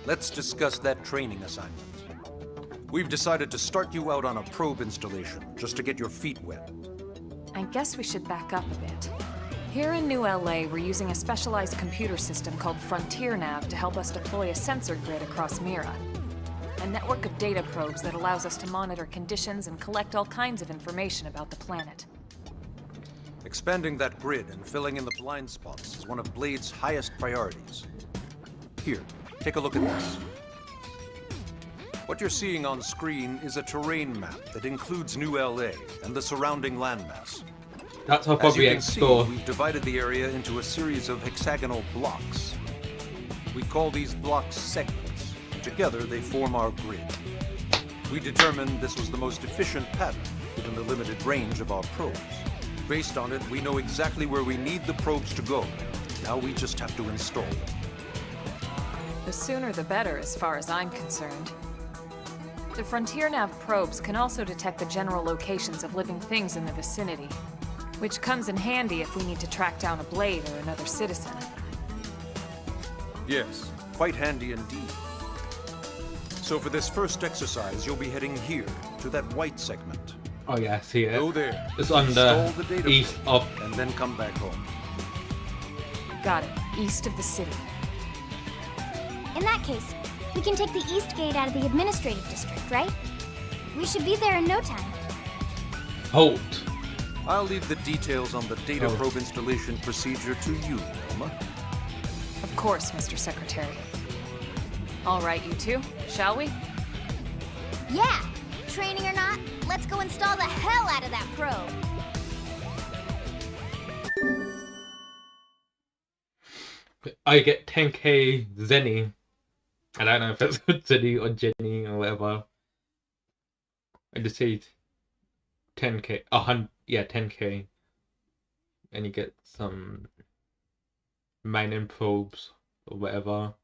let's discuss that training assignment. We've decided to start you out on a probe installation, just to get your feet wet. I guess we should back up a bit. Here in New LA, we're using a specialized computer system called Frontier Nav to help us deploy a sensor grid across Mira. A network of data probes that allows us to monitor conditions and collect all kinds of information about the planet. Expanding that grid and filling in the blind spots is one of Blade's highest priorities. Here, take a look at this. What you're seeing on screen is a terrain map that includes New LA and the surrounding landmass. That's how far we explore. We've divided the area into a series of hexagonal blocks. We call these blocks segments. Together, they form our grid. We determined this was the most efficient pattern, given the limited range of our probes. Based on it, we know exactly where we need the probes to go. Now we just have to install them. The sooner the better, as far as I'm concerned. The Frontier Nav probes can also detect the general locations of living things in the vicinity, which comes in handy if we need to track down a blade or another citizen. Yes, quite handy indeed. So for this first exercise, you'll be heading here, to that white segment. Oh yeah, I see it. Go there. It's on the data east probe, of... and then come back home. Got it. East of the city. In that case, we can take the East Gate out of the administrative district, right? We should be there in no time. Halt. I'll leave the details on the data probe installation procedure to you, Elma. Of course, Mr. Secretary. All right, you two, shall we? Yeah! Training or not, let's go install the hell out of that probe! I get 10k Zenny. I don't know if it's Zenny or Jenny or whatever. I just say 10k, 100, yeah, 10k, and you get some mining probes or whatever.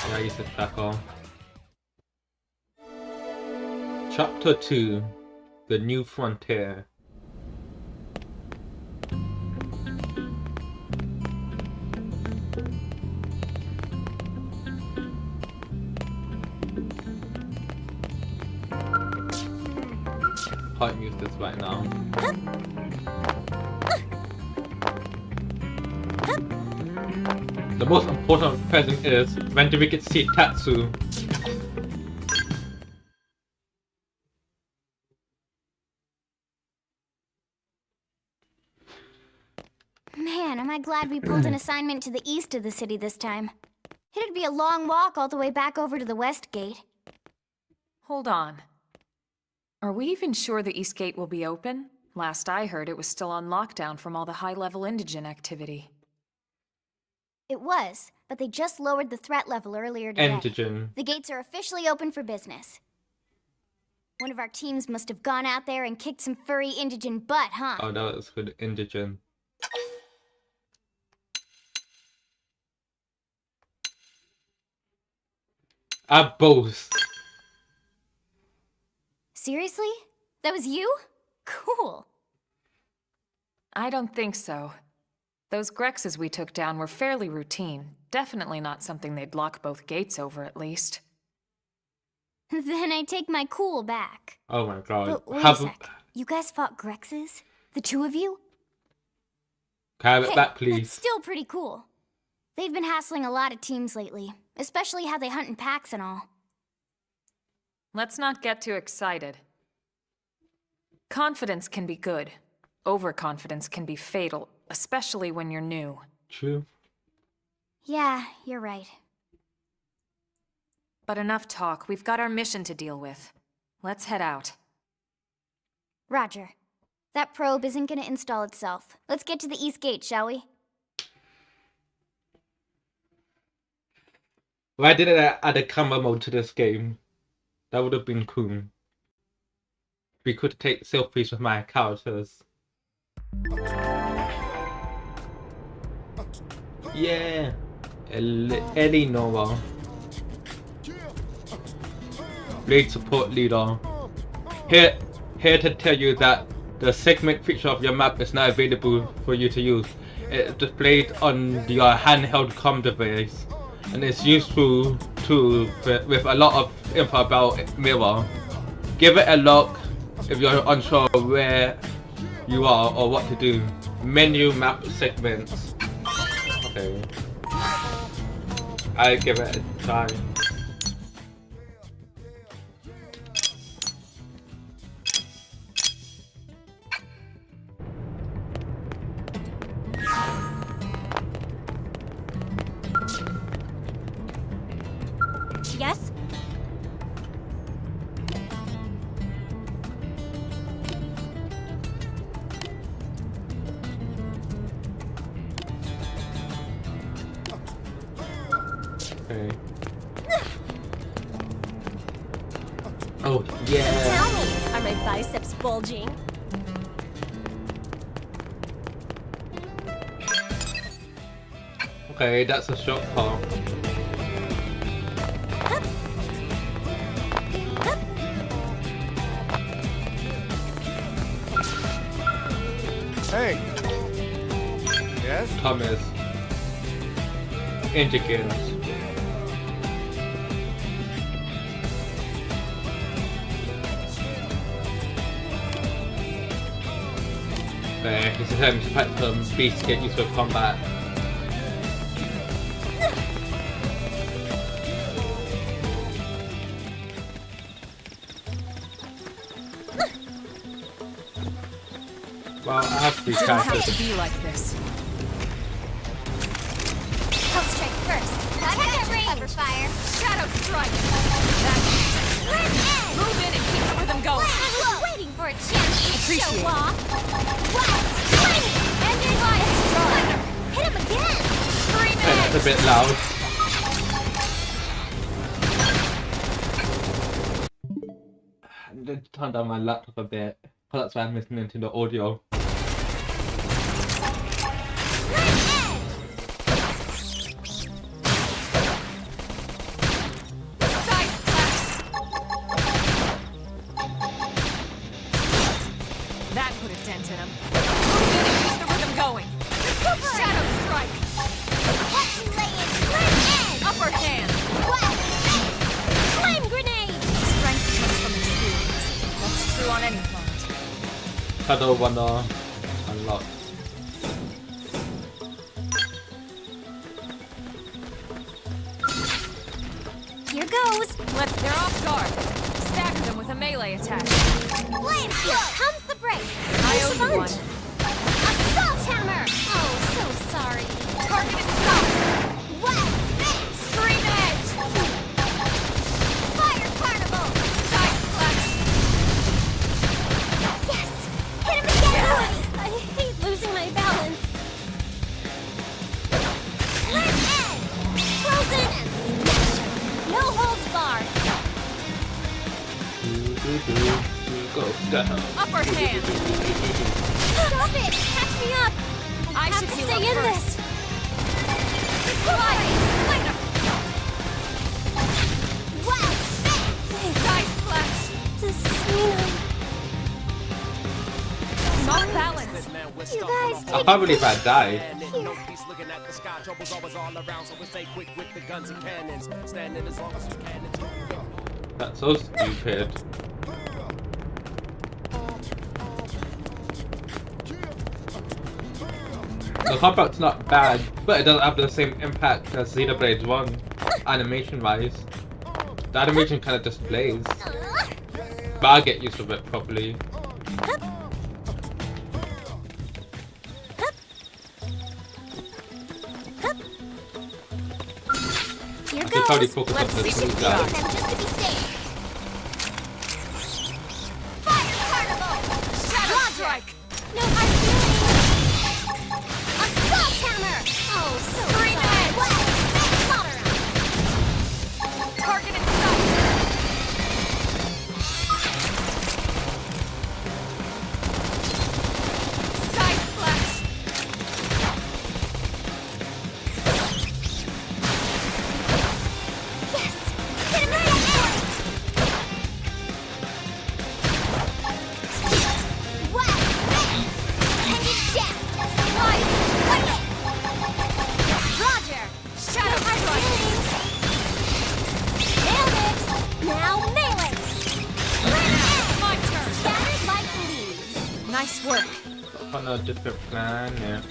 Yeah, I use the tracker. Chapter 2, The New Frontier. Can't use this right now. The most important present is, when do we get to see Tatsu? Man, am I glad we pulled an assignment to the east of the city this time. It'd be a long walk all the way back over to the west gate. Hold on. Are we even sure the East Gate will be open? Last I heard, it was still on lockdown from all the high-level indigent activity. It was, but they just lowered the threat level earlier today. Indigent. The gates are officially open for business. One of our teams must have gone out there and kicked some furry indigent butt, huh? Oh, that was good. Indigent. Both. Seriously? That was you? Cool. I don't think so. Those Grexes we took down were fairly routine. Definitely not something they'd lock both gates over, at least. Then I take my cool back. Oh my god. But wait a sec. You guys fought Grexes? The two of you? Can I have it back, That's please? still pretty cool. They've been hassling a lot of teams lately, especially how they hunt in packs and all. Let's not get too excited. Confidence can be good. Overconfidence can be fatal, especially when you're new. True. Yeah, you're right. But enough talk. We've got our mission to deal with. Let's head out. Roger. That probe isn't gonna install itself. Let's get to the East Gate, shall we? Why didn't I add a camera mode to this game? That would have been cool. We could take selfies with my characters. Yeah. Eleanor. Blade support leader. Here to tell you that the segment feature of your map is not available for you to use. It's displayed on your handheld comm device, and it's useful too with a lot of info about Mirror. Give it a look if you're unsure where you are or what to do. Menu map segments. Okay. I'll give it a try. Yes? Okay. Oh, yeah. So tell me, are my biceps bulging? Okay, that's a short call. Hey. Yes? Thomas. Indigent. It's a time to fight some beasts to get used to combat. Well, I have to be Doesn't have to characters. be like this. I'll strike first. I have range. Cover fire. Shadow strike! Move in and keep the rhythm going. I was waiting for a chance to Appreciate show it. off. Let's swing Hit him again! And that's a bit loud. I need to turn down my laptop a bit, because that's why I'm listening to the audio. That put a dent in him. Keep the rhythm going. Shadow strike. Watch you lay in straight edge! Upper hand. Flame grenade! Strength comes from experience. That's true on any front. Shadow wanna unlock. Here goes! They're off guard. Stagger them with a melee attack. Flame! Here comes the break! I owe you one. Assault hammer! Oh, so sorry. Targeted stop. What? Stream edge. Fire carnival! Side flash. Yes! Hit him again! I hate losing my balance. Flame edge! Frozen and smash! No holds barred! Go down. Upper hand. Stop it! Catch me up! I have should to heal stay up in first. this! Later! Wow! Side flash. This is Xeno. Soft balance. You guys I take can't believe I died. That's so stupid. The combat's not bad, but it doesn't have the same impact as Xenoblade 1, animation-wise. The animation kind of just plays. But I'll get used to it properly. Here I should probably goes! focus Let's on the see smooth what you got. guy. Them just to be safe. Fire carnival! Shadow Roger. strike. No hard feelings! Assault hammer! Oh, so Stream sorry. edge. What? Slaughter 'em. Targeted sight. Side flash. Yes! Hit him again! What? And it's death! Slide! Fight it! Roger! Shadow Hard strike. feelings! Nailed it! Now melee! My turn. Scattered like leaves. Nice work. On a different planet.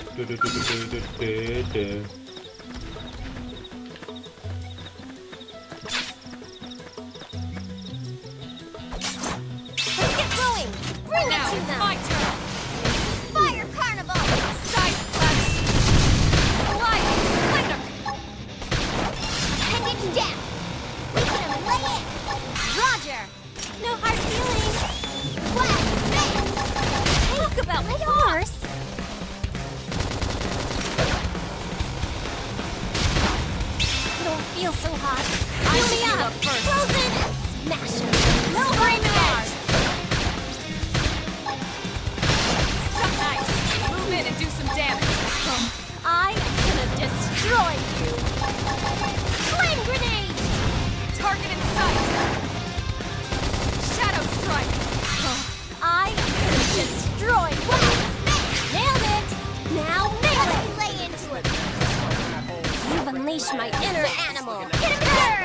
Let's get going! Bring Now it to it's them! my turn. Fire carnival! Side flash. Slide. Later. Hang it down! We hit him and lay in! Roger! No hard feelings! What? Talk about force! Don't feel so hot! I Heal should me heal up! up first. Frozen and smash him! No Stream hard edge. feelings! So nice. Move in and do some damage. I am gonna destroy you! Flame grenade! Targeted sight. Shadow strike. I am gonna destroy you! Nailed it! Now melee! Lay into it! You've unleashed my inner animal! Hit him there!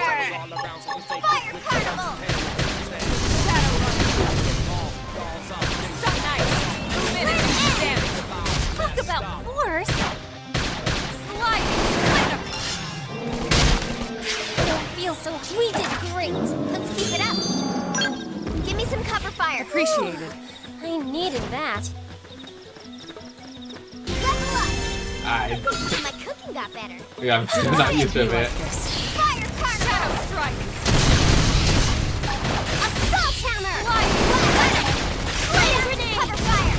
Fire carnival! Shadow run. So nice. Move in and do some damage. Talk about force! Slide. Later. I don't feel so. We did great! Let's keep it up! Give me some cover fire! Appreciated. I needed that. Level up! I, My cooking got better. yeah, I'm still not used to it. Fire carnival! Shadow strike. Assault hammer! Slide. Flame grenade! Cover fire!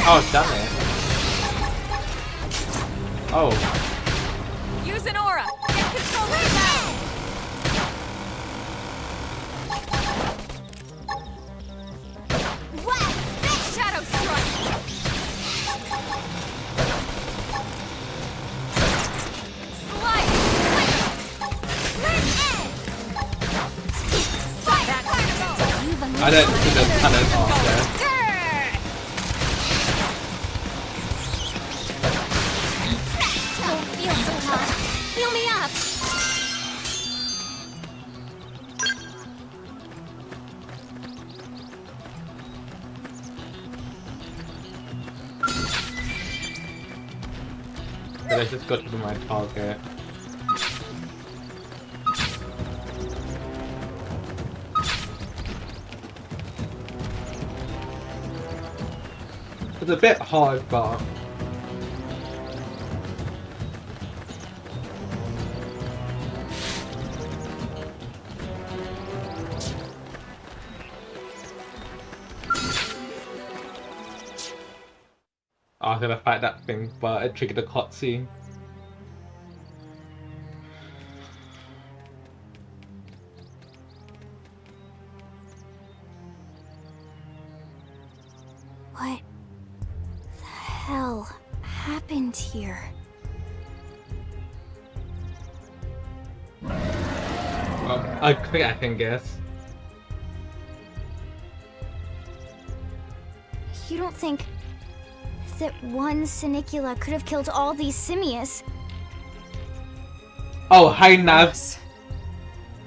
Oh, damn it. Oh. Use an aura! Get control of that! Shadow strike! Slice! I don't think there's talent off there. Don't feel so hot. Fill me up. But I just got to my target. It's a bit hard, but I was gonna fight that thing, but it triggered a cutscene. What the hell happened here? Well, I think I can guess. You don't think that one Sinicula could have killed all these simius? Oh, hi Nav.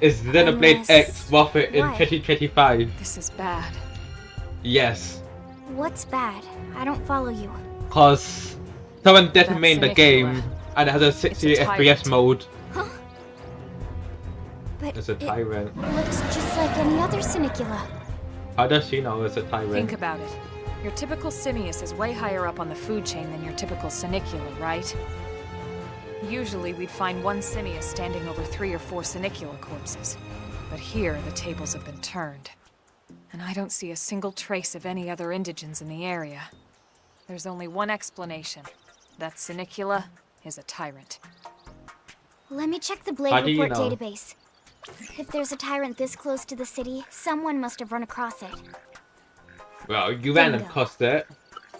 Is Xenoblade Unless- X worth it in What? 2025? This is bad. Yes. What's bad? I don't follow you. Cause someone detonated the Sinicula. game and it has a 60 It's a FPS tyrant. mode. But It's a tyrant. it looks just like any other Sinicula. How does she know it's a tyrant? Think about it. Your typical simius is way higher up on the food chain than your typical Sinicula, right? Usually we'd find one simius standing over 3 or 4 Sinicula corpses. But here, the tables have been turned. And I don't see a single trace of any other indigents in the area. There's only one explanation. That Sinicula is a tyrant. Let me check the How Blade do you Report know? database. If there's a tyrant this close to the city, someone must have run across it. Well, you ran Bingo. across it.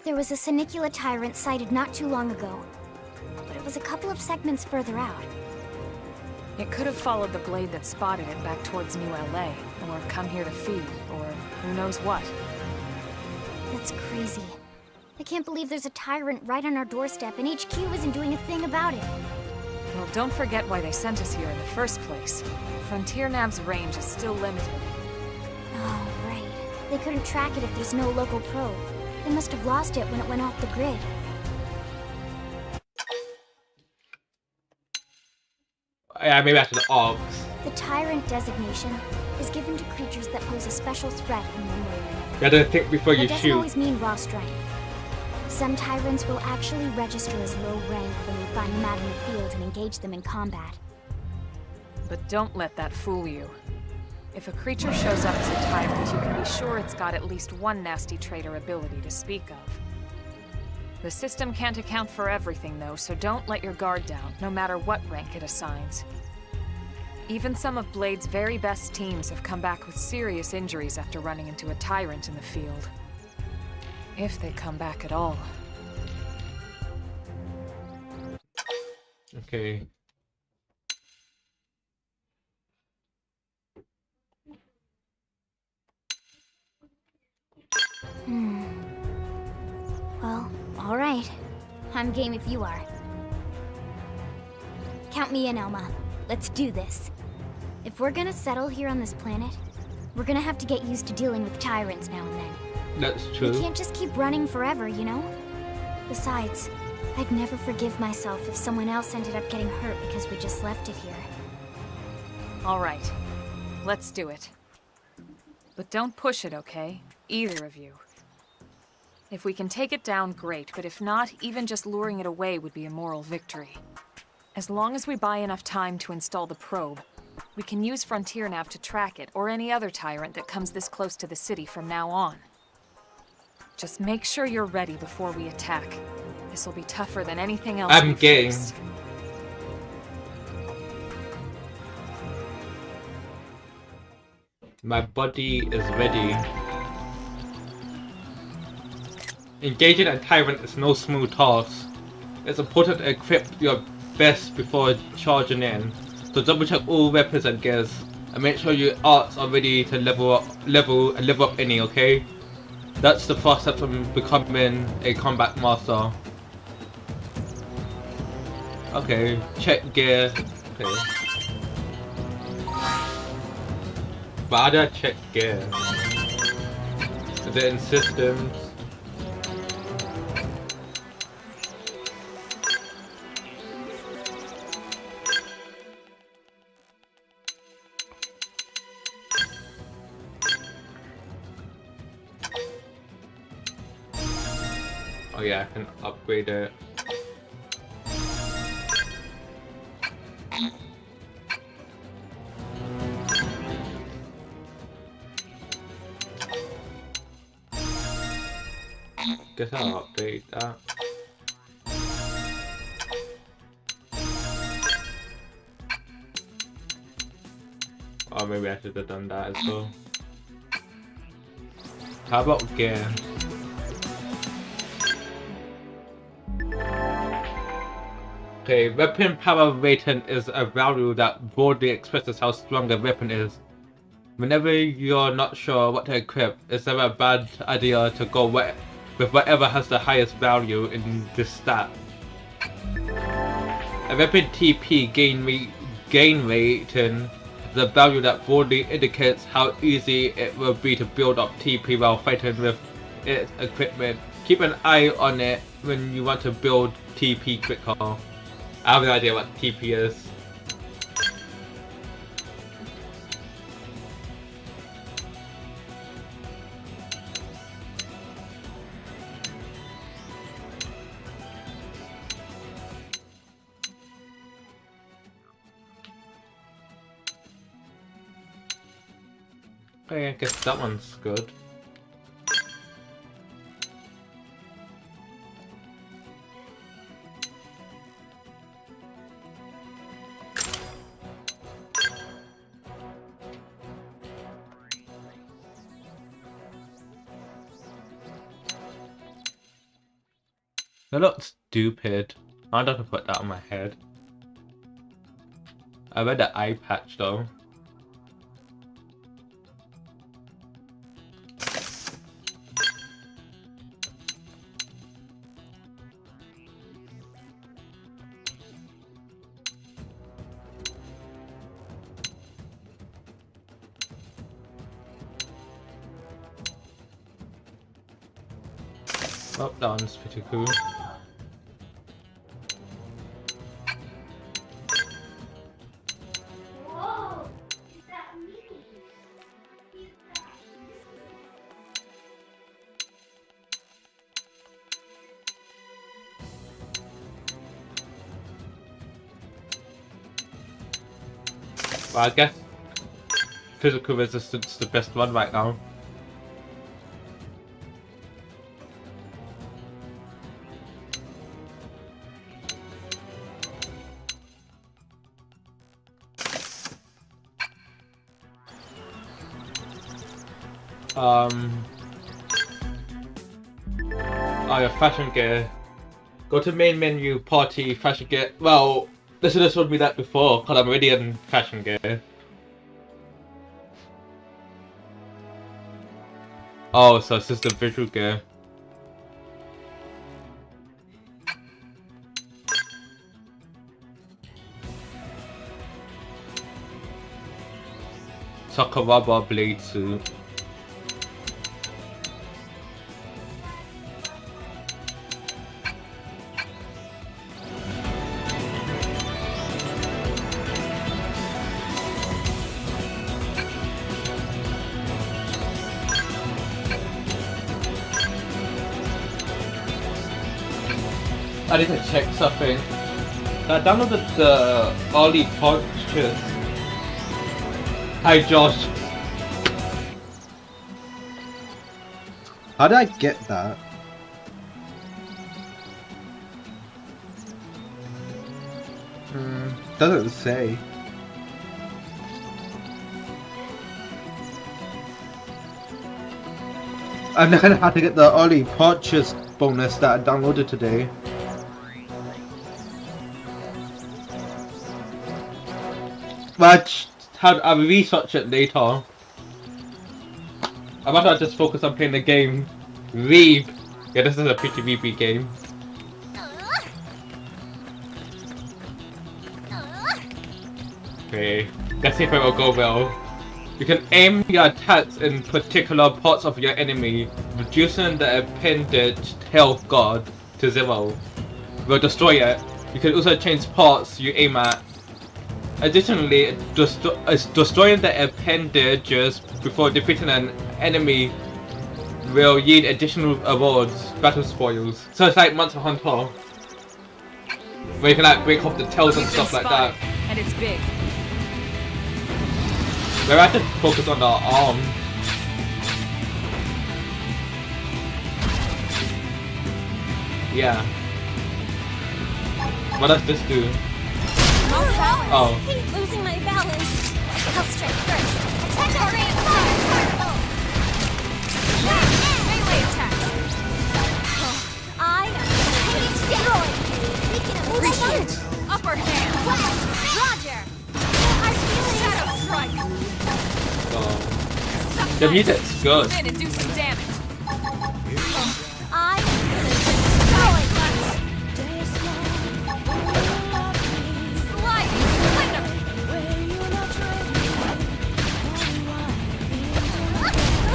There was a Sinicula tyrant sighted not too long ago, but it was a couple of segments further out. It could have followed the blade that spotted it back towards New LA, or come here to feed, or who knows what. That's crazy. I can't believe there's a tyrant right on our doorstep and HQ isn't doing a thing about it. Well, don't forget why they sent us here in the first place. Frontier Nav's range is still limited. Oh, right. They couldn't track it if there's no local probe. They must have lost it when it went off the grid. Yeah, maybe after the Arcs. The tyrant designation is given to creatures that pose a special threat in one way or another. You gotta think before you That doesn't shoot. always mean raw strength. Some tyrants will actually register as low rank when we find them out in the field and engage them in combat. But don't let that fool you. If a creature shows up as a tyrant, you can be sure it's got at least one nasty trait or ability to speak of. The system can't account for everything, though, so don't let your guard down, no matter what rank it assigns. Even some of Blade's very best teams have come back with serious injuries after running into a tyrant in the field. If they come back at all. Okay. Well, alright. I'm game if you are. Count me in, Elma. Let's do this. If we're gonna settle here on this planet, we're gonna have to get used to dealing with tyrants now and then. That's We true. can't just keep running forever, you know? Besides, I'd never forgive myself if someone else ended up getting hurt because we just left it here. All right. Let's do it. But don't push it, okay? Either of you. If we can take it down, great, but if not, even just luring it away would be a moral victory. As long as we buy enough time to install the probe, we can use Frontier Nav to track it, or any other tyrant that comes this close to the city from now on. Just make sure you're ready before we attack. This will be tougher than anything else I'm we've game. faced. My body is ready. Engaging a tyrant is no smooth task. It's important to equip your best before charging in. So double check all weapons and gears, and make sure your arts are ready to level up any, okay? That's the first step from becoming a combat master. Okay, check gear. Okay. But how do I check gear? Is it in systems? Oh yeah, I can upgrade it. Guess I'll update that. Oh, maybe I should have done that as well. How about gear? Okay, weapon power rating is a value that broadly expresses how strong a weapon is. Whenever you're not sure what to equip, it's never a bad idea to go with whatever has the highest value in this stat. A weapon TP gain rating is a value that broadly indicates how easy it will be to build up TP while fighting with its equipment. Keep an eye on it when you want to build TP quicker. I have no idea what TP is. Okay, I guess that one's good. That looks stupid. I don't have to put that on my head. I read the eye patch though. Oh, that one's pretty cool. Well, I guess physical resistance is the best one right now. Oh, your fashion gear. Go to main menu, party, fashion gear. Well, they should have showed me that before, because I'm already in fashion gear. Oh, so it's just the visual gear. Sakuraba blade suit. I need to check something. I downloaded the early purchase. Hi Josh. How did I get that? Doesn't say. And then I had to get the early purchase bonus that I downloaded today. But I'll research it later. I'm about to just focus on playing the game. Leave. Yeah, this is a PvP game. Okay, let's see if it will go well. You can aim your attacks in particular parts of your enemy, reducing the appendage health guard to 0. Will destroy it. You can also change parts you aim at. Additionally, destroying the appendages before defeating an enemy will yield additional awards, battle spoils. So it's like Monster Hunter, where you can like break off the tails and stuff like that. And it's big. Where I just focus on the arm. Yeah. What does this do? Oh. I hate losing my balance. I'll strike first. Attack our fire! Melee attack! I am destroyed. Upper hand! Roger! Our shadow strike! Oh. The music's good. Move in and do some damage. I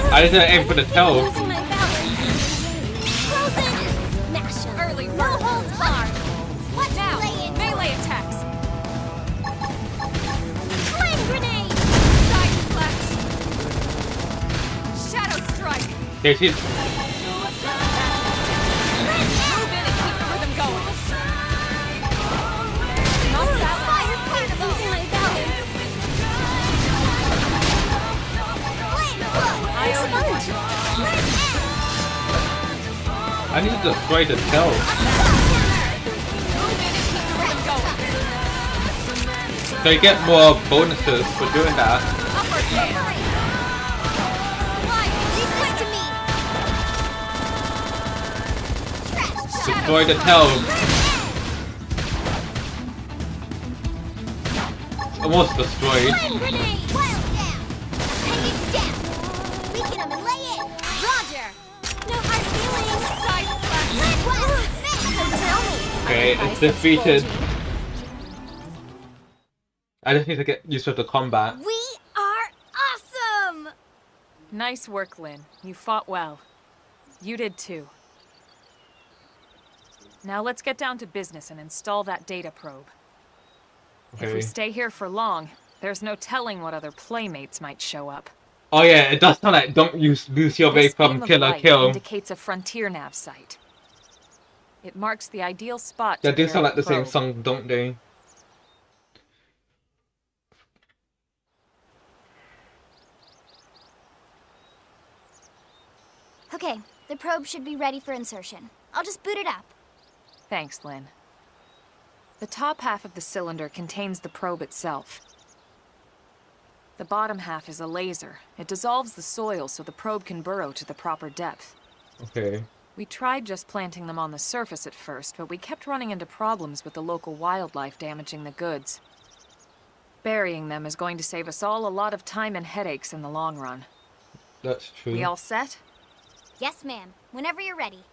I just aim for the tail. losing my balance. Frozen! Smash 'em. Early no holds barred. What now? Melee attacks. Flame grenade! Side flash. Shadow strike. There she is. Move in and keep the rhythm going. Knock that Fire carnival! Losing my balance. I owe you one. I need to destroy the tail. So you get more bonuses for doing that. Upper hand. Destroy the tail. Almost destroyed. Flame grenade! Wild down! Take it down! Weaken 'em and lay it! Roger! No hard feelings! Side flash. Well, so tell me. Okay, it's defeated. I just need to get used to the combat. We are awesome! Nice work, Lynn. You fought well. You did too. Now let's get down to business and install that data probe. If we Okay. stay here for long, there's no telling what other playmates might show up. Oh yeah, it does sound like don't lose your way This from beam of kill or light kill. indicates a frontier nav site. It marks the ideal spot They to do bury sound like the same probe. song, don't they? Okay, the probe should be ready for insertion. I'll just boot it up. Thanks, Lynn. The top half of the cylinder contains the probe itself. The bottom half is a laser. It dissolves the soil so the probe can burrow to the proper depth. Okay. We tried just planting them on the surface at first, but we kept running into problems with the local wildlife damaging the goods. Burying them is going to save us all a lot of time and headaches in the long run. That's true. We all set? Yes, ma'am. Whenever you're ready.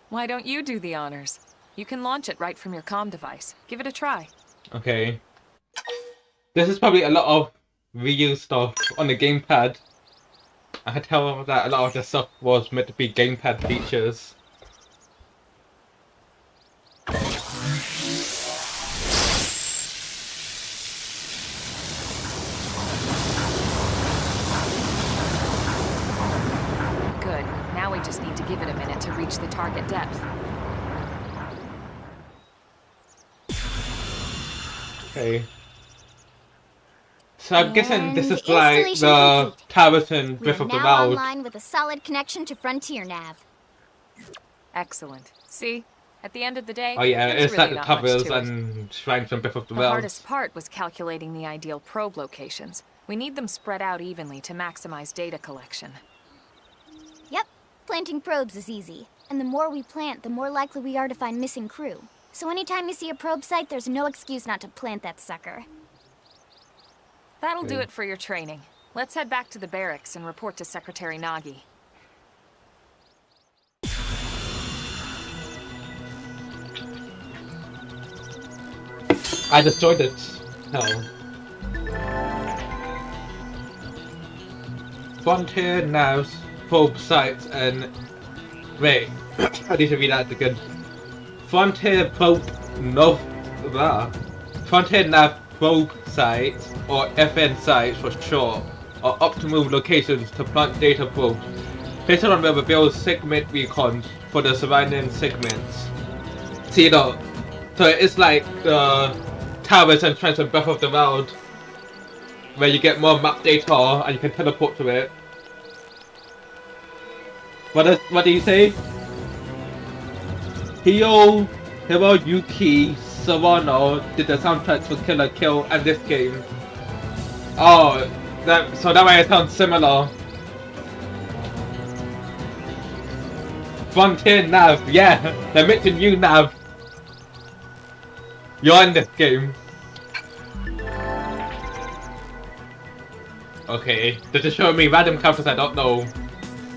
Why don't you do the honors? You can launch it right from your comm device. Give it a try. Okay. This is probably a lot of reused stuff on the gamepad. I could tell that a lot of the stuff was meant to be gamepad features. Good. Now we just need to give it a minute to reach the target depth. Okay. So I'm guessing this And is like installation the complete. towers in Breath We're of the now Wild. online with a solid connection to Frontier Nav. Excellent. See? At the end of the day, Oh yeah, there's it's really like the not much towers to it. and shrines from Breath of the The Wild. hardest part was calculating the ideal probe locations. We need them spread out evenly to maximize data collection. Yep, planting probes is easy. And the more we plant, the more likely we are to find missing crew. So anytime you see a probe site, there's no excuse not to plant that sucker. That'll do it for your training. Let's head back to the barracks and report to Secretary Nagi. I destroyed it. Hell. Frontier Nav's probe sites and... Wait, I need to read that again. Frontier probe... No... Blah. Frontier Nav probe sites, or FN sites for short, are optimal locations to plant data probes. Based on the revealed segment recons for the surrounding segments. See though, so it's like the towers and shrines of Breath of the Wild, where you get more map data and you can teleport to it. What do you say? Hiroyuki Sawano did the soundtracks for Killer Kill and this game. Oh, so that way it sounds similar. Frontier Nav, yeah, they're making you Nav. You're in this game. Okay, they're just showing me random characters I don't know.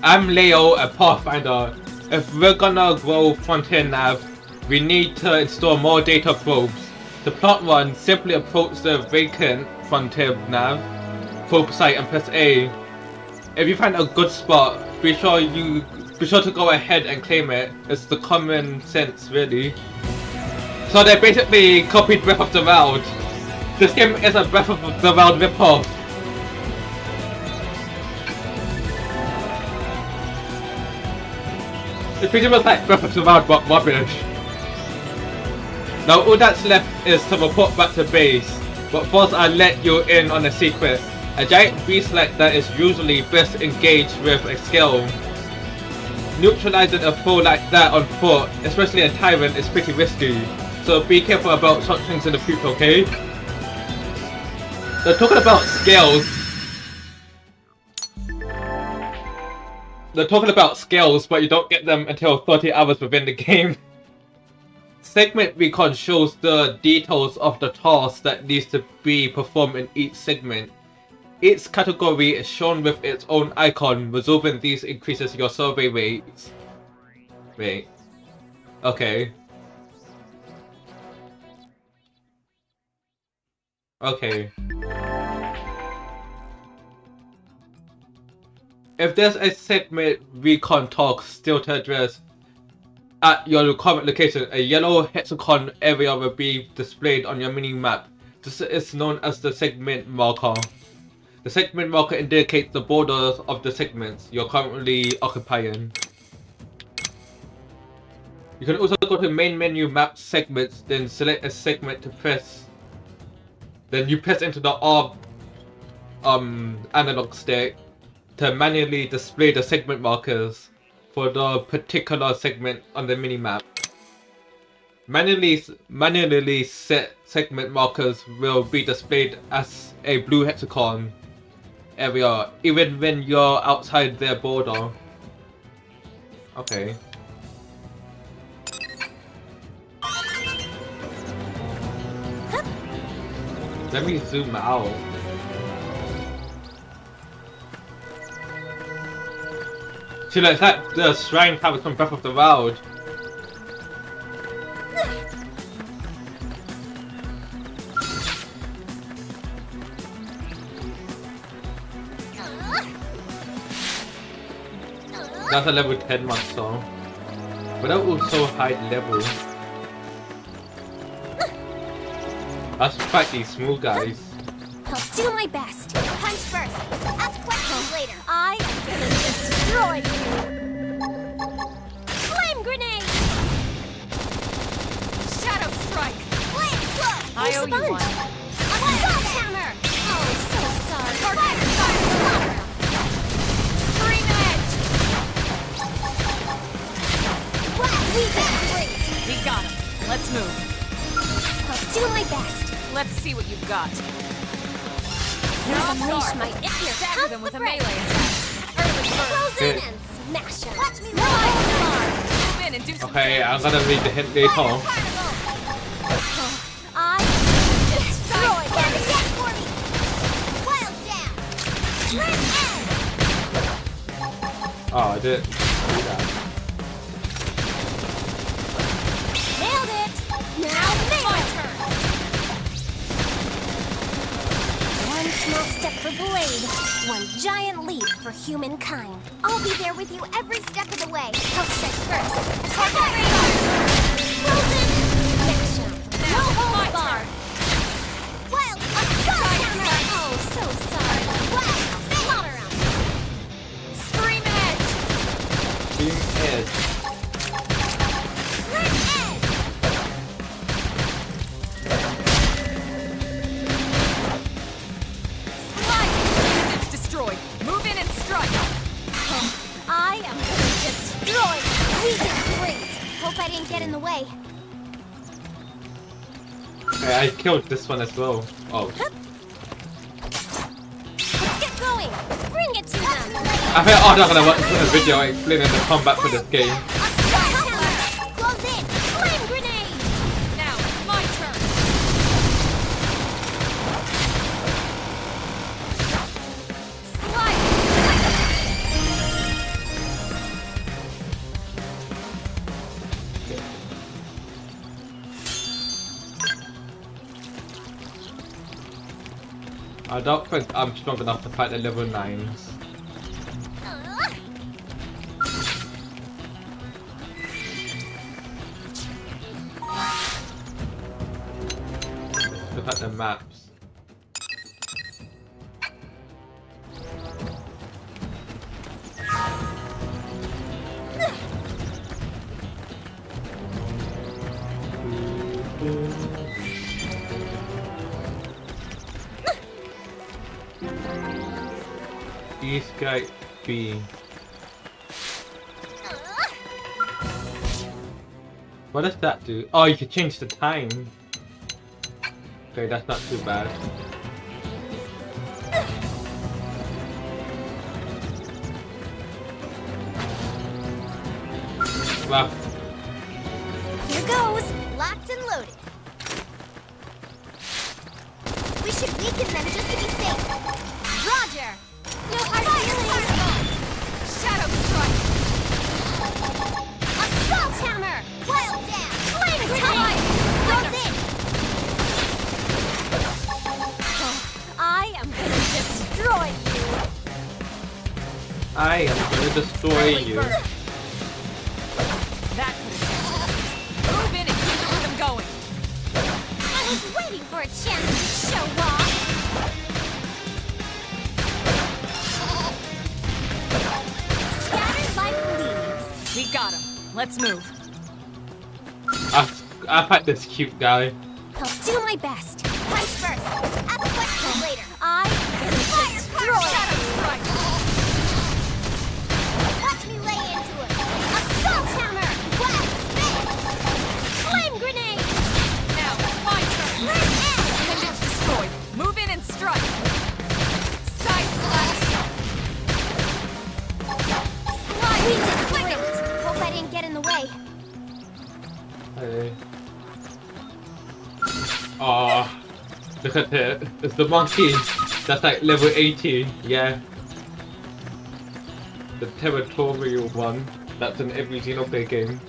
I'm Leo, a Pathfinder. If we're gonna grow Frontier Nav, we need to install more data probes. To plot one, simply approach the vacant Frontier Nav probe site and press A. If you find a good spot, be sure to go ahead and claim it. It's the common sense, really. So they basically copied Breath of the Wild. This game is a Breath of the Wild ripoff. It's pretty much like Breath of the Wild but rubbish. Now all that's left is to report back to base, but first I'll let you in on a secret. A giant beast like that is usually best engaged with a skill. Neutralizing a foe like that on foot, especially a tyrant, is pretty risky, so be careful about such things in the future, okay? They're talking about skills. They're talking about skills, but you don't get them until 30 hours within the game. Segment recon shows the details of the task that needs to be performed in each segment. Each category is shown with its own icon. Resolving these increases your survey rates. Wait. Okay. Okay. If there's a segment recon task still to address at your current location, a yellow hexagon area will be displayed on your mini-map. This is known as the segment marker. The segment marker indicates the borders of the segments you're currently occupying. You can also go to main menu, map segments, then select a segment to press. Then you press into the R analog stick to manually display the segment markers for the particular segment on the minimap. Manually set segment markers will be displayed as a blue hexagon area even when you're outside their border. Okay. Let me zoom out. See, like that, the shrine towers from Breath of the Wild. That's a level 10 monster. But that was so high level. That's quite these small guys. I'll do my best. Punch first. Ask questions later. I'm gonna destroy you! Flame grenade! Shadow strike! Flame flip! I owe you one. Assault hammer! Oh, so Let's move. I'll do my best. Let's see what you've got. Now unleash my Stagger them with a melee attack. Early bird. Close in and smash them. Watch me Move in and do some Okay, I'm gonna read the hint later. I destroy them. Attack for me. Wild down. Red edge. Oh, I did do that. Nailed it. Now my turn. One small step for Blade, one giant leap for humankind. I'll be there with you every step of the way. I'll strike first. Target radar. Frozen. Smash 'em. No hold bar. Wild assault hammer. Oh, so sorry. Wild slaughter 'em. Scream edge. Beam edge. Red edge. It's destroyed. Move in and strike. I am gonna destroy you. We did great. Hope I didn't get in the way. Okay, I killed this one as well. Oh. Let's get going. Bring it to them. I think I'm not gonna watch a video explaining the combat for this game. Assault hammer. Close in. Flame grenade. Now, it's my turn. Slide. I don't think I'm strong enough to fight the level 9s. Look at the maps. East Gate B. What does that do? Oh, you can change the time. Okay, that's not too bad. Wow. Here goes. Locked and loaded. We should weaken them just to be safe. Roger. No hard feelings. Shadow strike. Assault hammer. Wild down. Flame attack. Close in. I am gonna destroy you. I am gonna destroy you. That could have been. Move in and keep the rhythm going. I was waiting for a chance to show off. Scattered like leaves. We got him. Let's move. I fight this cute guy. I'll do my best. Punch first. Ask questions later. I am gonna destroy. Shadow strike. Watch me lay into him. Assault hammer. Wild spin. Flame grenade. Now, my turn. Red edge. Appendage destroyed. Move in and strike. Side slash. We did great. Hope I didn't get in the way. Hey. Oh, look at it. It's the monkey. That's like level 80. Yeah. The territorial one. That's in every Xenoblade game.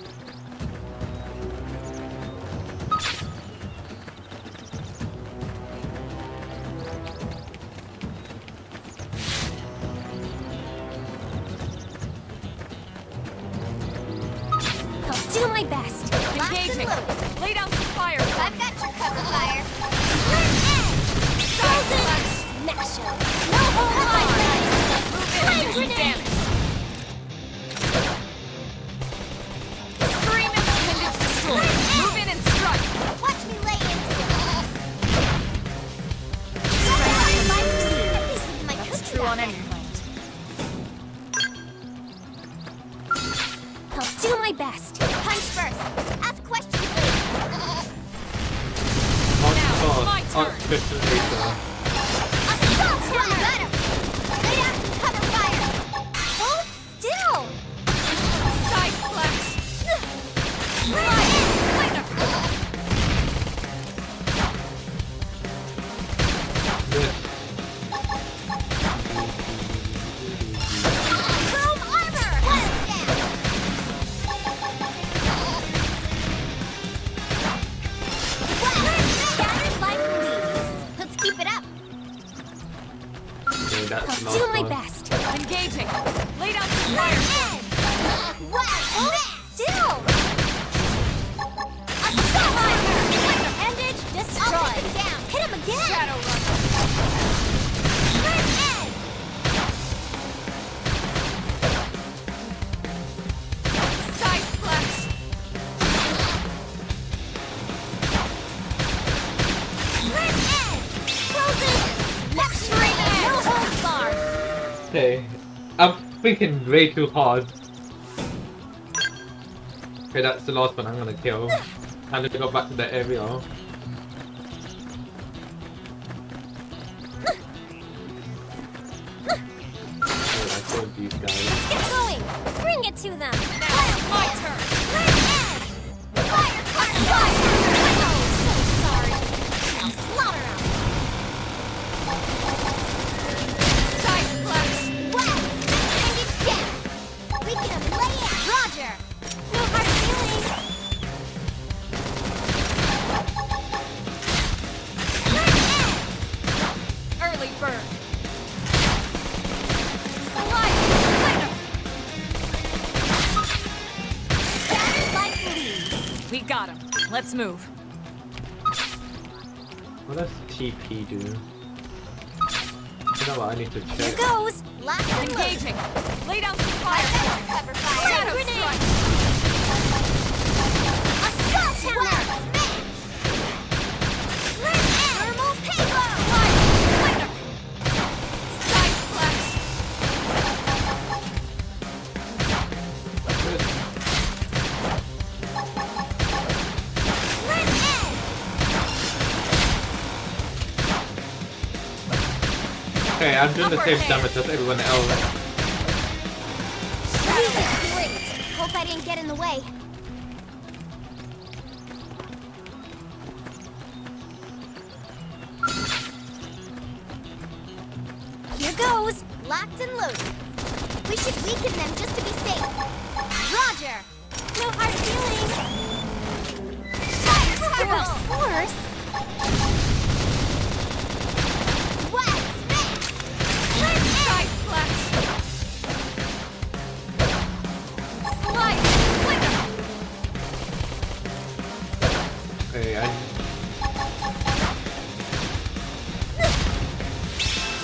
I'll do my best. Locked and Engaging. loaded. Lay down some fire. I've got your cover fire. Red edge. Frozen. Smash 'em. No hold on. Move in and do some damage. Scream and appendage destroyed. Move in and strike. Watch me lay into him. My That's cookie true on got any it. plant. I'll do my best. Punch first. Ask questions later. Oh, Christian later. Assault hammer! Got him! Lay out some cover fire! Hold still! Side flex! Chrome armor! One down! Scattered like leaves. Let's keep it up. Okay, that's the I'll last do my one. best. Engaging! Lay down some fire! Hold still! Assault hammer! Appendage destroyed. I'll take him down. Hit him again. Shadow run! Turn edge. Side flex! Turn edge. Frozen. Next straight edge. No holds barred. Okay, I'm thinking way too hard. Okay, that's the last one I'm gonna kill. Time to go back to the area. I killed these guys. Let's get going. Bring it to them. Now it's my turn! Turn edge. Fire cut fire. Oh, so sorry. Now slaughter 'em. Side flex! Well, bring it down. We can lay it. Roger. No hard feelings. Turn edge. Early bird! Slide. Scattered like leaves. We got him. Let's move. What does TP do? You know what, I need to Here check. goes. Lock and load. Engaging! Lay down some fire! Cover fire. Shadow Grenade. strike! Assault hammer. Thermal payload. Side flex! Okay, I'm doing the same damage as everyone else. You did great. Hope I didn't get in the way. Here goes. Locked and loaded. We should weaken them just to be safe. Roger. No hard feelings. Fire force. What? Side flex! Slide! Okay, I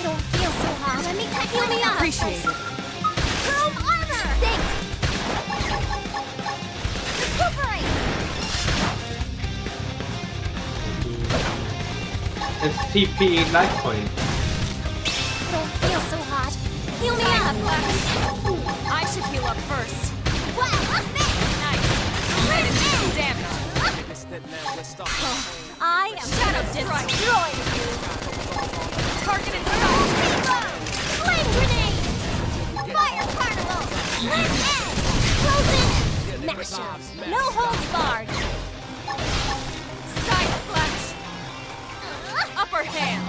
Don't feel so hot. Let me heal me up. Appreciate it. Chrome armor. Thanks. Recuperate. it's TP life point. Don't feel so hot. Heal me Side up. flex! I should heal up first. Well, Nice! Try to do some damage. I am Shadow gonna strike. destroy you. Targeted Thermal fire! payload. Flame grenade. Fire particle. Flame edge. Frozen. Smash up. No holds barred. Side flex! Upper hand!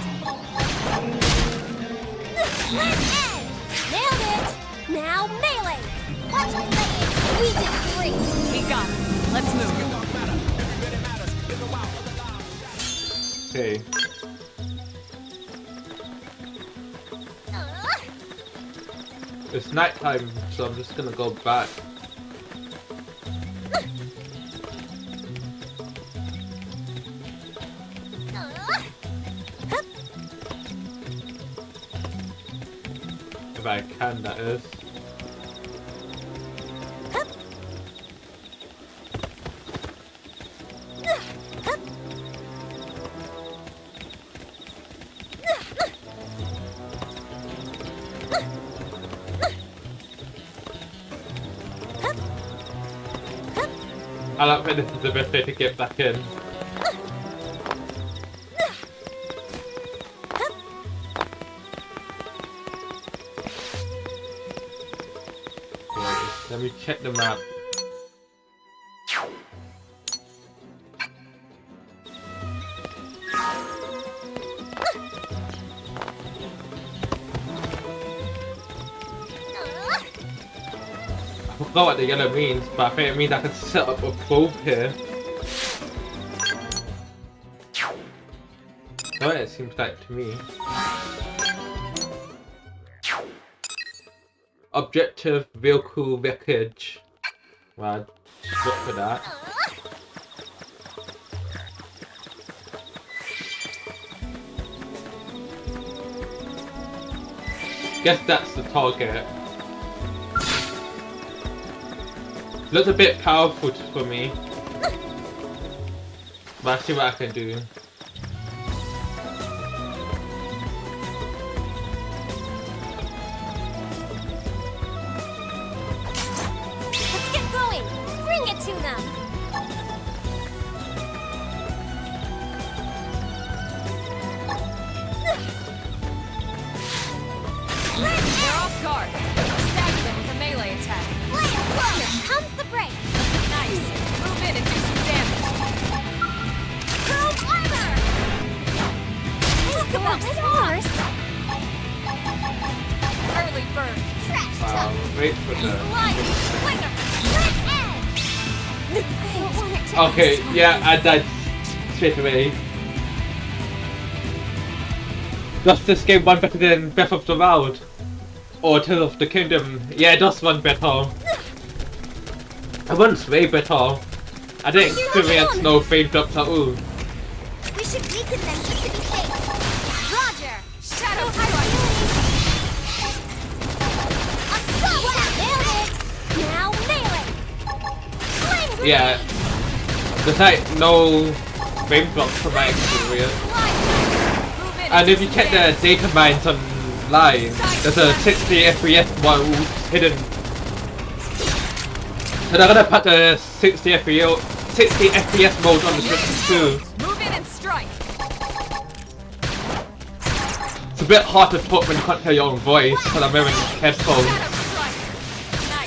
Flame edge. Nailed it. Now melee. Watch me lay it. We did great. We got it. Let's move. Okay. It's nighttime, so I'm just gonna go back. If I can, that is. I don't think this is the best way to get back in. Let me check the map. I forgot what the yellow means, but I think it means I can set up a probe here. That's what it seems like to me. Objective vehicle wreckage. Well, just look for that. Guess that's the target. Looks a bit powerful for me. But I'll see what I can do. Let's get going! Bring it to them! They're off guard. Stagger them with a melee attack. Here comes the break! Nice. Move in and do some damage. Chrome armor! Talk about force! Early bird. Trash Wow, talk! wait for the... Slimy slinger! Red edge! I don't want it to Okay, explode. yeah, I died straight away. Does this game one better than Breath of the Wild? Or Tears of the Kingdom? Yeah, it does one better. It runs way better. I didn't experience no frame drops at all. We should weaken them just to be safe. Roger! Shadow Strike! strike. Assault! Nailed it! Now melee! Flame grenade! Yeah, there's like no frame drops from my experience. Move in And do if you some check the damage. data mines online, there's a 60 FPS mode hidden. So they're gonna put the 60 FPS mode on the Switch too. Move in and strike. It's a bit hard to talk when you can't hear your own voice because I'm wearing headphones. Shadow strike.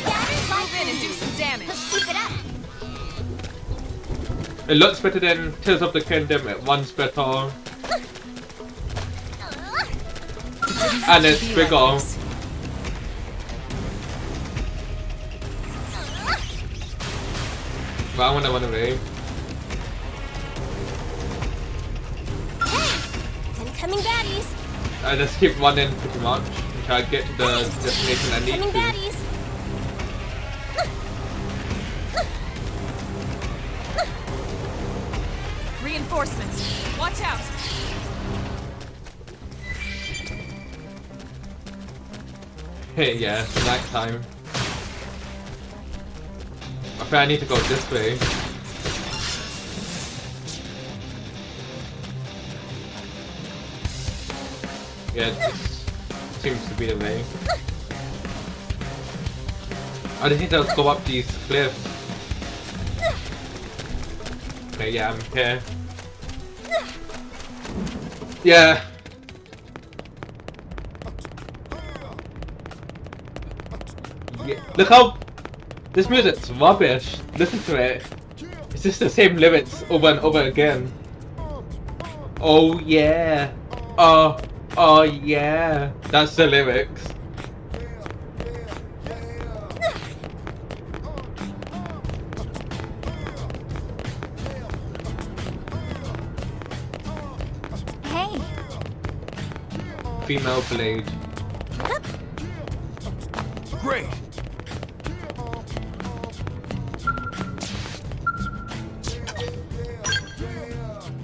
Nice. Move in and do some damage. Let's keep it up! It looks better than Tears of the Kingdom, it runs better, and it's bigger. But I wanna run away. Hey! Incoming baddies! I just keep running pretty much until I get to the destination I need Incoming to. baddies! Reinforcements. Watch out. Hey, yeah, it's night time. I think I need to go this way. Yeah, this seems to be the way. I just need to go up these cliffs. Okay, yeah, I'm here. Yeah. Yeah. Look how this music's rubbish. Listen to it. It's just the same lyrics over and over again. Oh yeah. Oh yeah. That's the lyrics. Hey, Female blade. Great!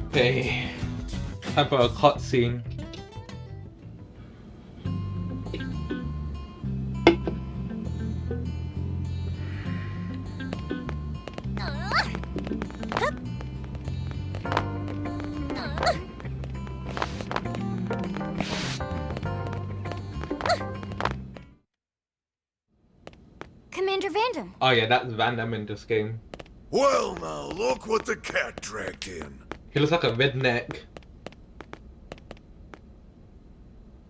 Okay. Time for a cutscene. Commander Vandam. Oh yeah, that's Vandam in this game. Well, now, look what the cat dragged in. He looks like a redneck.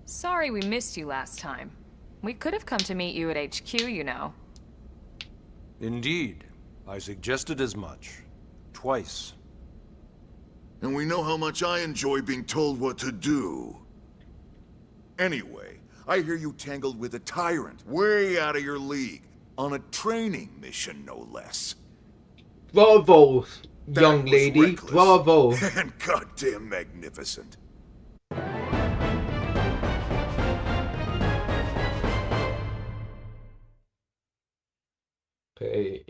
Sorry we missed you last time. We could have come to meet you at HQ, you know. Indeed. I suggested as much. Twice. And we know how much I enjoy being told what to do. Anyway, I hear you tangled with a tyrant, way out of your league, on a training mission, no less. Bravo, That young was lady. reckless. Bravo. And goddamn magnificent. Okay.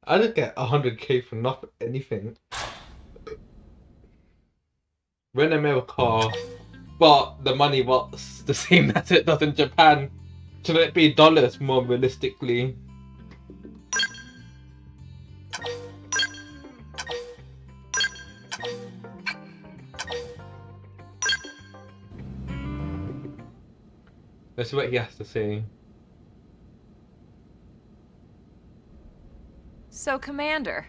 I didn't get 100k for nothing, anything. We're in America, but the money was the same as it does in Japan. Should it be dollars more realistically? Let's see what he has to say. So, Commander,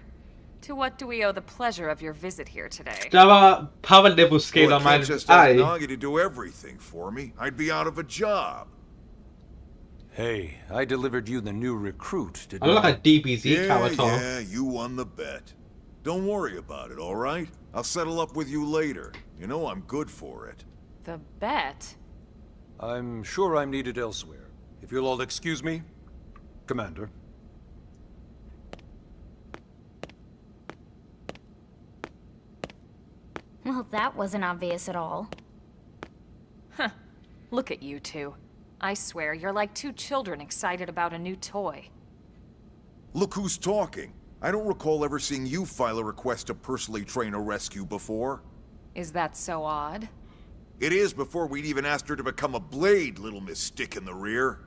to what do we owe the pleasure of your visit here today? Java power level scale Well, on I my can't just ask eye. Nagi to do everything for me. I'd be out of a job. Hey, I delivered you the new recruit, I didn't look I? like a DBZ Yeah, character. yeah, you won the bet. Don't worry about it, all right? I'll settle up with you later. You know I'm good for it. The bet? I'm sure I'm needed elsewhere. If you'll all excuse me, Commander. Well, that wasn't obvious at all. Huh. Look at you two. I swear, you're like two children excited about a new toy. Look who's talking. I don't recall ever seeing you file a request to personally train a rescue before. Is that so odd? It is before we'd even asked her to become a blade, little Miss Stick in the Rear.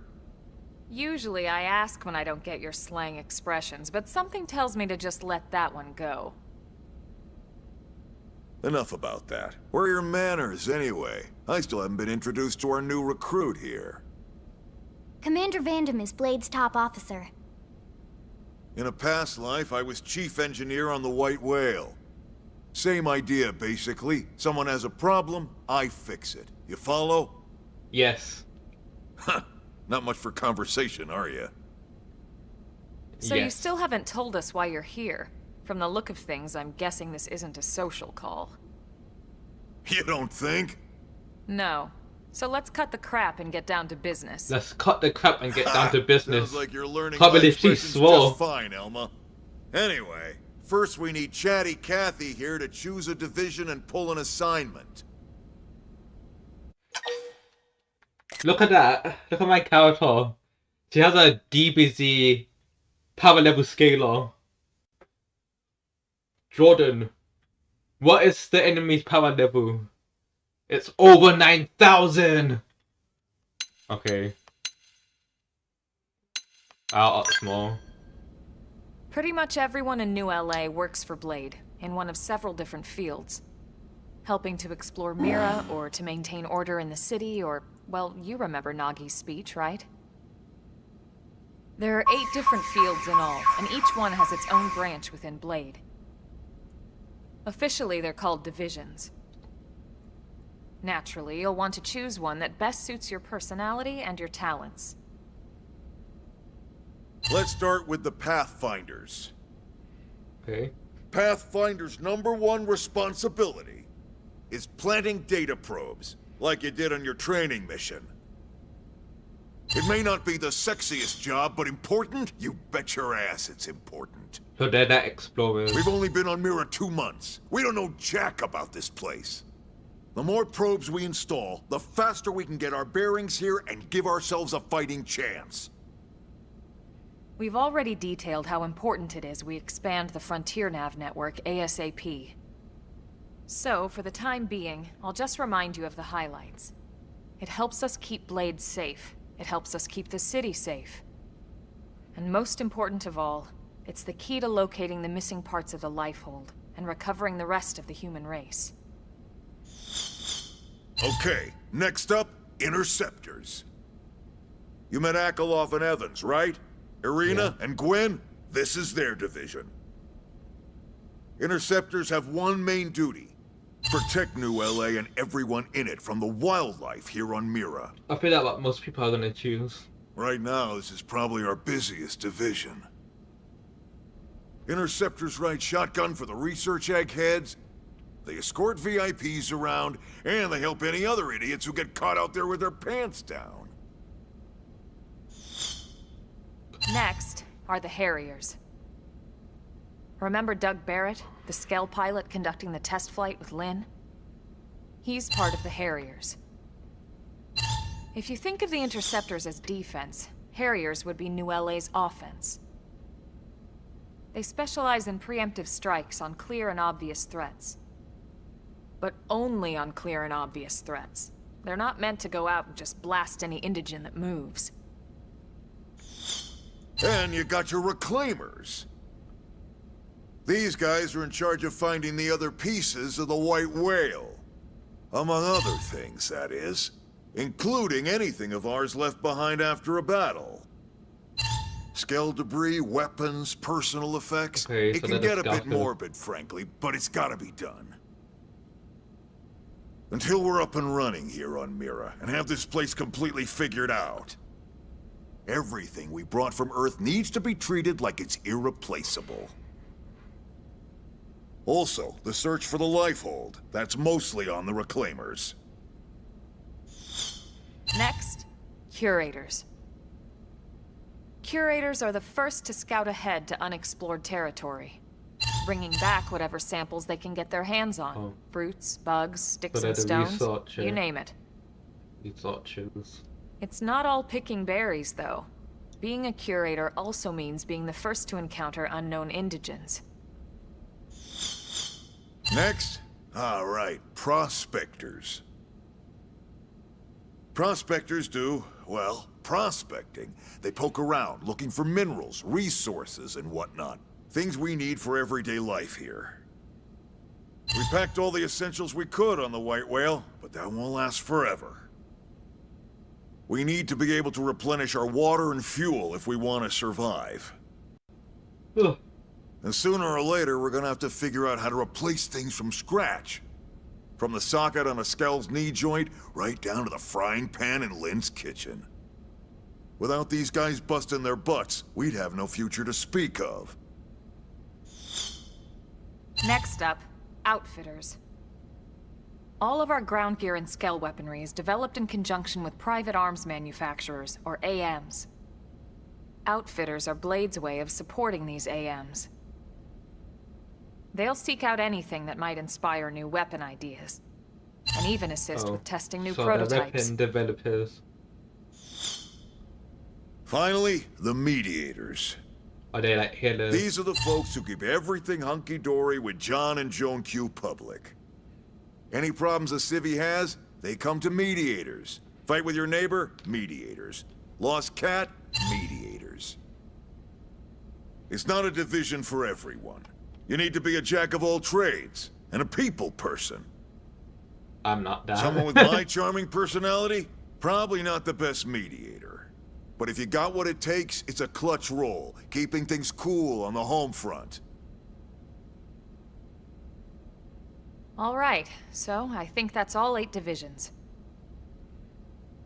Usually I ask when I don't get your slang expressions, but something tells me to just let that one go. Enough about that. Where are your manners, anyway? I still haven't been introduced to our new recruit here. Commander Vandam is Blade's top officer. In a past life, I was chief engineer on the White Whale. Same idea, basically. Someone has a problem, I fix it. You follow? Yes. Huh. Not much for conversation, are you? So you Yes. still haven't told us why you're here. From the look of things, I'm guessing this isn't a social call. You don't think? No. So let's cut the crap and get down to business. Let's cut the crap and get down to business. Sounds like you're learning Can't my believe she expressions swore. just fine, Elma. Anyway, first we need Chatty Cathy here to choose a division and pull an assignment. Look at that. Look at my character. She has a DBZ power level scaler. Jordan, what is the enemy's power level? It's over 9,000! Okay. I'll up small. Pretty much everyone in New LA works for Blade, in one of several different fields. Helping to explore Mira, or to maintain order in the city, or, well, you remember Nagi's speech, right? There are 8 different fields in all, and each one has its own branch within Blade. Officially, they're called divisions. Naturally, you'll want to choose one that best suits your personality and your talents. Let's start with the Pathfinders. Okay. Pathfinder's #1 responsibility is planting data probes, like you did on your training mission. It may not be the sexiest job, but important? You bet your ass it's important. So they're that explorers. We've only been on Mira 2 months. We don't know jack about this place. The more probes we install, the faster we can get our bearings here and give ourselves a fighting chance. We've already detailed how important it is we expand the Frontier Nav network ASAP. So, for the time being, I'll just remind you of the highlights. It helps us keep Blade safe. It helps us keep the city safe. And most important of all, it's the key to locating the missing parts of the Lifehold and recovering the rest of the human race. Okay, next up, Interceptors. You met Akalov and Evans, right? Irina and Gwen? This is their division. Interceptors have one main duty. Protect New LA and everyone in it from the wildlife here on Mira. I feel like what most people are gonna choose. Right now, this is probably our busiest division. Interceptors ride shotgun for the research eggheads. They escort VIPs around, and they help any other idiots who get caught out there with their pants down. Next are the Harriers. Remember Doug Barrett, the Skell pilot conducting the test flight with Lynn? He's part of the Harriers. If you think of the Interceptors as defense, Harriers would be New LA's offense. They specialize in preemptive strikes on clear and obvious threats. But only on clear and obvious threats. They're not meant to go out and just blast any indigent that moves. And you got your Reclaimers. These guys are in charge of finding the other pieces of the White Whale. Among other things, that is. Including anything of ours left behind after a battle. Skell debris, weapons, personal effects. Okay, it so can that get is a bit Gotham. morbid, frankly, but it's gotta be done. Until we're up and running here on Mira, and have this place completely figured out. Everything we brought from Earth needs to be treated like it's irreplaceable. Also, the search for the Lifehold. That's mostly on the Reclaimers. Next, Curators. Curators are the first to scout ahead to unexplored territory, bringing back whatever samples they can get their hands on. Oh. Fruits, bugs, sticks So and they're the stones, researcher. you name it. Researchers. It's not all picking berries, though. Being a curator also means being the first to encounter unknown indigents. Next? All right, prospectors. Prospectors do, well, prospecting. They poke around, looking for minerals, resources, and whatnot. Things we need for everyday life here. We packed all the essentials we could on the White Whale, but that won't last forever. We need to be able to replenish our water and fuel if we want to survive. Ugh. And sooner or later, we're gonna have to figure out how to replace things from scratch. From the socket on a Skell's knee joint, right down to the frying pan in Lynn's kitchen. Without these guys busting their butts, we'd have no future to speak of. Next up, Outfitters. All of our ground gear and Skell weaponry is developed in conjunction with private arms manufacturers, or AMs. Outfitters are Blade's way of supporting these AMs. They'll seek out anything that might inspire new weapon ideas, and even assist with testing new so prototypes. they're weapon developers. Finally, the Mediators. Are they like healers? These are the folks who keep everything hunky-dory with John and Joan Q public. Any problems a civvy has, they come to Mediators. Fight with your neighbor? Mediators. Lost cat? Mediators. It's not a division for everyone. You need to be a jack of all trades, and a people person. I'm not that. Someone with my charming personality? Probably not the best mediator. But if you got what it takes, it's a clutch role, keeping things cool on the home front. All right, so I think that's all 8 divisions.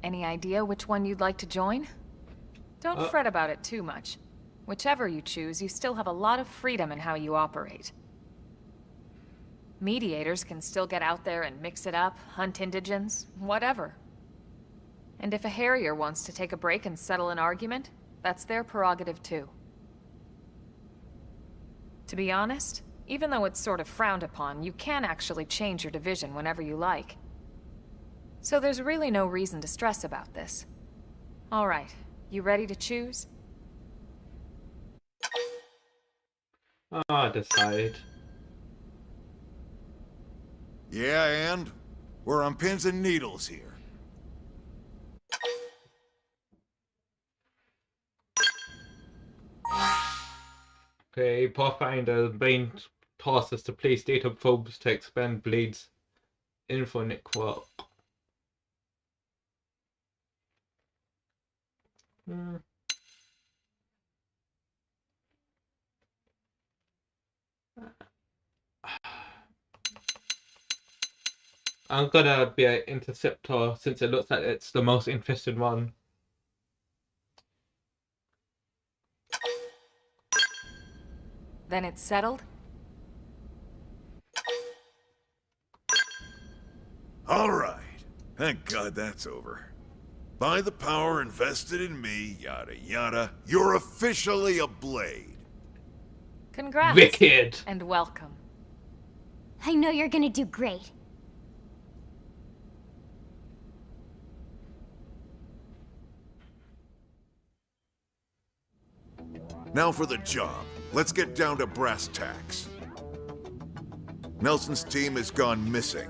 Any idea which one you'd like to join? Don't fret about it too much. Whichever you choose, you still have a lot of freedom in how you operate. Mediators can still get out there and mix it up, hunt indigents, whatever. And if a Harrier wants to take a break and settle an argument, that's their prerogative too. To be honest, even though it's sort of frowned upon, you can actually change your division whenever you like. So there's really no reason to stress about this. All right, you ready to choose? Decide. Yeah, and? We're on pins and needles here. Okay, Pathfinder main task is to place data probes to expand Blade's info network. I'm gonna be an interceptor since it looks like it's the most interesting one. Then it's settled? All right. Thank God that's over. By the power invested in me, yada yada, you're officially a Blade. Congrats. Wicked. And welcome. I know you're gonna do great. Now for the job. Let's get down to brass tacks. Nelson's team has gone missing.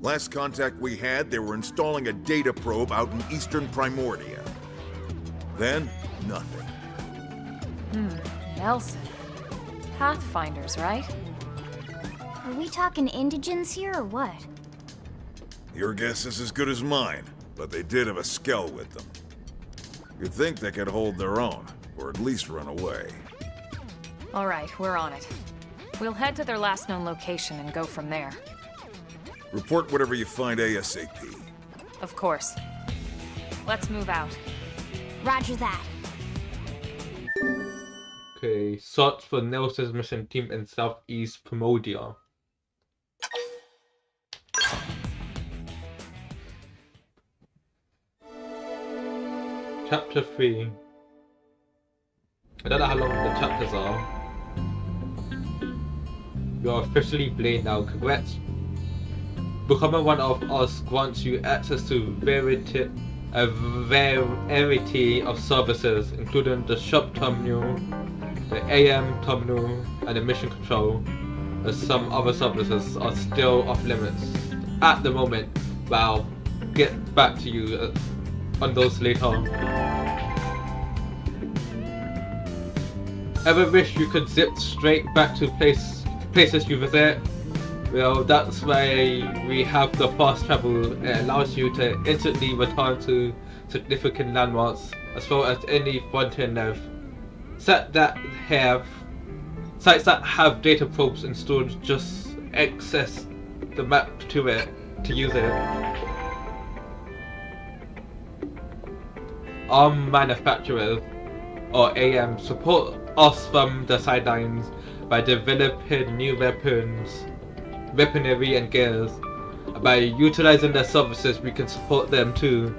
Last contact we had, they were installing a data probe out in eastern Primordia. Then, nothing. Nelson. Pathfinders, right? Are we talking indigents here or what? Your guess is as good as mine, but they did have a skell with them. You'd think they could hold their own, or at least run away. Alright, we're on it. We'll head to their last known location and go from there. Report whatever you find ASAP. Of course. Let's move out. Roger that. Okay, search for Nelson's mission team in Southeast Pomodia. Chapter 3. I don't know how long the chapters are. You're officially Blade now, congrats. Becoming one of us grants you access to a variety of services, including the shop terminal, the AM terminal, and the mission control, as some other services are still off limits at the moment. But I'll get back to you on those later. Ever wish you could zip straight back to places you visit? Well, that's why we have the fast travel. It allows you to instantly return to significant landmarks, as well as any frontier nav. Sites that have data probes installed, just access the map to use it. Arm manufacturers, or AM, support us from the sidelines by developing new weaponry and gears. By utilizing their services, we can support them too.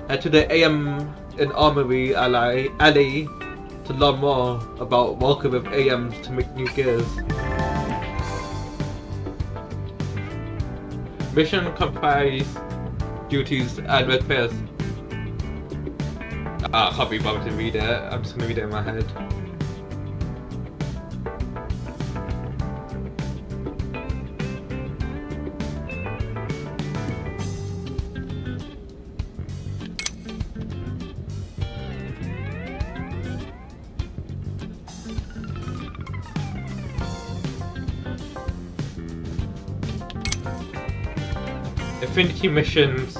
Head to the AM and Armory Alley to learn more about working with AMs to make new gears. Mission comprise duties and requests. I can't be bothered to read it. I'm just gonna read it in my head. Affinity missions.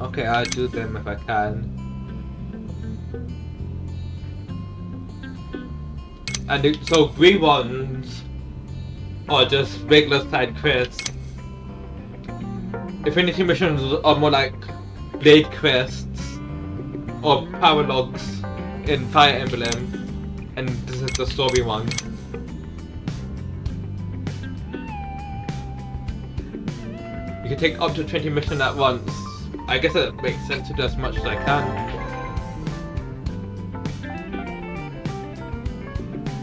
Okay, I'll do them if I can. And so green ones are just regular side quests. Affinity missions are more like Blade quests or paralogs in Fire Emblem, and this is the story one. You can take up to 20 missions at once. I guess it makes sense to do as much as I can.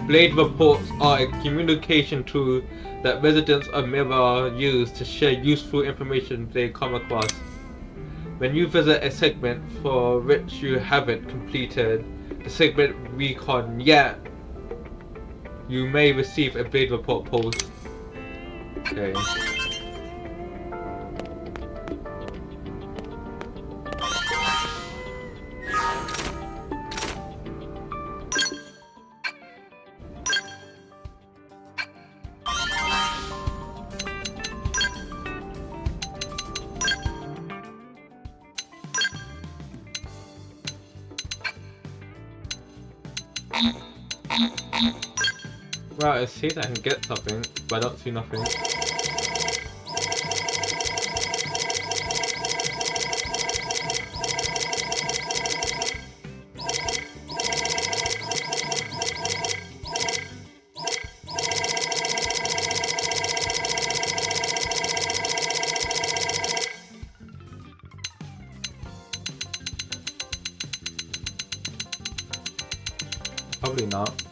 Blade reports are a communication tool that residents of Mirror use to share useful information they come across. When you visit a segment for which you haven't completed the segment recon yet, you may receive a Blade report post. Okay. Well, it seems I can get something, but I don't see nothing. Probably not.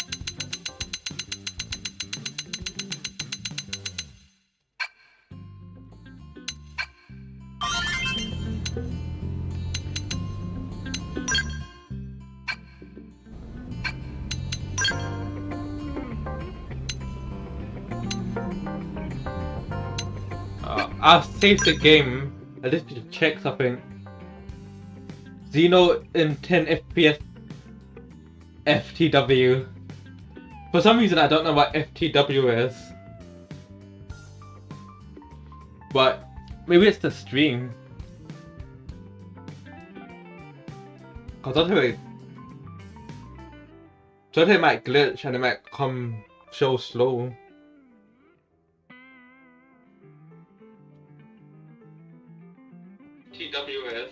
I've saved the game. I just need to check something. Xeno in 10 FPS FTW. For some reason I don't know what FTW is. But maybe it's the stream. Cause sometimes it might glitch and it might come so slow. TWS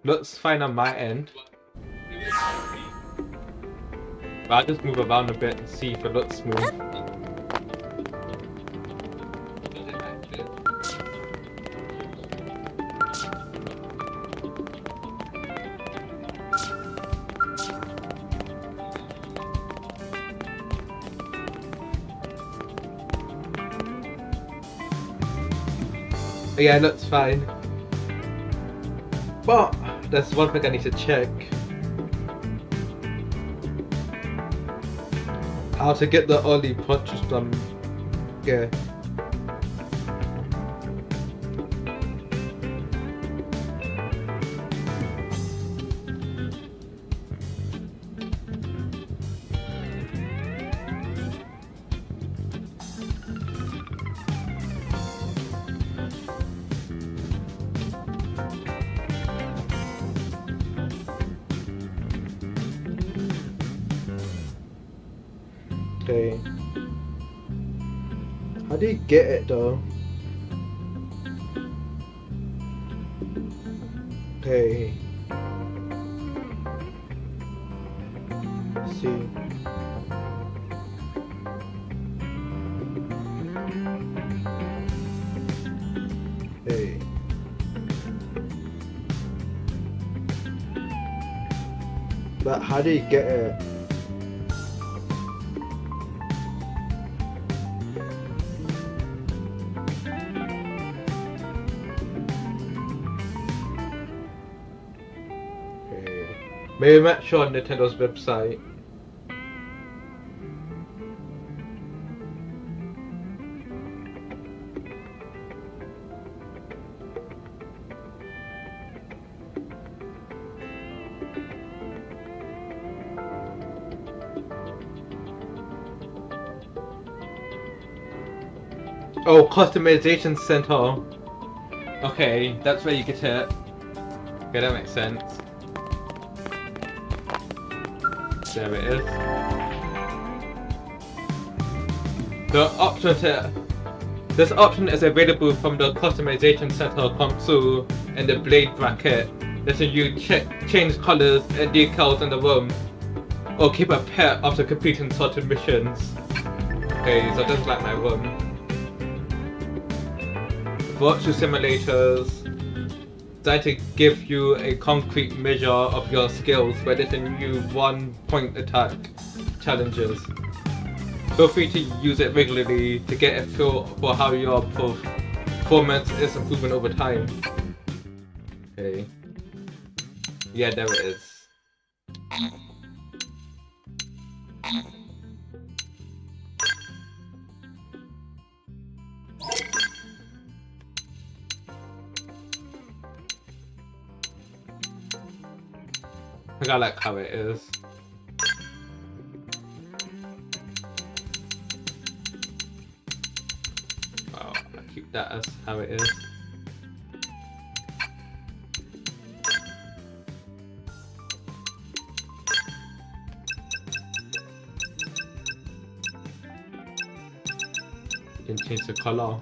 looks fine on my end. But I'll just move around a bit and see if it looks smooth. Yeah, it looks fine. But there's one thing I need to check. How to get the early punches from here. Okay. How do you get it though? Okay. Let's see. Okay. But how do you get it? Maybe I'm not sure on Nintendo's website. Oh, customization center. Okay, that's where you get it. Okay, that makes sense. There it is. This option is available from the customization center console in the blade bracket. Lets you change colors and decals in the room, or keep a pet after completing certain missions. Okay, so that's like my room. Virtual simulators. Designed to give you a concrete measure of your skills by letting you one-point attack challenges. Feel free to use it regularly to get a feel for how your performance is improving over time. Okay. Yeah, there it is. I like how it is. Well, I'll keep that as how it is. You can change the color.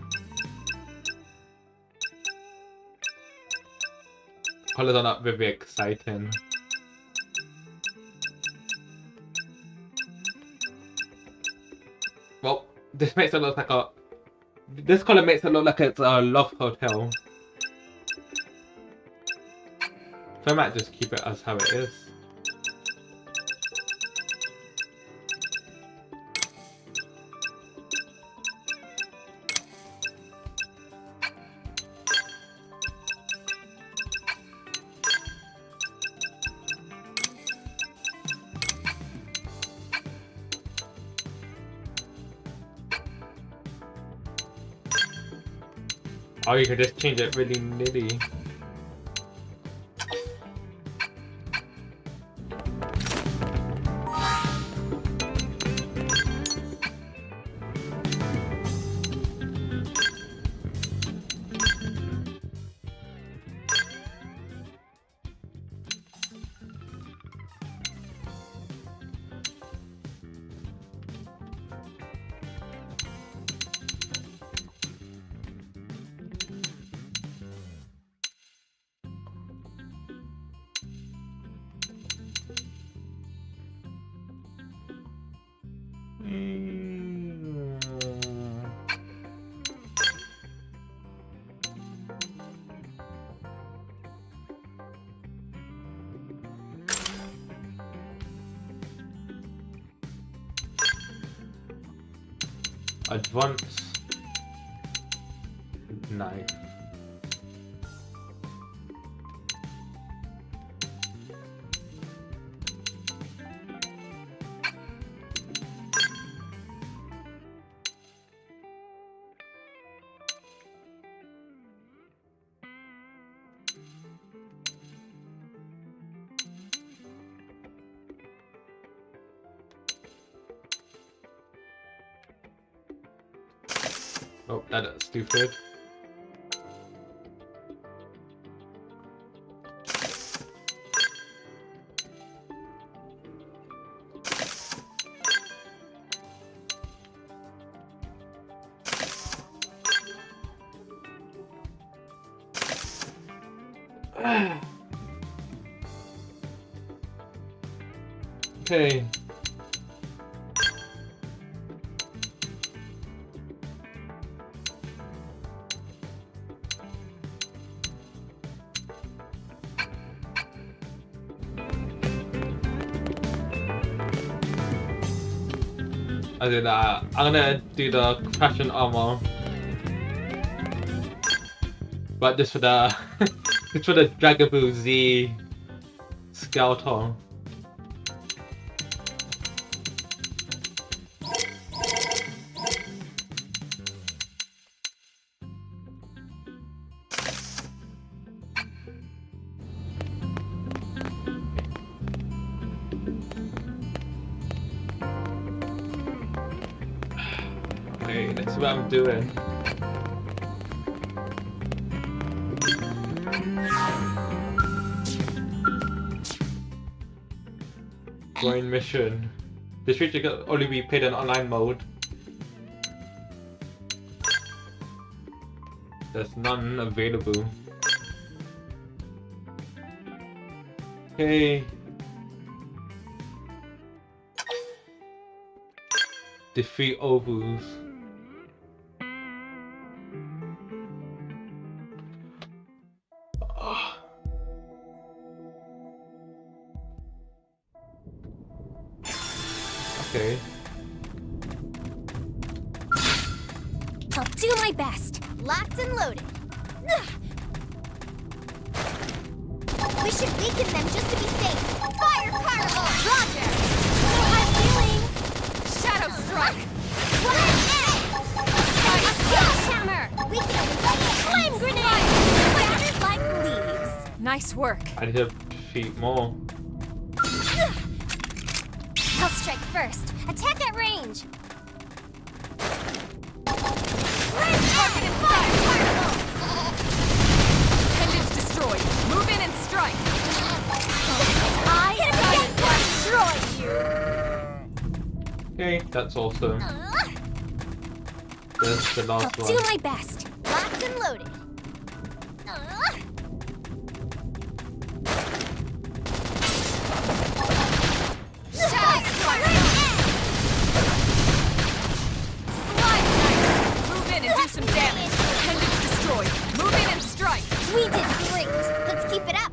Colors are not very exciting. Well, this makes it look like a... This color makes it look like it's a love hotel. So I might just keep it as how it is. Or you could just change it really nitty. Advance knife. Oh, that's stupid. Okay. I did that. I'm gonna do the crash and armor, but just for the just for the Dragaboo Z Skeleton. Okay, that's what I'm doing. Join mission. This feature can only be played in online mode. There's none available. Okay. Defeat Obus. Okay. I'll do my best. Locked and loaded. We should weaken them just to be safe. Fire Carnival! Roger! No hard feelings! Shadow Strike! What? A sledgehammer! We can flame grenade! Scattered like leaves. Nice work. I need to defeat more. I'll strike first. Attack at range. Target and fire Carnival! Appendage destroyed. Move in and strike. I destroy you! Okay, that's awesome. There's the last I'll one. do my best. Locked and loaded. Shadow Strike! Slide knife. Move in and do some damage. Appendage destroyed. Move in and strike. We did great. Let's keep it up.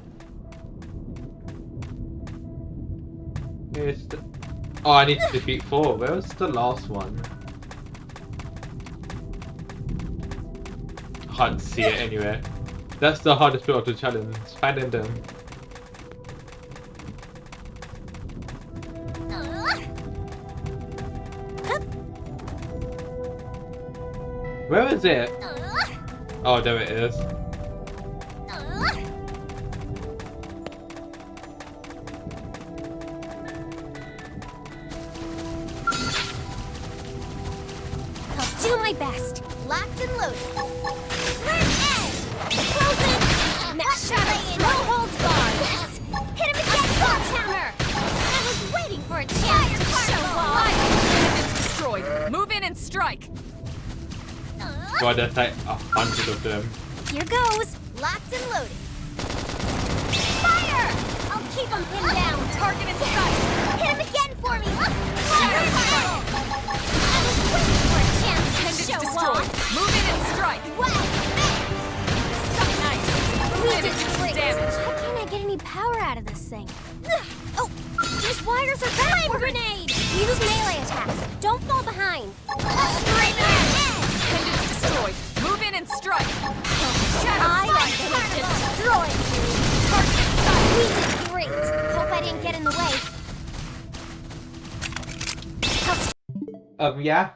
It's the... Oh, I need to defeat 4. Where was the last one? I can't see it anywhere. That's the hardest bit of the challenge, finding them. Where is it? Oh, there it is. I'll do my best. Locked and loaded. Frozen! Smash it! No holds barred! Yes! Hit him again! Sledgehammer! I was waiting for a chance to show off! Destroyed. Move in and strike. God, there's like 100 of them. Here goes. Locked and loaded. Fire! I'll keep him pinned down. Target in sight. Hit him again for me. Fire! Fire! I was waiting for a chance to show Destroyed. off. Move in and strike. Wow! So nice. We Move in did and do some great. damage. How can I get any power out of this thing? Oh, these wires are flame grenade. Use melee attacks. Don't fall behind. Pendants destroyed. Move in and strike. Shadow I strike. am gonna destroy you. Target in sight. We did great. Hope I didn't get in the way. Yeah.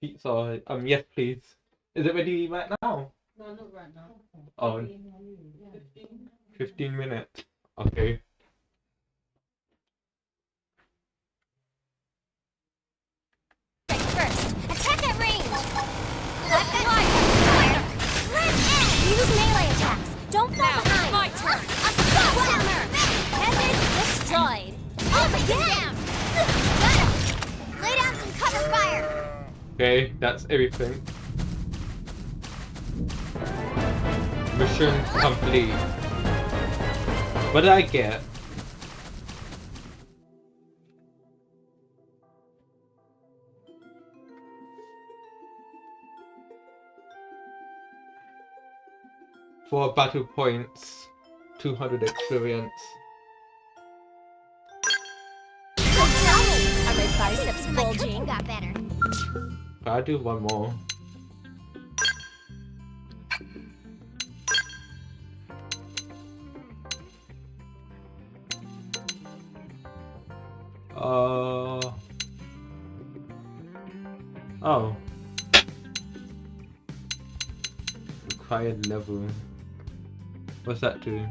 Pizza. Yes, please. Is it ready right now? No, not right now. Oh, 15 minutes. Okay. First, attack at range. Left and right. Use melee attacks. Don't fall Now, behind. my turn. Assault hammer. Heaven destroyed. Up again. Got him. Lay down some cover fire. Okay, that's everything. Mission complete. What did I get? Four battle points, 200 experience. So tell me, are my biceps bulging? Got better. I'll do one more. Oh. Required level. What's that do?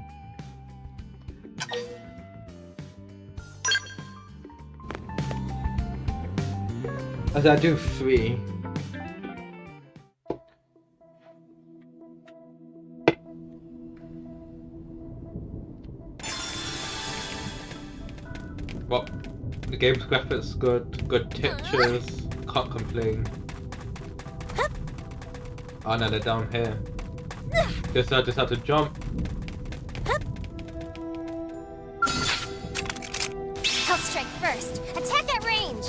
As I do 3. Well, the game's graphics good textures, can't complain. Oh no, they're down here. Guess I just have to jump. I'll strike first. Attack at range.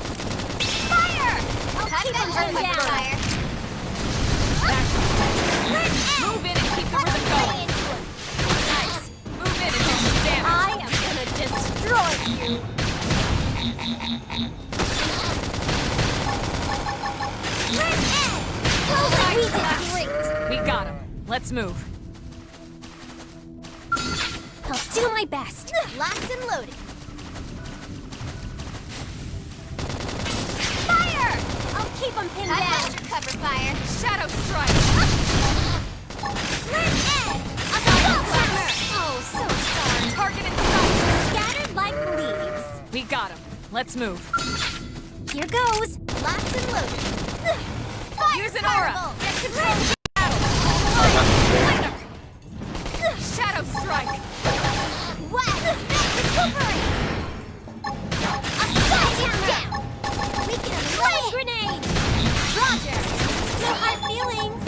Fire! I'll keep him down. Fire. Move in and keep the rhythm going. Nice. Move in and do some damage. I am gonna destroy you. We did great. We got him. Let's move. I'll do my best. Locked and loaded. Fire! I'll keep him pinned down. Your cover fire. Shadow strike. Assault hammer! Oh, so sorry. Target in sight. Scattered like leaves. We got him. Let's move. Here goes. Locked and loaded. Fire Use an aura. fireball. Get control of the battle. Shadow strike. Wow! Recuperate! Assault hammer! We can flame grenade! Roger! No hard feelings!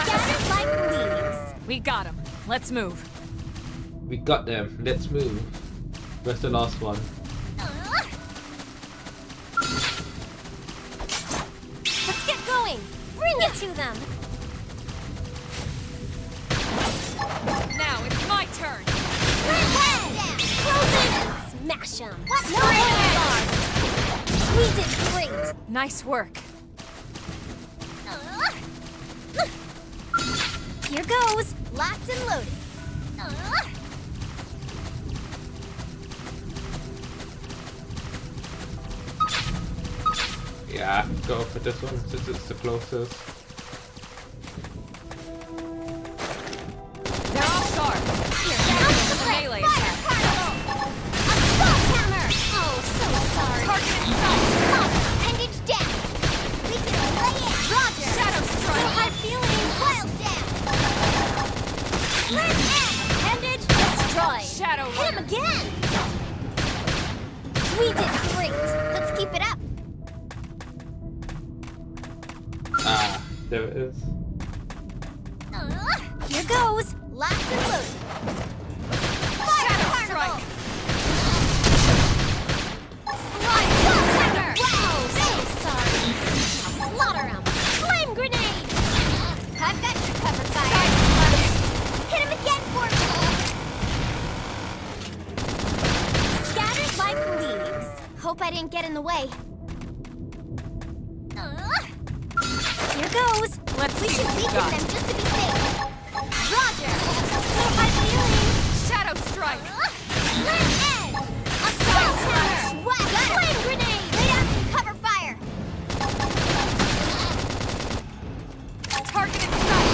Scattered like leaves. We got him. Let's move. We got them. Let's move. Where's the last one? Let's get going! Bring it to them! Now it's my turn. Close in and smash them! No holds barred! We did great! Nice work. Here goes! Locked and loaded. Yeah, go for this one since it's the closest. They're off guard. Here, melee attack. Assault hammer! Oh, so sorry. Target in sight. Stop! Appendage down! We can lay it! Roger! Shadow No strike. hard feelings! Wild down! Let's end! Appendage destroyed! Shadow Hit him runner. again! We did great! Let's keep it up! Ah, there it is. Here goes! Locked and loaded! Shadow strike. Assault hammer! Wow! So sorry! Slaughter him! Flame grenade! I've got your cover fire! Hit him again for me! Scattered like leaves. Hope I didn't get in the way. Here goes! We should weaken them just to be safe. Roger! No hard feelings! Shadow strike. Slam end! Assault hammer! Whack! Flame grenade! Lay down some cover fire! Target in sight.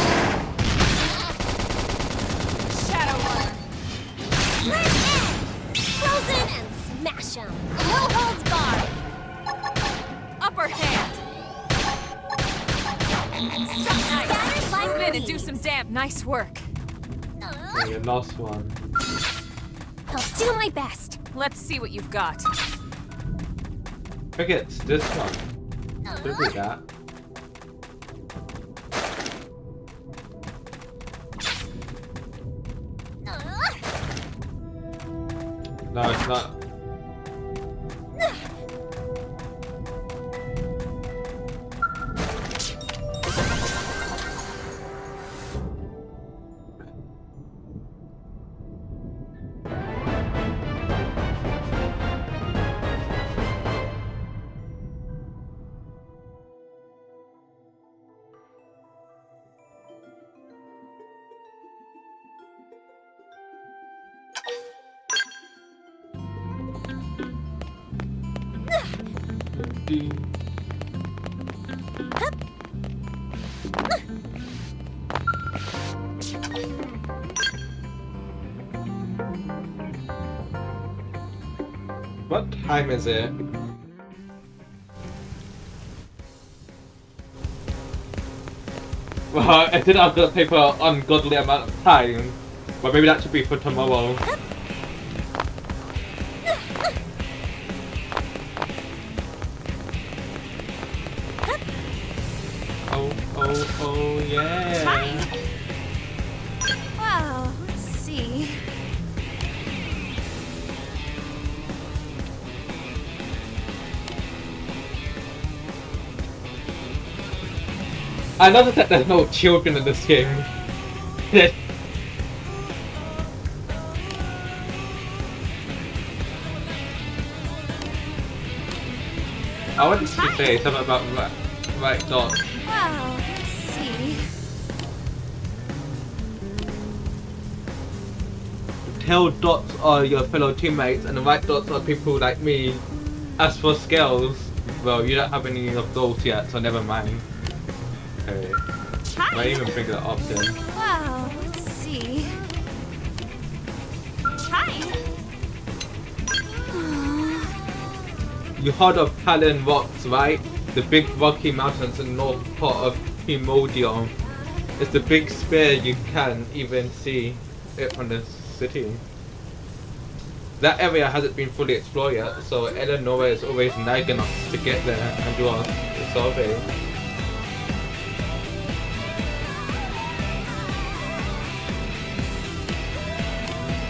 Shadow runner. Slam end! Frozen and smash 'em! No holds barred! Upper hand. Scattered like Move in and do leaves. some damn nice work. Yeah, your last one. I'll do my best. Let's see what you've got. I think it's this one. Could be that. No, it's not. What time is it? Well, I did have to pay for an ungodly amount of time, but maybe that should be for tomorrow. Oh, yeah. Wow, let's see. I noticed that there's no children in this game. I wanted to say something about right dots. Wow, let's see. Tail dots are your fellow teammates, and the right dots are people like me. As for scales, well, you don't have any of those yet, so never mind. Okay. I might even bring that up then. Wow, let's see. Hi. You heard of Palin Rocks, right? The big rocky mountains in the north part of Primordial. It's the big spear you can't even see it from the city. That area hasn't been fully explored yet, so Eleanor is always nagging us to get there and do our survey.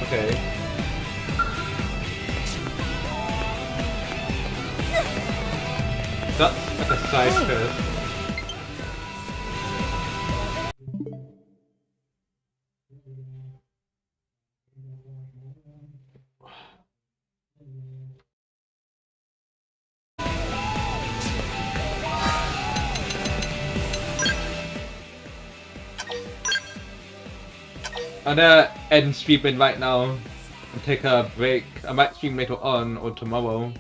Okay. That's like a side quest. I'm gonna end streaming right now and take a break. I might stream later on or tomorrow.